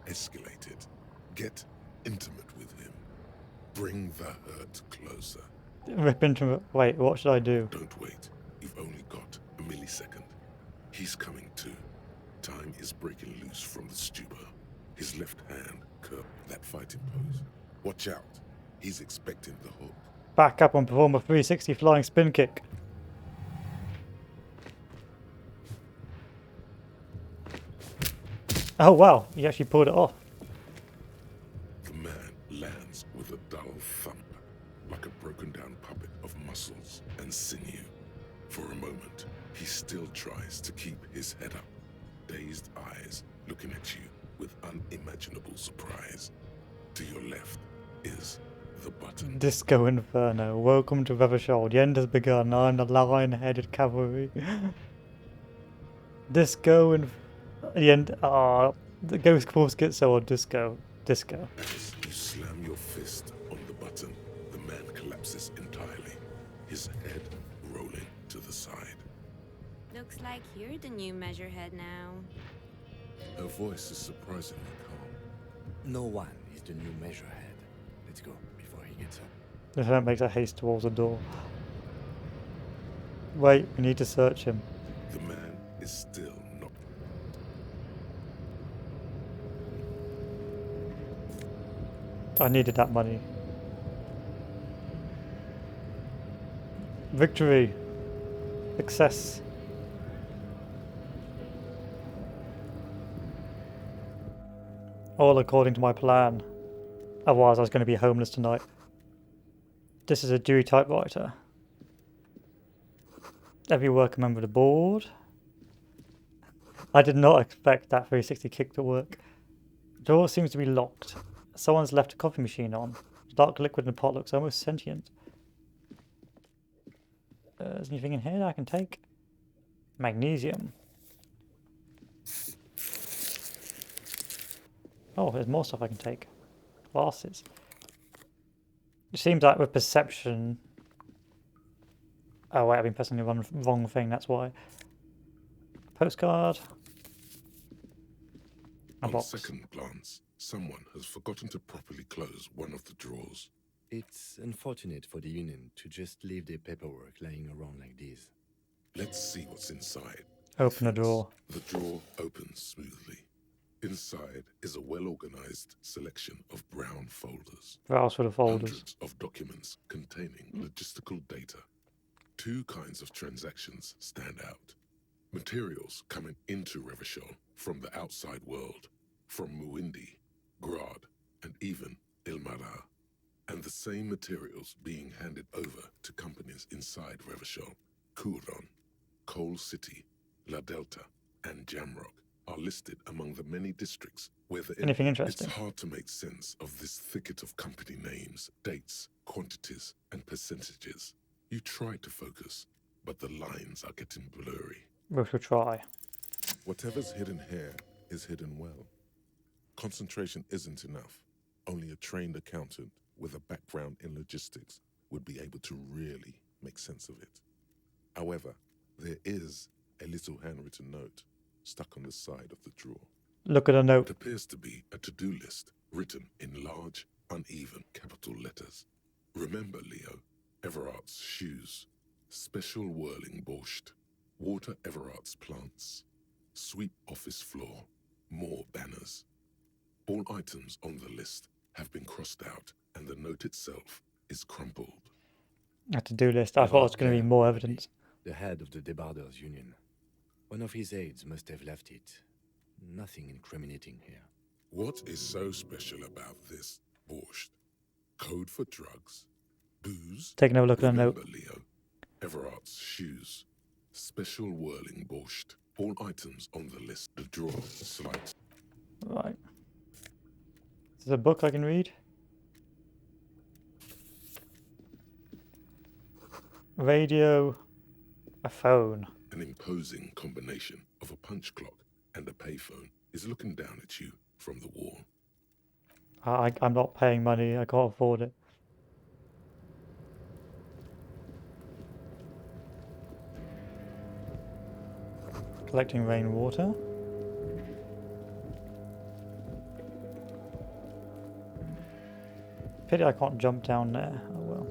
Escalate it. Get intimate with him. Bring the hurt closer. Rip into it. Wait, what should I do? Don't wait. You've only got a millisecond. He's coming too. Time is breaking loose from the stupor. His left hand curved that fighting pose. Watch out. He's expecting the hook. Back up and perform a 360 flying spin kick. Oh wow, he actually pulled it off. The man lands with a dull thump, like a broken down puppet of muscles and sinew. For a moment, he still tries to keep his head up, dazed eyes looking at you with unimaginable surprise. To your left is the button. Disco Inferno. Welcome to Revershold. The end has begun. I'm the lion-headed cavalry. Disco and the end. The Ghost Force Schizo or Disco. Disco. As you slam your fist on the button, the man collapses entirely, his head rolling to the side. Looks like you're the new Measurehead now. Her voice is surprisingly calm. No one is the new Measurehead. Let's go before he gets up. This man makes a haste towards the door. Wait, we need to search him. The man is still not. I needed that money. Victory. Success. All according to my plan. Otherwise, I was going to be homeless tonight. This is a Dewey typewriter. Every worker member of the board. I did not expect that 360 kick to work. The door seems to be locked. Someone's left a coffee machine on. The dark liquid in the pot looks almost sentient. Is anything in here that I can take? Magnesium. Oh, there's more stuff I can take. Glasses. It seems like with perception... Oh wait, I've been pressing the wrong thing, that's why. Postcard. A On box. second glance, someone has forgotten to properly close one of the drawers. It's unfortunate for the Union to just leave their paperwork lying around like this. Let's see what's inside. Open a drawer. The drawer opens smoothly. Inside is a well-organized selection of brown folders. Browse for the folders. Hundreds of documents containing logistical data. Two kinds of transactions stand out. Materials coming into Revachol from the outside world, from Muindi, Grad, and even Ilmara. And the same materials being handed over to companies inside Revachol. Kuron, Coal City, La Delta, and Jamrock are listed among the many districts where Anything interesting? It's hard to make sense of this thicket of company names, dates, quantities, and percentages. You try to focus, but the lines are getting blurry. We shall try. Whatever's hidden here is hidden well. Concentration isn't enough. Only a trained accountant with a background in logistics would be able to really make sense of it. However, there is a little handwritten note stuck on the side of the drawer. Look at a note. It appears to be a to-do list written in large, uneven capital letters. Remember, Leo, Everart's shoes, special whirling borscht, water Everart's plants, sweep office floor, more banners. All items on the list have been crossed out, and the note itself is crumpled. A to-do list. I thought it was going to be more evidence. The head of the Debarders Union. One of his aides must have left it. Nothing incriminating here. What is so special about this borscht? Code for drugs? Booze? Taking a look at a note. Remember, Leo, Everart's shoes, special whirling borscht. All items on the list. The drawer slides. Right. Is there a book I can read? Radio. A phone. An imposing combination of a punch clock and a payphone is looking down at you from the wall. I'm not paying money. I can't afford it. Collecting rainwater. Pity I can't jump down there. Oh well.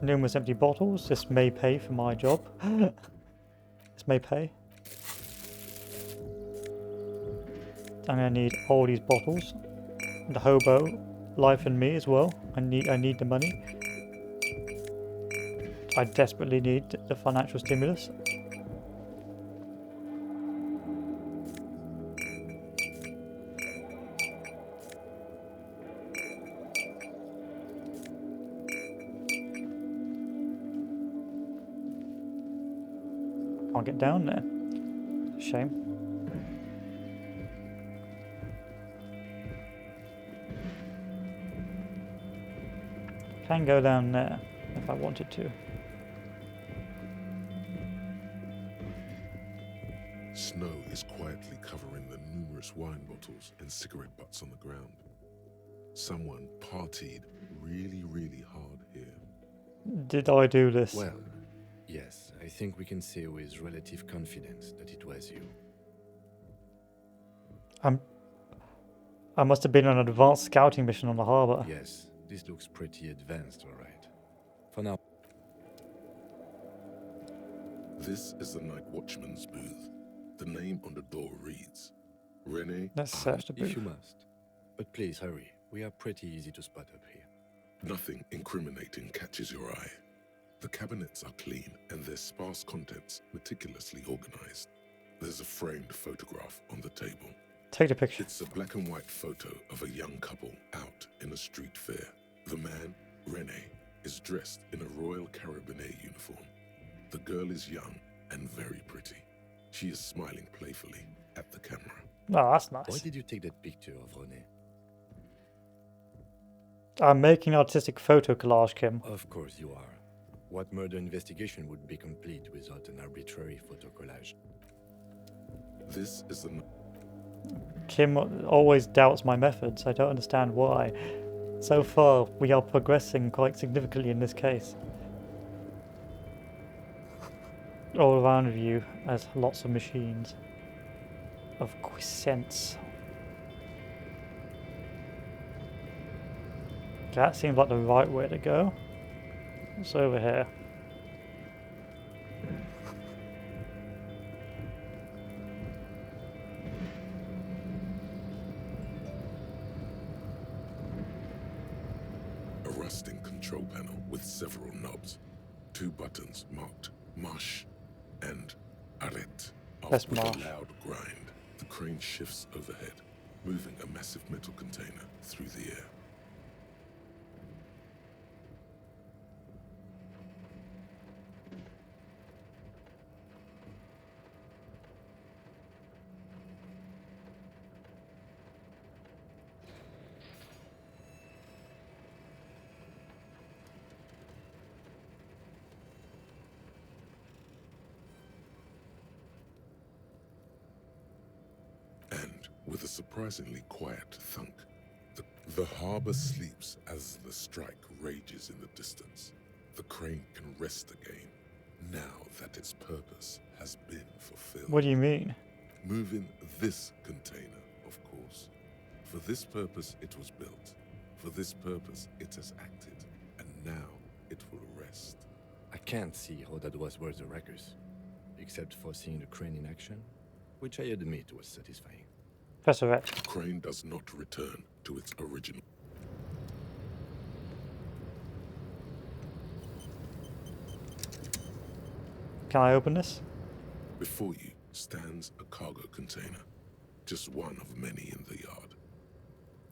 Numerous empty bottles. This may pay for my job. This may pay. I'm gonna need all these bottles. The hobo life and me as well. I need the money. I desperately need the financial stimulus. Can't get down there. Shame. Can go down there if I wanted to. Snow is quietly covering the numerous wine bottles and cigarette butts on the ground. Someone partied really, really hard here. Did I do this? Well, yes, I think we can say with relative confidence that it was you. I must have been on an advanced scouting mission on the harbour. Yes, this looks pretty advanced, all right. For now. This is the night watchman's booth. The name on the door reads, Rene. Let's search the booth. If you must. But please hurry. We are pretty easy to spot up here. Nothing incriminating catches your eye. The cabinets are clean and their sparse contents meticulously organized. There's a framed photograph on the table. Take the picture. It's a black and white photo of a young couple out in a street fair. The man, Rene, is dressed in a Royal Carabinier uniform. The girl is young and very pretty. She is smiling playfully at the camera. Oh, that's nice. Why did you take that picture of Rene? I'm making an artistic photo collage, Kim. Of course you are. What murder investigation would be complete without an arbitrary photo collage? This is the... Kim always doubts my methods. I don't understand why. So far, we are progressing quite significantly in this case. All around of you, there's lots of machines of quiescence. That seems like the right way to go. It's over here. A rusting control panel with several knobs. 2 buttons marked Marche and Arrête. Press With a Marche. loud grind, the crane shifts overhead, moving a massive metal container through the air. With a surprisingly quiet thunk, the harbour sleeps as the strike rages in the distance. The crane can rest again, now that its purpose has been fulfilled. What do you mean? Moving this container, of course. For this purpose it was built. For this purpose it has acted. And now it will rest. I can't see how that was worth the wreckers, except for seeing the crane in action, which I admit was satisfying. Press a red. The crane does not return to its original. Can I open this? Before you stands a cargo container, just one of many in the yard.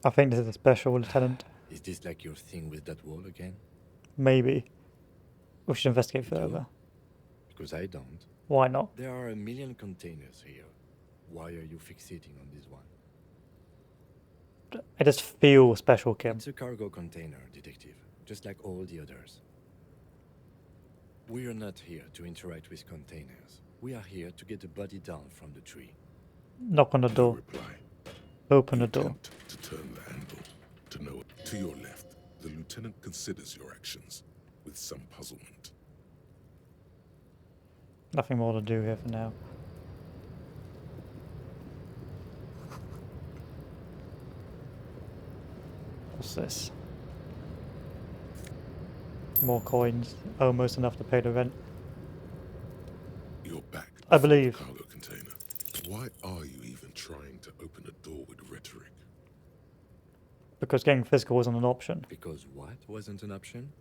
I think this is a special, Lieutenant. Is this like your thing with that wall again? Maybe. We should investigate You do? further. Because I don't. Why not? There are a million containers here. Why are you fixating on this one? I just feel special, Kim. It's a cargo container, Detective, just like all the others. We are not here to interact with containers. We are here to get the body down from the tree. Knock on the door. Open the door. To turn the handle, to know to your left, the lieutenant considers your actions with some puzzlement. Nothing more to do here for now. What's this? More coins. Almost enough to pay the rent. You're back. I believe. Cargo container. Why are you even trying to open a door with rhetoric? Because getting physical wasn't an option. Because what wasn't an option?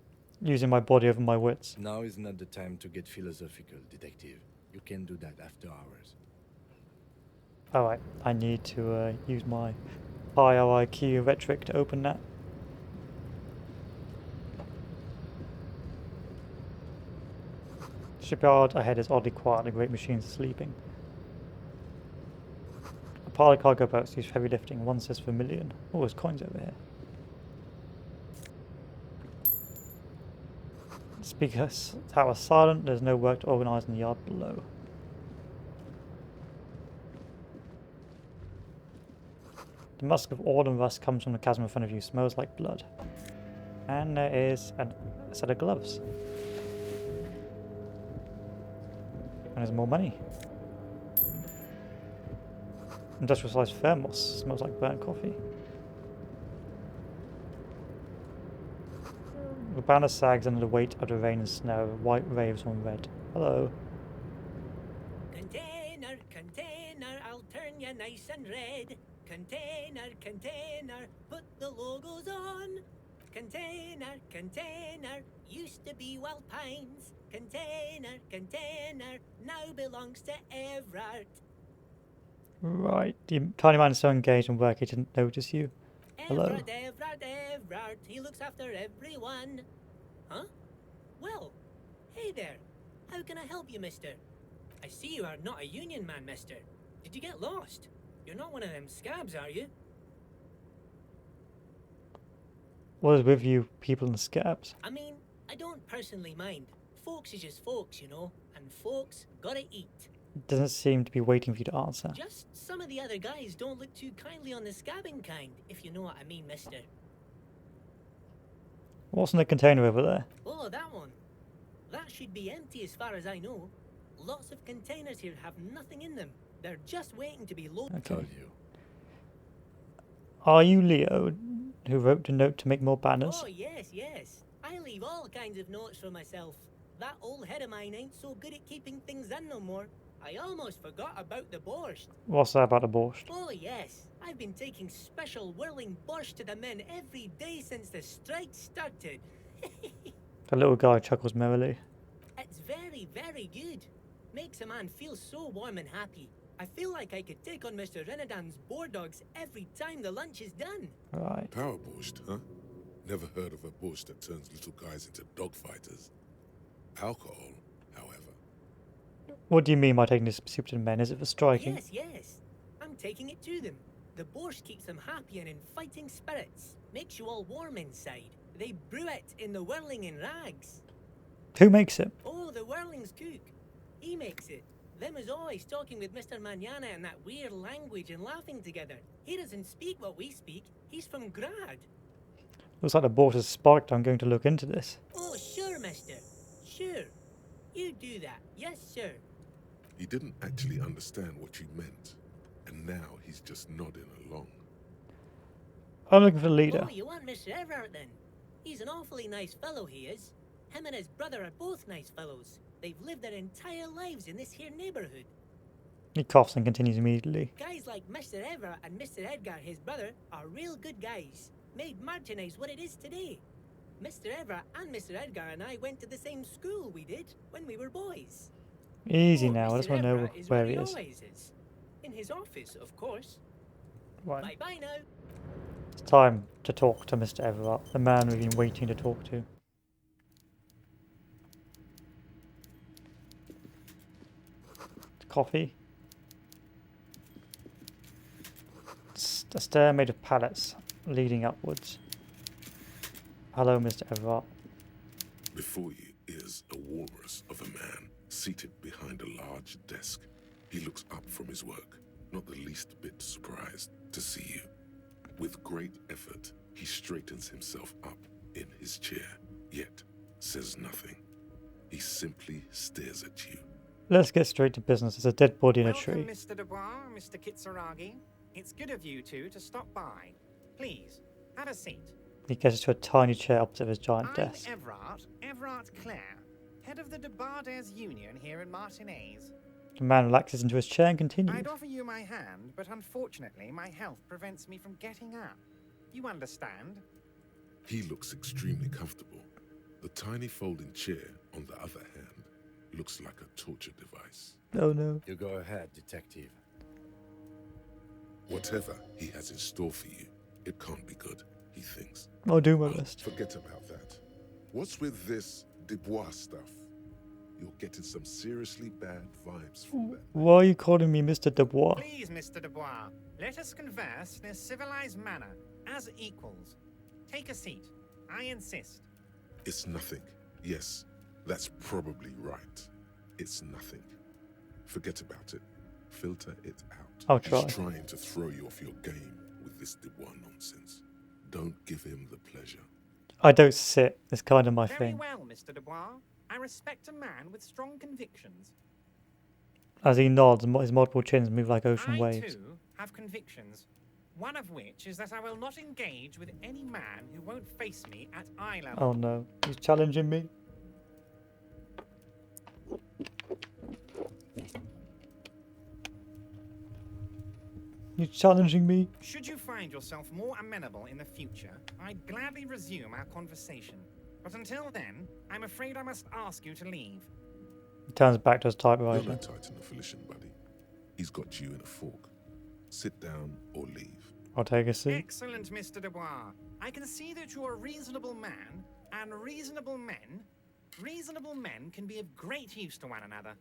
Using my body over my wits. Now is not the time to get philosophical, Detective. You can do that after hours. Alright, I need to use my higher IQ rhetoric to open that. Shipyard ahead is oddly quiet, the great machines are sleeping. A pile of cargo boats use heavy lifting, one says vermilion. Oh, there's coins over here. Speaker tower silent, there's no work to organise in the yard below. The musk of oil and rust comes from the chasm in front of you, smells like blood. And there is a set of gloves. And there's more money. Industrial sized thermos, smells like burnt coffee. The banner sags under the weight of the rain and snow, white raves on red. Hello. Container, container, I'll turn you nice and red. Container, container, put the logos on. Container, container, used to be Wild Pines. Container, container, now belongs to Everard. Right. The tiny man is so engaged in work he didn't notice you. Hello. Everard, he looks after everyone. Huh? Well, hey there. How can I help you, mister? I see you are not a union man, mister. Did you get lost? You're not one of them scabs, are you? What is with you people in scabs? I mean, I don't personally mind. Folks is just folks, you know, and folks gotta eat. Doesn't seem to be waiting for you to answer. Just some of the other guys don't look too kindly on the scabbing kind, if you know what I mean, mister. What's in the container over there? Oh, that one. That should be empty as far as I know. Lots of containers here have nothing in them. They're just waiting to be loaded. Okay. Are you Leo, who wrote the note to make more banners? Oh, yes. I leave all kinds of notes for myself. That old head of mine ain't so good at keeping things in no more. I almost forgot about the borscht. What's that about the borscht? Oh, yes. I've been taking special whirling borscht to the men every day since the strike started. The little guy chuckles merrily. It's very, very good. Makes a man feel so warm and happy. I feel like I could take on Mr. Renadan's boar dogs every time the lunch is done. Right. Power borscht, huh? Never heard of a borscht that turns little guys into dogfighters. Alcohol, however. What do you mean by taking this soup to the men? Is it for striking? Yes. I'm taking it to them. The borscht keeps them happy and in fighting spirits. Makes you all warm inside. They brew it in the whirling in rags. Who makes it? Oh, the whirling's cook. He makes it. Them is always talking with Mr. Manana in that weird language and laughing together. He doesn't speak what we speak. He's from Grad. Looks like the borscht has sparked. I'm going to look into this. Oh, sure, mister. Sure. You do that. Yes, sir. He didn't actually understand what you meant, and now he's just nodding along. I'm looking for the leader. Oh, you want Mr. Everett then? He's an awfully nice fellow, he is. Him and his brother are both nice fellows. They've lived their entire lives in this here neighborhood. He coughs and continues immediately. Guys like Mr. Everett and Mr. Edgar, his brother, are real good guys. Made Martinez what it is today. Mr. Everett and Mr. Edgar and I went to the same school we did when we were boys. Easy now, I just Mr. want to know Everett is where he he is. always is. In his office, of course. Right. Bye-bye now. It's time to talk to Mr. Everett, the man we've been waiting to talk to. Coffee. A stair made of pallets leading upwards. Hello, Mr. Everett. Before you is a walrus of a man seated behind a large desk. He looks up from his work, not the least bit surprised to see you. With great effort, he straightens himself up in his chair, yet says nothing. He simply stares at you. Let's get straight to business. There's a dead body in a Welcome, tree. Mr. Dubois, Mr. Kitsuragi. It's good of you two to stop by. Please, have a seat. He gets to a tiny chair opposite his giant I'm desk. Everard Clare, head of the Debarders Union here in Martinez. The man relaxes into his chair and continues. I'd offer you my hand, but unfortunately my health prevents me from getting up. You understand? He looks extremely comfortable. The tiny folding chair, on the other hand, looks like a torture device. Oh no. You go ahead, detective. Whatever he has in store for you, it can't be good, he thinks. I'll do my best. Forget about that. What's with this Dubois stuff? You're getting some seriously bad vibes from that. Why are you calling me Mr. Dubois? Please, Mr. Dubois, let us converse in a civilized manner, as equals. Take a seat. I insist. It's nothing. Yes, that's probably right. It's nothing. Forget about it. Filter it out. I'll try. He's trying to throw you off your game with this Dubois nonsense. Don't give him the pleasure. I don't sit. It's kind of my Very thing. well, Mr. Dubois. I respect a man with strong convictions. As he nods, his multiple chins move like ocean I, waves. too, have convictions. One of which is that I will not engage with any man who won't face me at eye level. Oh no, he's challenging me. You're challenging me? Should you find yourself more amenable in the future, I'd gladly resume our conversation. But until then, I'm afraid I must ask you to leave. He turns back to his You're typewriter. no Titan of Felician, buddy. He's got you in a fork. Sit down or leave. I'll take a seat. Excellent, Mr. Dubois. I can see that you're a reasonable man, and reasonable men can be of great use to one another.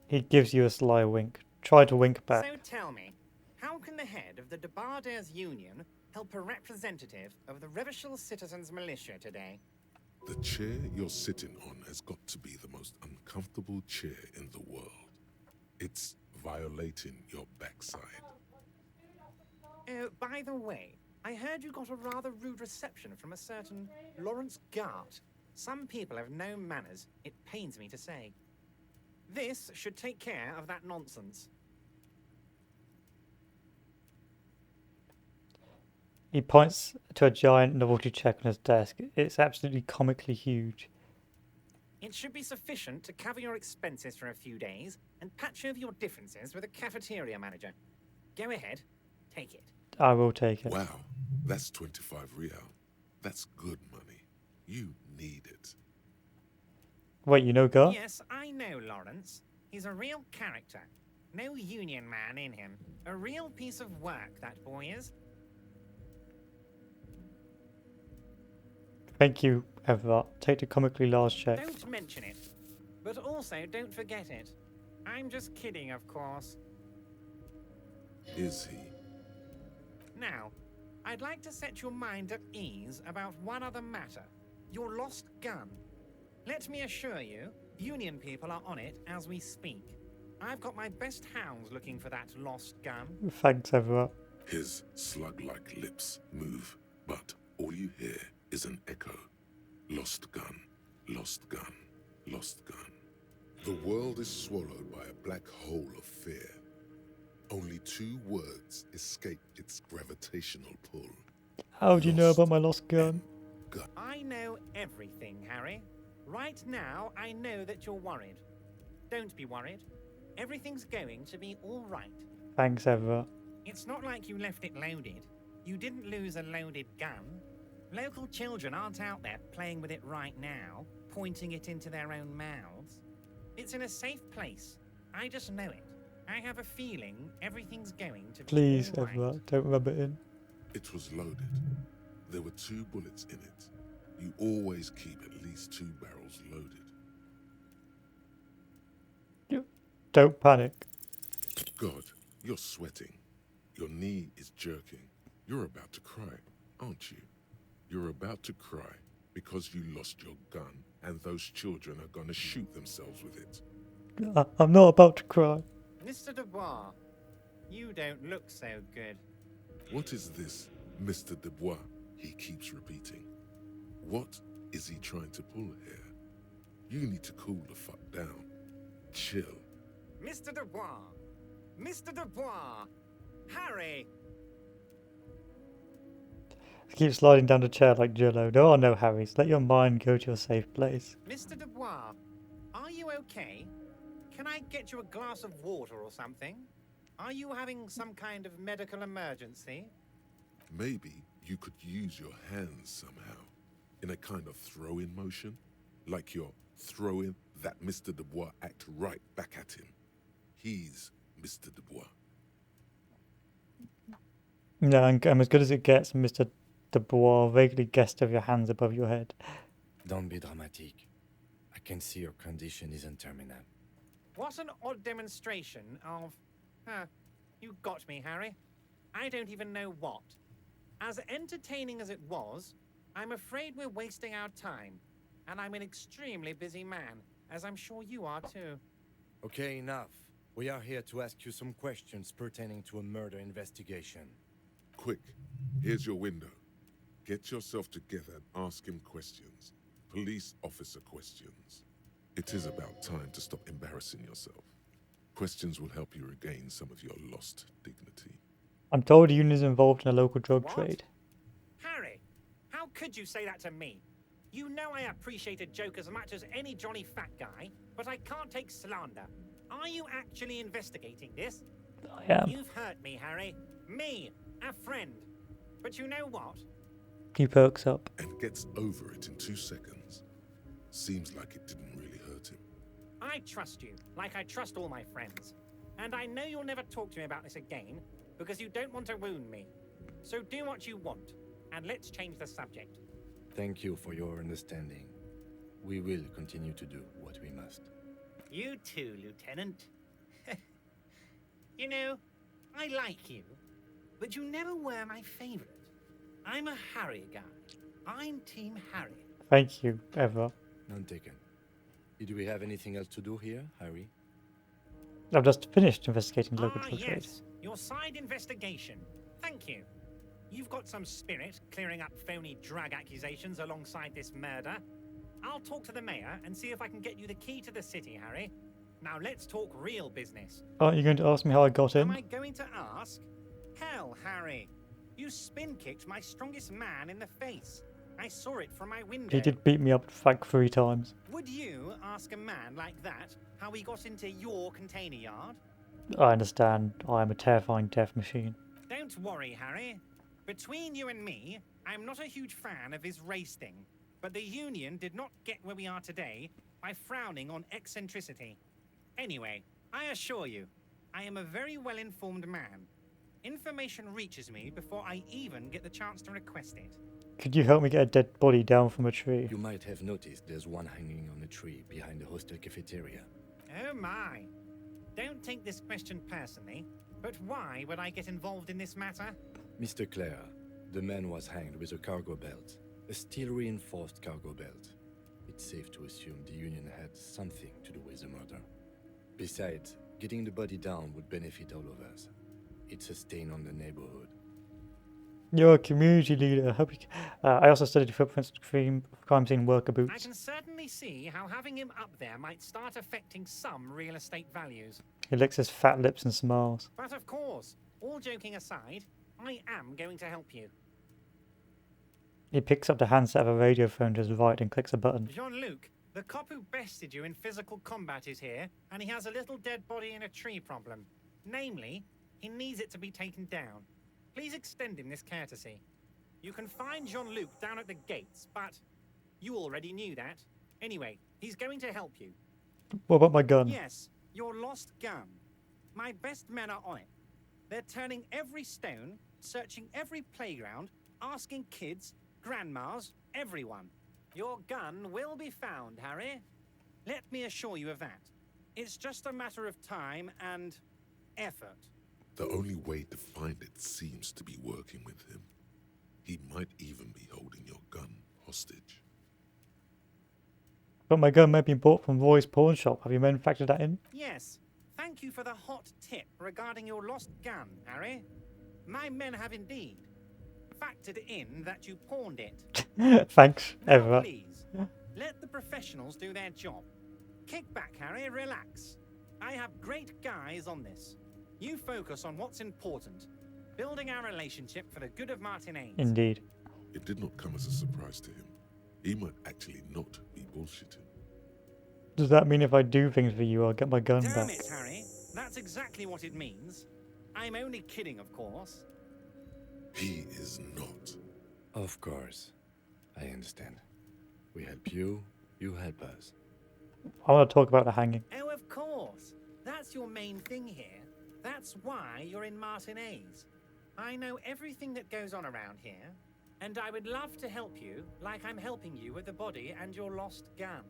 He gives you a sly wink. Try to wink back. So tell me, how can the head of the Debarders Union help a representative of the Revachol Citizens Militia today? The chair you're sitting on has got to be the most uncomfortable chair in the world. It's violating your backside. Oh, by the way, I heard you got a rather rude reception from a certain Lawrence Gart. Some people have no manners, it pains me to say. This should take care of that nonsense. He points to a giant novelty check on his desk. It's absolutely comically huge. It should be sufficient to cover your expenses for a few days and patch over your differences with a cafeteria manager. Go ahead, take it. I will take it. Wow, that's 25 real. That's good money. You need it. Wait, you know Gar? Yes, I know Lawrence. He's a real character. No union man in him. A real piece of work, that boy is. Thank you, Everett. Take the comically large check. Don't mention it. But also, don't forget it. I'm just kidding, of course. Is he? Now, I'd like to set your mind at ease about one other matter. Your lost gun. Let me assure you, Union people are on it as we speak. I've got my best hounds looking for that lost gun. Thanks, Everett. His slug-like lips move, but all you hear is an echo. Lost gun, lost gun, lost gun. The world is swallowed by a black hole of fear. Only 2 words escape its gravitational pull. How do you know about my lost gun? I know everything, Harry. Right now, I know that you're worried. Don't be worried. Everything's going to be all right. Thanks, Everett. It's not like you left it loaded. You didn't lose a loaded gun. Local children aren't out there playing with it right now, pointing it into their own mouths. It's in a safe place. I just know it. I have a feeling everything's going to be Please, all right. Everett, don't rub it in. It was loaded. There were 2 bullets in it. You always keep at least 2 barrels loaded. Don't panic. God, you're sweating. Your knee is jerking. You're about to cry, aren't you? You're about to cry because you lost your gun and those children are gonna shoot themselves with it. I'm not about to cry. Mr. Dubois, you don't look so good. What is this, Mr. Dubois? He keeps repeating. What is he trying to pull here? You need to cool the fuck down. Chill. Mr. Dubois! Mr. Dubois! Harry! Keep sliding down the chair like Jello. No, Harry. Let your mind go to a safe place. Mr. Dubois, are you okay? Can I get you a glass of water or something? Are you having some kind of medical emergency? Maybe you could use your hands somehow, in a kind of throw-in motion, like you're throwing that Mr. Dubois act right back at him. He's Mr. Dubois. No, I'm as good as it gets, Mr. Dubois. Vaguely guessed of your hands above your head. Don't be dramatic. I can see your condition isn't terminal. What an odd demonstration of... you got me, Harry. I don't even know what. As entertaining as it was, I'm afraid we're wasting our time. And I'm an extremely busy man, as I'm sure you are too. Okay, enough. We are here to ask you some questions pertaining to a murder investigation. Quick, here's your window. Get yourself together and ask him questions. Police officer questions. It is about time to stop embarrassing yourself. Questions will help you regain some of your lost dignity. I'm told the union is involved in a local drug trade. Harry, how could you say that to me? You know I appreciate a joke as much as any jolly fat guy, but I can't take slander. Are you actually investigating this? I am. You've hurt me, Harry. Me, a friend. But you know what? He perks up. And gets over it in 2 seconds. Seems like it didn't really hurt him. I trust you, like I trust all my friends. And I know you'll never talk to me about this again, because you don't want to wound me. So do what you want, and let's change the subject. Thank you for your understanding. We will continue to do what we must. You too, Lieutenant. You know, I like you, but you never were my favorite. I'm a Harry guy. I'm Team Harry. Thank you, Eva. None taken. Did we have anything else to do here, Harry? I've just finished investigating the local drug trade. Yes, your side investigation. Thank you. You've got some spirit clearing up phony drug accusations alongside this murder. I'll talk to the mayor and see if I can get you the key to the city, Harry. Now let's talk real business. Aren't you going to ask me how I got in? Am I going to ask? Hell, Harry. You spin-kicked my strongest man in the face. I saw it from my window. He did beat me up like 3 times. Would you ask a man like that how he got into your container yard? I understand. I am a terrifying death machine. Don't worry, Harry. Between you and me, I'm not a huge fan of his race thing, but the Union did not get where we are today by frowning on eccentricity. Anyway, I assure you, I am a very well-informed man. Information reaches me before I even get the chance to request it. Could you help me get a dead body down from a tree? You might have noticed there's one hanging on a tree behind the hostel cafeteria. Oh my. Don't take this question personally, but why would I get involved in this matter? Mr. Clare, the man was hanged with a cargo belt. A steel-reinforced cargo belt. It's safe to assume the Union had something to do with the murder. Besides, getting the body down would benefit all of us. It's a stain on the neighborhood. You're a community leader. I also studied footprints of crime scene worker I boots. can certainly see how having him up there might start affecting some real estate values. He licks his fat lips and smiles. But of course, all joking aside, I am going to help you. He picks up the handset of a radio phone to his right and clicks a button. Jean-Luc, the cop who bested you in physical combat is here, and he has a little dead body in a tree problem. Namely, he needs it to be taken down. Please extend him this courtesy. You can find Jean-Luc down at the gates, but you already knew that. Anyway, he's going to help you. What about my gun? Yes, your lost gun. My best men are on it. They're turning every stone, searching every playground, asking kids, grandmas, everyone. Your gun will be found, Harry. Let me assure you of that. It's just a matter of time and effort. The only way to find it seems to be working with him. He might even be holding your gun hostage. But my gun may have been bought from Roy's pawn shop. Have you men factored that in? Yes. Thank you for the hot tip regarding your lost gun, Harry. My men have indeed factored in that you pawned it. Thanks, Now, Eva. please, let the professionals do their job. Kick back, Harry, relax. I have great guys on this. You focus on what's important. Building our relationship for the good of Martinez. Indeed. It did not come as a surprise to him. He might actually not be bullshitting. Does that mean if I do things for you, I'll get my gun Damn back? it, Harry. That's exactly what it means. I'm only kidding, of course. He is not. Of course. I understand. We help you, you help us. I want to talk about the hanging. Oh, of course. That's your main thing here. That's why you're in Martinez. I know everything that goes on around here, and I would love to help you like I'm helping you with the body and your lost gun.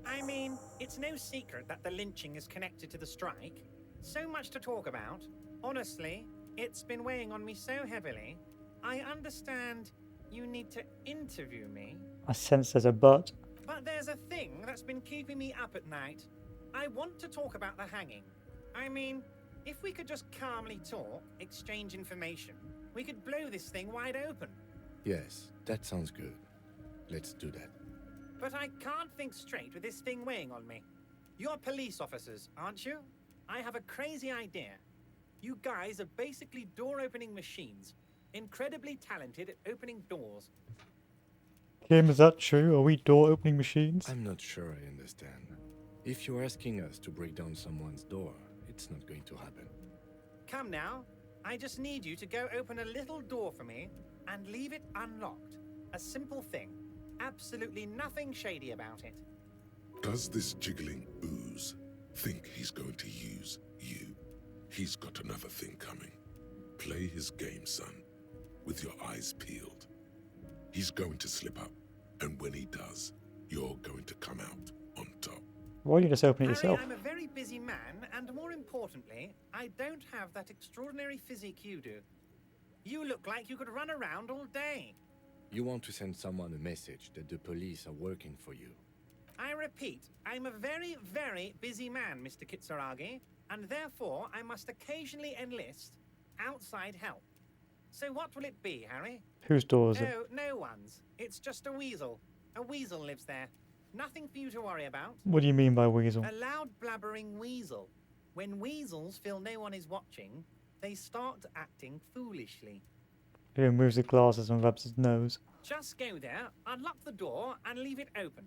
I mean, it's no secret that the lynching is connected to the strike. So much to talk about. Honestly, it's been weighing on me so heavily. I understand you need to interview me. I sense there's a but. But there's a thing that's been keeping me up at night. I want to talk about the hanging. I mean, if we could just calmly talk, exchange information, we could blow this thing wide open. Yes, that sounds good. Let's do that. But I can't think straight with this thing weighing on me. You're police officers, aren't you? I have a crazy idea. You guys are basically door-opening machines, incredibly talented at opening doors. Kim, is that true? Are we door-opening machines? I'm not sure I understand. If you're asking us to break down someone's door, it's not going to happen. Come now, I just need you to go open a little door for me and leave it unlocked. A simple thing. Absolutely nothing shady about it. Does this jiggling ooze think he's going to use you? He's got another thing coming. Play his game, son, with your eyes peeled. He's going to slip up, and when he does, you're going to come out on top. Why don't you just open it Harry, yourself? I'm a very busy man, and more importantly, I don't have that extraordinary physique you do. You look like you could run around all day. You want to send someone a message that the police are working for you. I repeat, I'm a very, very busy man, Mr. Kitsuragi, and therefore I must occasionally enlist outside help. So what will it be, Harry? Whose door is it? Oh, no one's. It's just a weasel. A weasel lives there. Nothing for you to worry about. What do you mean by weasel? A loud blabbering weasel. When weasels feel no one is watching, they start acting foolishly. He removes the glasses and rubs his nose. Just go there, unlock the door, and leave it open.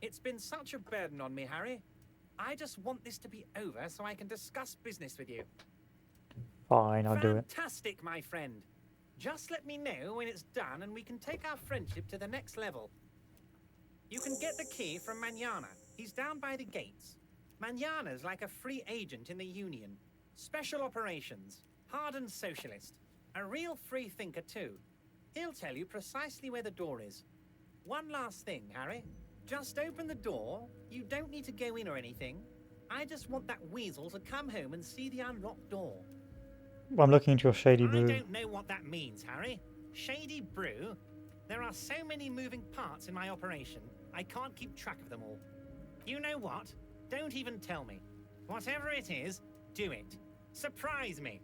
It's been such a burden on me, Harry. I just want this to be over so I can discuss business with you. Fine, I'll do it. Fantastic, my friend. Just let me know when it's done and we can take our friendship to the next level. You can get the key from Manana. He's down by the gates. Manana's like a free agent in the Union. Special operations. Hardened socialist. A real free thinker, too. He'll tell you precisely where the door is. One last thing, Harry. Just open the door. You don't need to go in or anything. I just want that weasel to come home and see the unlocked door. Well, I'm looking into your shady brew. I don't know what that means, Harry. Shady brew? There are so many moving parts in my operation, I can't keep track of them all. You know what? Don't even tell me. Whatever it is, do it. Surprise me.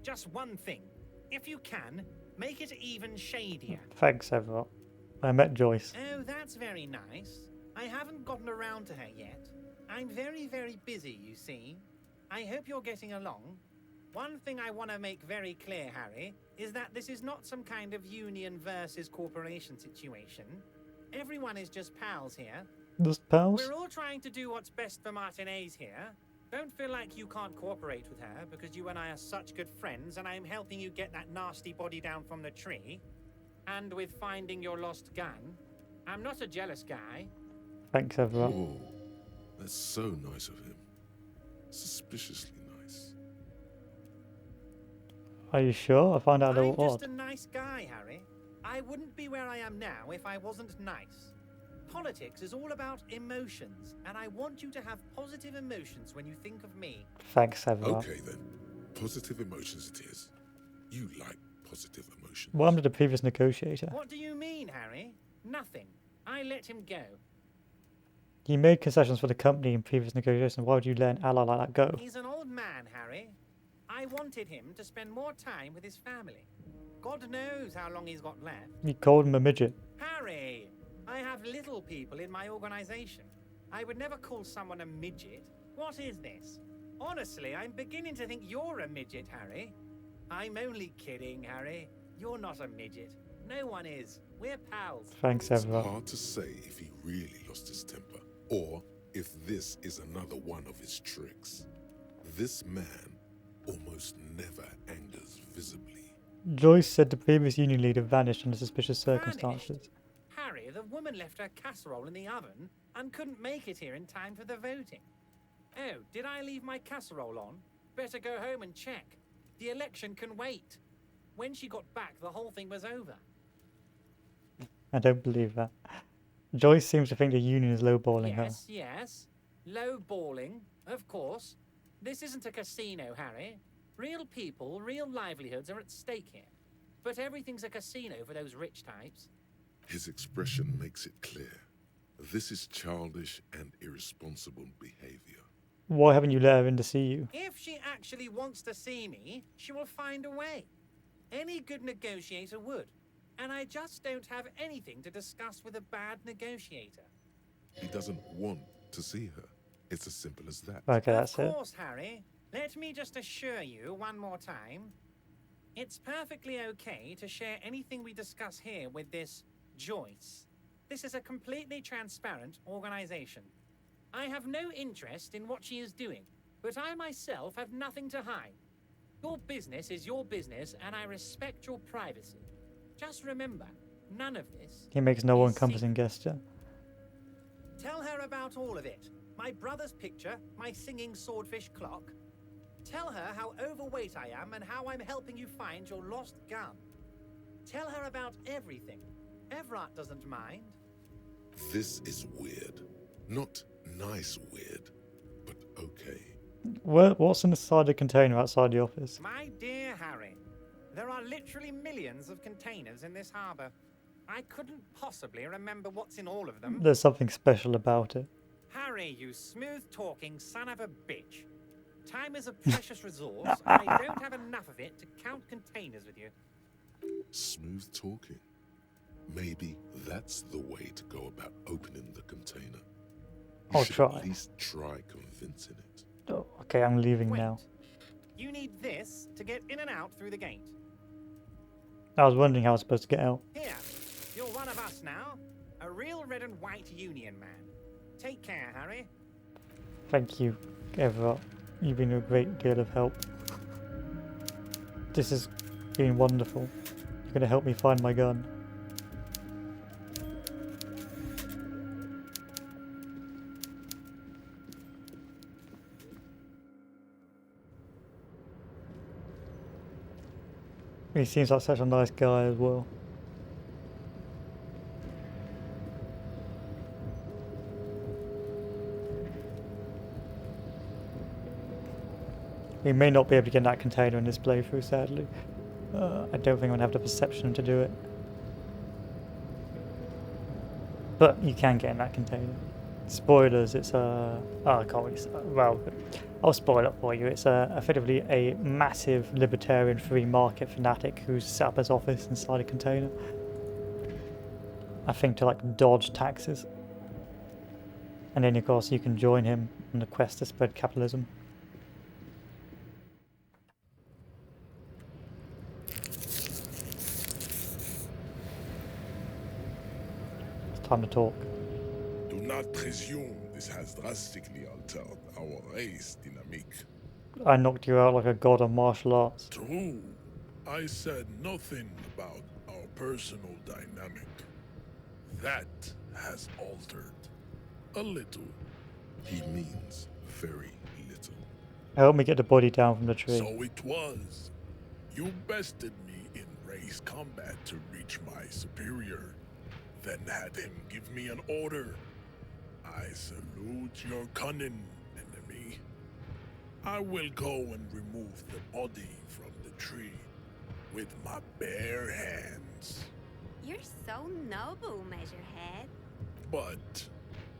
Just one thing. If you can, make it even shadier. Thanks, Everett. I met Joyce. Oh, that's very nice. I haven't gotten around to her yet. I'm very, very busy, you see. I hope you're getting along. One thing I want to make very clear, Harry, is that this is not some kind of union versus corporation situation. Everyone is just pals here. Just pals? We're all trying to do what's best for Martinez here. Don't feel like you can't cooperate with her because you and I are such good friends and I'm helping you get that nasty body down from the tree. And with finding your lost gun. I'm not a jealous guy. Thanks, Everett. Oh, that's so nice of him. Suspiciously nice. Are you sure? I find out a little I'm odd. just a nice guy, Harry. I wouldn't be where I am now if I wasn't nice. Politics is all about emotions, and I want you to have positive emotions when you think of me. Thanks, Everett. Okay then. Positive emotions it is. You like positive emotions. What happened to the previous negotiator? What do you mean, Harry? Nothing. I let him go. You made concessions for the company in previous negotiations. Why would you let an ally like that go? He's an old man, Harry. I wanted him to spend more time with his family. God knows how long he's got left. You called him a midget. Harry, I have little people in my organization. I would never call someone a midget. What is this? Honestly, I'm beginning to think you're a midget, Harry. I'm only kidding, Harry. You're not a midget. No one is. We're pals. Thanks, It's Everett. hard to say if he really lost his temper, or if this is another one of his tricks. This man almost never angers visibly. Joyce said the previous union leader vanished under suspicious circumstances. Harry, the woman left her casserole in the oven and couldn't make it here in time for the voting. Oh, did I leave my casserole on? Better go home and check. The election can wait. When she got back, the whole thing was over. I don't believe that. Joyce seems to think the union is lowballing her. Yes, yes. Low balling, of course. This isn't a casino, Harry. Real people, real livelihoods are at stake here. But everything's a casino for those rich types. His expression makes it clear. This is childish and irresponsible behavior. Why haven't you let her in to see you? If she actually wants to see me, she will find a way. Any good negotiator would. And I just don't have anything to discuss with a bad negotiator. He doesn't want to see her. It's as simple as that. Okay, that's it. Of course, Harry. Let me just assure you one more time. It's perfectly okay to share anything we discuss here with this Joyce. This is a completely transparent organization. I have no interest in what she is doing, but I myself have nothing to hide. Your business is your business, and I respect your privacy. Just remember, none of this. He makes no encompassing gesture. Tell her about all of it. My brother's picture, my singing swordfish clock. Tell her how overweight I am and how I'm helping you find your lost gun. Tell her about everything. Everett doesn't mind. This is weird. Not nice weird, but okay. What's inside the container outside the office? My dear Harry, there are literally millions of containers in this harbour. I couldn't possibly remember what's in all of them. There's something special about it. Harry, you smooth-talking son of a bitch. Time is a precious resource, and I don't have enough of it to count containers with you. Smooth talking. Maybe that's the way to go about opening the container. I'll try. At least try convincing it. Oh, okay, I'm leaving now. You need this to get in and out through the gate. I was wondering how I was supposed to get out. Here, you're one of us now. A real red and white Union man. Take care, Harry. Thank you, Everett. You've been a great deal of help. This has been wonderful. You're going to help me find my gun. He seems like such a nice guy as well. We may not be able to get in that container in this playthrough, sadly. I don't think I'm going to have the perception to do it. But you can get in that container. Spoilers, it's a... Oh, I can't really... Well, I'll spoil it for you. It's effectively a massive libertarian free market fanatic who's set up his office inside a container. I think to like dodge taxes. And then of course you can join him on the quest to spread capitalism. It's time to talk. Do not presume this has drastically altered our race dynamic. I knocked you out like a god of martial arts. True. I said nothing about our personal dynamic. That has altered. A little. He means very little. Help me get the body down from the tree. So it was. You bested me in race combat to reach my superior, then had him give me an order. I salute your cunning, enemy. I will go and remove the body from the tree with my bare hands. You're so noble, Measurehead. But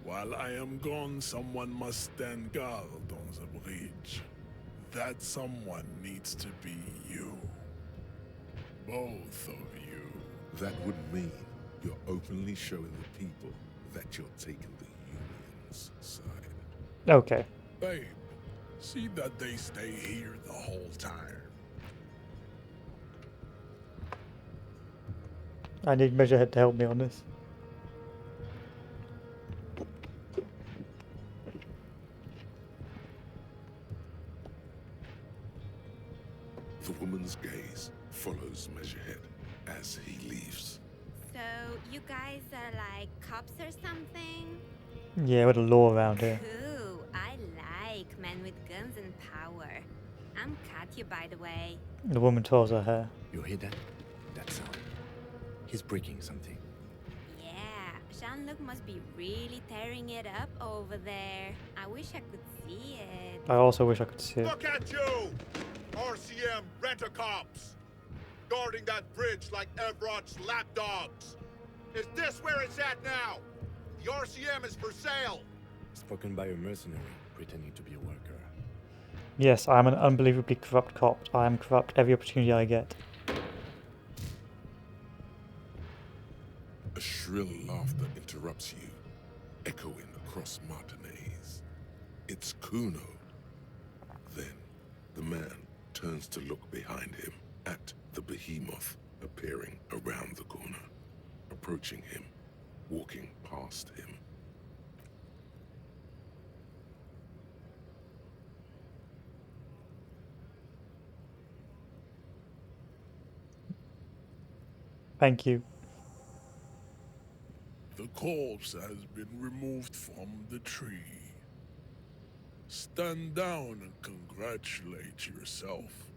while I am gone, someone must stand guard on the bridge. That someone needs to be you. Both of you. That would mean you're openly showing the people that you're taking the Union's side. Okay. Babe, see that they stay here the whole time. I need Measurehead to help me on this. The woman's gaze follows Measurehead as he leaves. So, you guys are like cops or something? Yeah, with a law around here. Cool. I like men with guns and power. I'm Katya, by the way. The woman twirls her hair. You hear that? That sound. He's breaking something. Yeah, Jean-Luc must be really tearing it up over there. I wish I could see it. I also wish I could see it. Cockatoo! RCM rent-a-cops! Guarding that bridge like Everett's lapdogs! Is this where it's at now? The RCM is for sale! Spoken by a mercenary pretending to be a worker. Yes, I am an unbelievably corrupt cop. I am corrupt every opportunity I get. A shrill laughter interrupts you, echoing across Martinez. It's Kuno. Then the man turns to look behind him at the behemoth appearing around the corner, approaching him, walking past him. Thank you. The corpse has been removed from the tree. Stand down and congratulate yourself.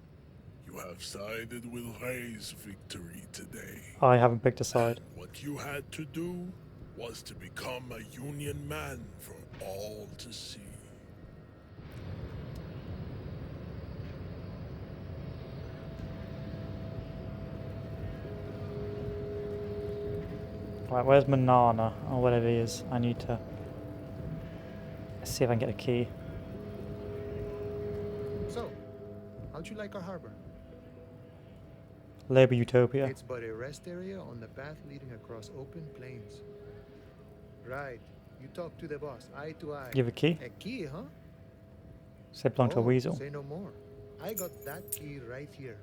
You have sided with Ray's victory today. I haven't picked a side. What you had to do was to become a Union man for all to see. Right, where's Manana, or whatever it is? I need to see if I can get a key. So, how'd you like our harbor? Labour Utopia. It's but a rest area on the path leading across open plains. Right. You talk to the boss, eye to eye. You have a key? A key, huh? Said belong to a weasel. Say no more. I got that key right here.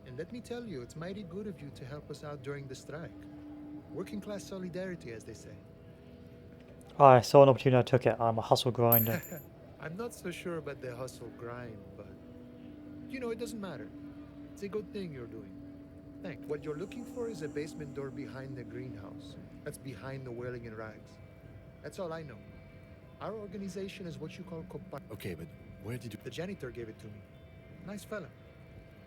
And let me tell you, it's mighty good of you to help us out during the strike. Working class solidarity, as they say. I saw an opportunity, I took it. I'm a hustle grinder. I'm not so sure about the hustle grind, but you know, it doesn't matter. It's a good thing you're doing. Thanks. What you're looking for is a basement door behind the greenhouse. That's behind the whaling in rags. That's all I know. Our organization is what you call Okay, but where did you... The janitor gave it to me. Nice fella.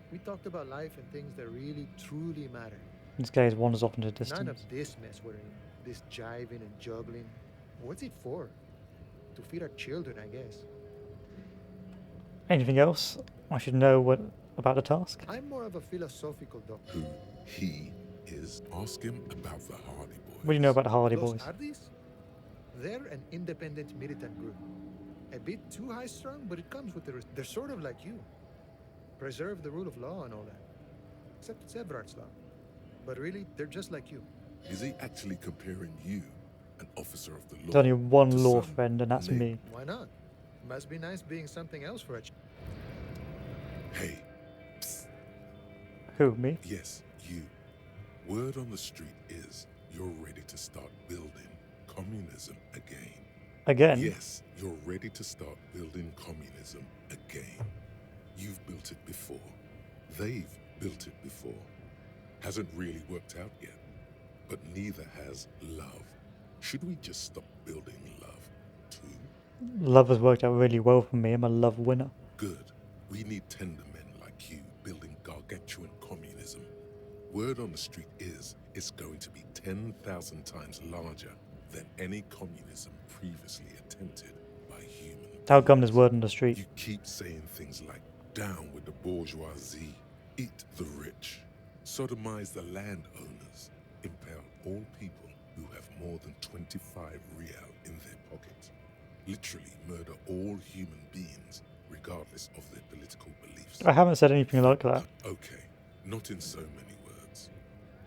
We talked about life and things that really, truly matter. This gaze wanders off into the None of distance. this mess we're in. This jiving and juggling. What's it for? To feed our children, I guess. Anything else I should know about the task? I'm more of a philosophical doctor. Who he is. Ask him about the Hardy Boys. What do you know about the Hardy Los Boys? Hardys? They're an independent militant group. A bit too high-strung, but it comes with the... They're sort of like you. Preserve the rule of law and all that. Except it's Everard's law. But really, they're just like you. Is he actually comparing you, an officer of the law? There's only one to law some friend, and that's Nick? me. Why not? Must be nice being something else for a Hey. Who, me? Yes, you. Word on the street is you're ready to start building communism again. Again? Yes, you're ready to start building communism again. You've built it before. They've built it before. Hasn't really worked out yet. But neither has love. Should we just stop building love, too? Love has worked out really well for me. I'm a love winner. Good. We need tender men like you building gargantuan communism. Word on the street is it's going to be 10,000 times larger than any communism previously attempted by humans. How come there's word on the street? You keep saying things like, down with the bourgeoisie, eat the rich, sodomize the landowners, impale all people who have more than 25 real in their pockets, literally murder all human beings regardless of their political beliefs. I haven't said anything like that. Okay, not in so many words,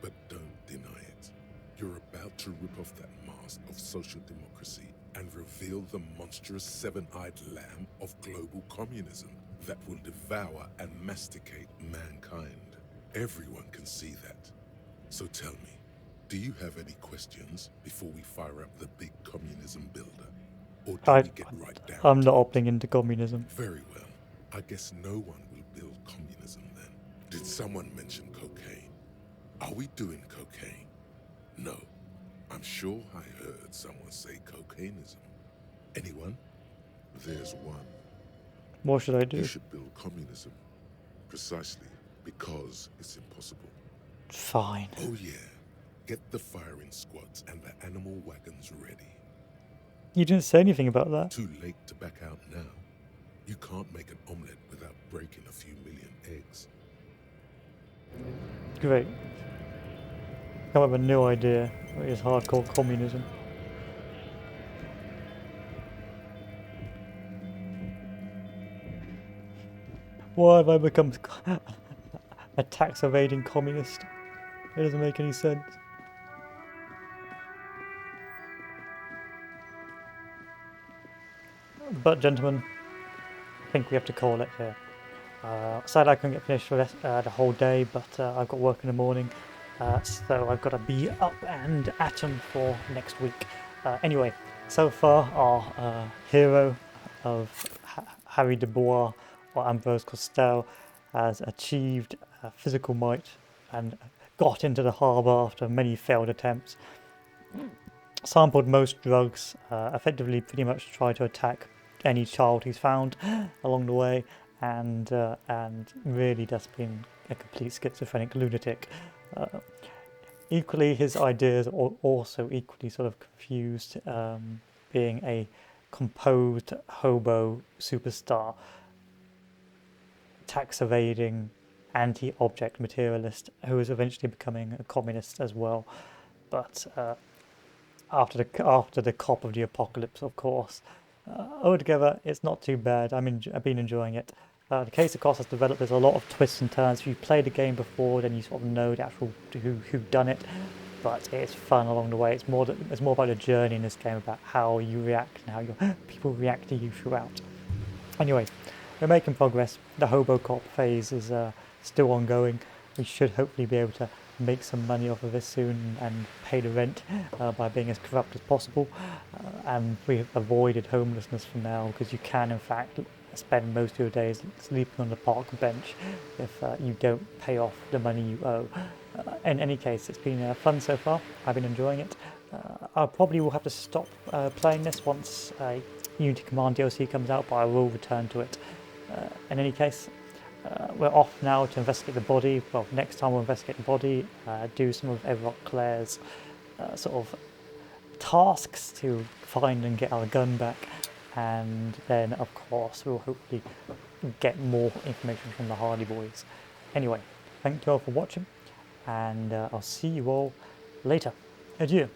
but don't deny it. You're about to rip off that mask of social democracy and reveal the monstrous seven-eyed lamb of global communism that will devour and masticate mankind. Everyone can see that. So tell me, do you have any questions before we fire up the big communism builder? Or do we get right down? I'm not opting into communism. Very well. I guess no one will build communism then. Did someone mention cocaine? Are we doing cocaine? No. I'm sure I heard someone say cocainism. Anyone? There's one. What should I do? You should build communism. Precisely because it's impossible. Fine. Oh yeah. Get the firing squads and the animal wagons ready. You didn't say anything about that. Too late to back out now. You can't make an omelette without breaking a few million eggs. Great. Come up with a new idea. What is hardcore communism? Why have I become a tax evading communist? It doesn't make any sense. But gentlemen, I think we have to call it here. Sadly I couldn't get finished for the whole day, but I've got work in the morning, so I've got to be up and at 'em for next week. Anyway, so far our hero of Harry de Bois, or Ambrose Costel, has achieved physical might and got into the harbour after many failed attempts. Sampled most drugs, effectively pretty much tried to attack any child he's found along the way, and really just being a complete schizophrenic lunatic. Equally, his ideas are also equally sort of confused, being a composed hobo superstar, tax evading, anti-object materialist who is eventually becoming a communist as well. But after the cop of the apocalypse, of course. Altogether, it's not too bad. I've been enjoying it. The case, of course, has developed. There's a lot of twists and turns. If you've played the game before, then you sort of know the actual who've done it. But it's fun along the way. It's more about the journey in this game, about how you react and how your people react to you throughout. Anyway, we're making progress. The hobo cop phase is still ongoing. We should hopefully be able to make some money off of this soon and pay the rent by being as corrupt as possible. And we've avoided homelessness for now, because you can in fact spend most of your days sleeping on the park bench if you don't pay off the money you owe. In any case, it's been fun so far. I've been enjoying it. I probably will have to stop playing this once Unity Command DLC comes out, but I will return to it. In any case, we're off now to investigate the body. Well, next time we'll investigate the body, do some of Everett Clare's sort of tasks to find and get our gun back, and then of course we'll hopefully get more information from the Hardy Boys. Anyway, thank you all for watching, and I'll see you all later. Adieu.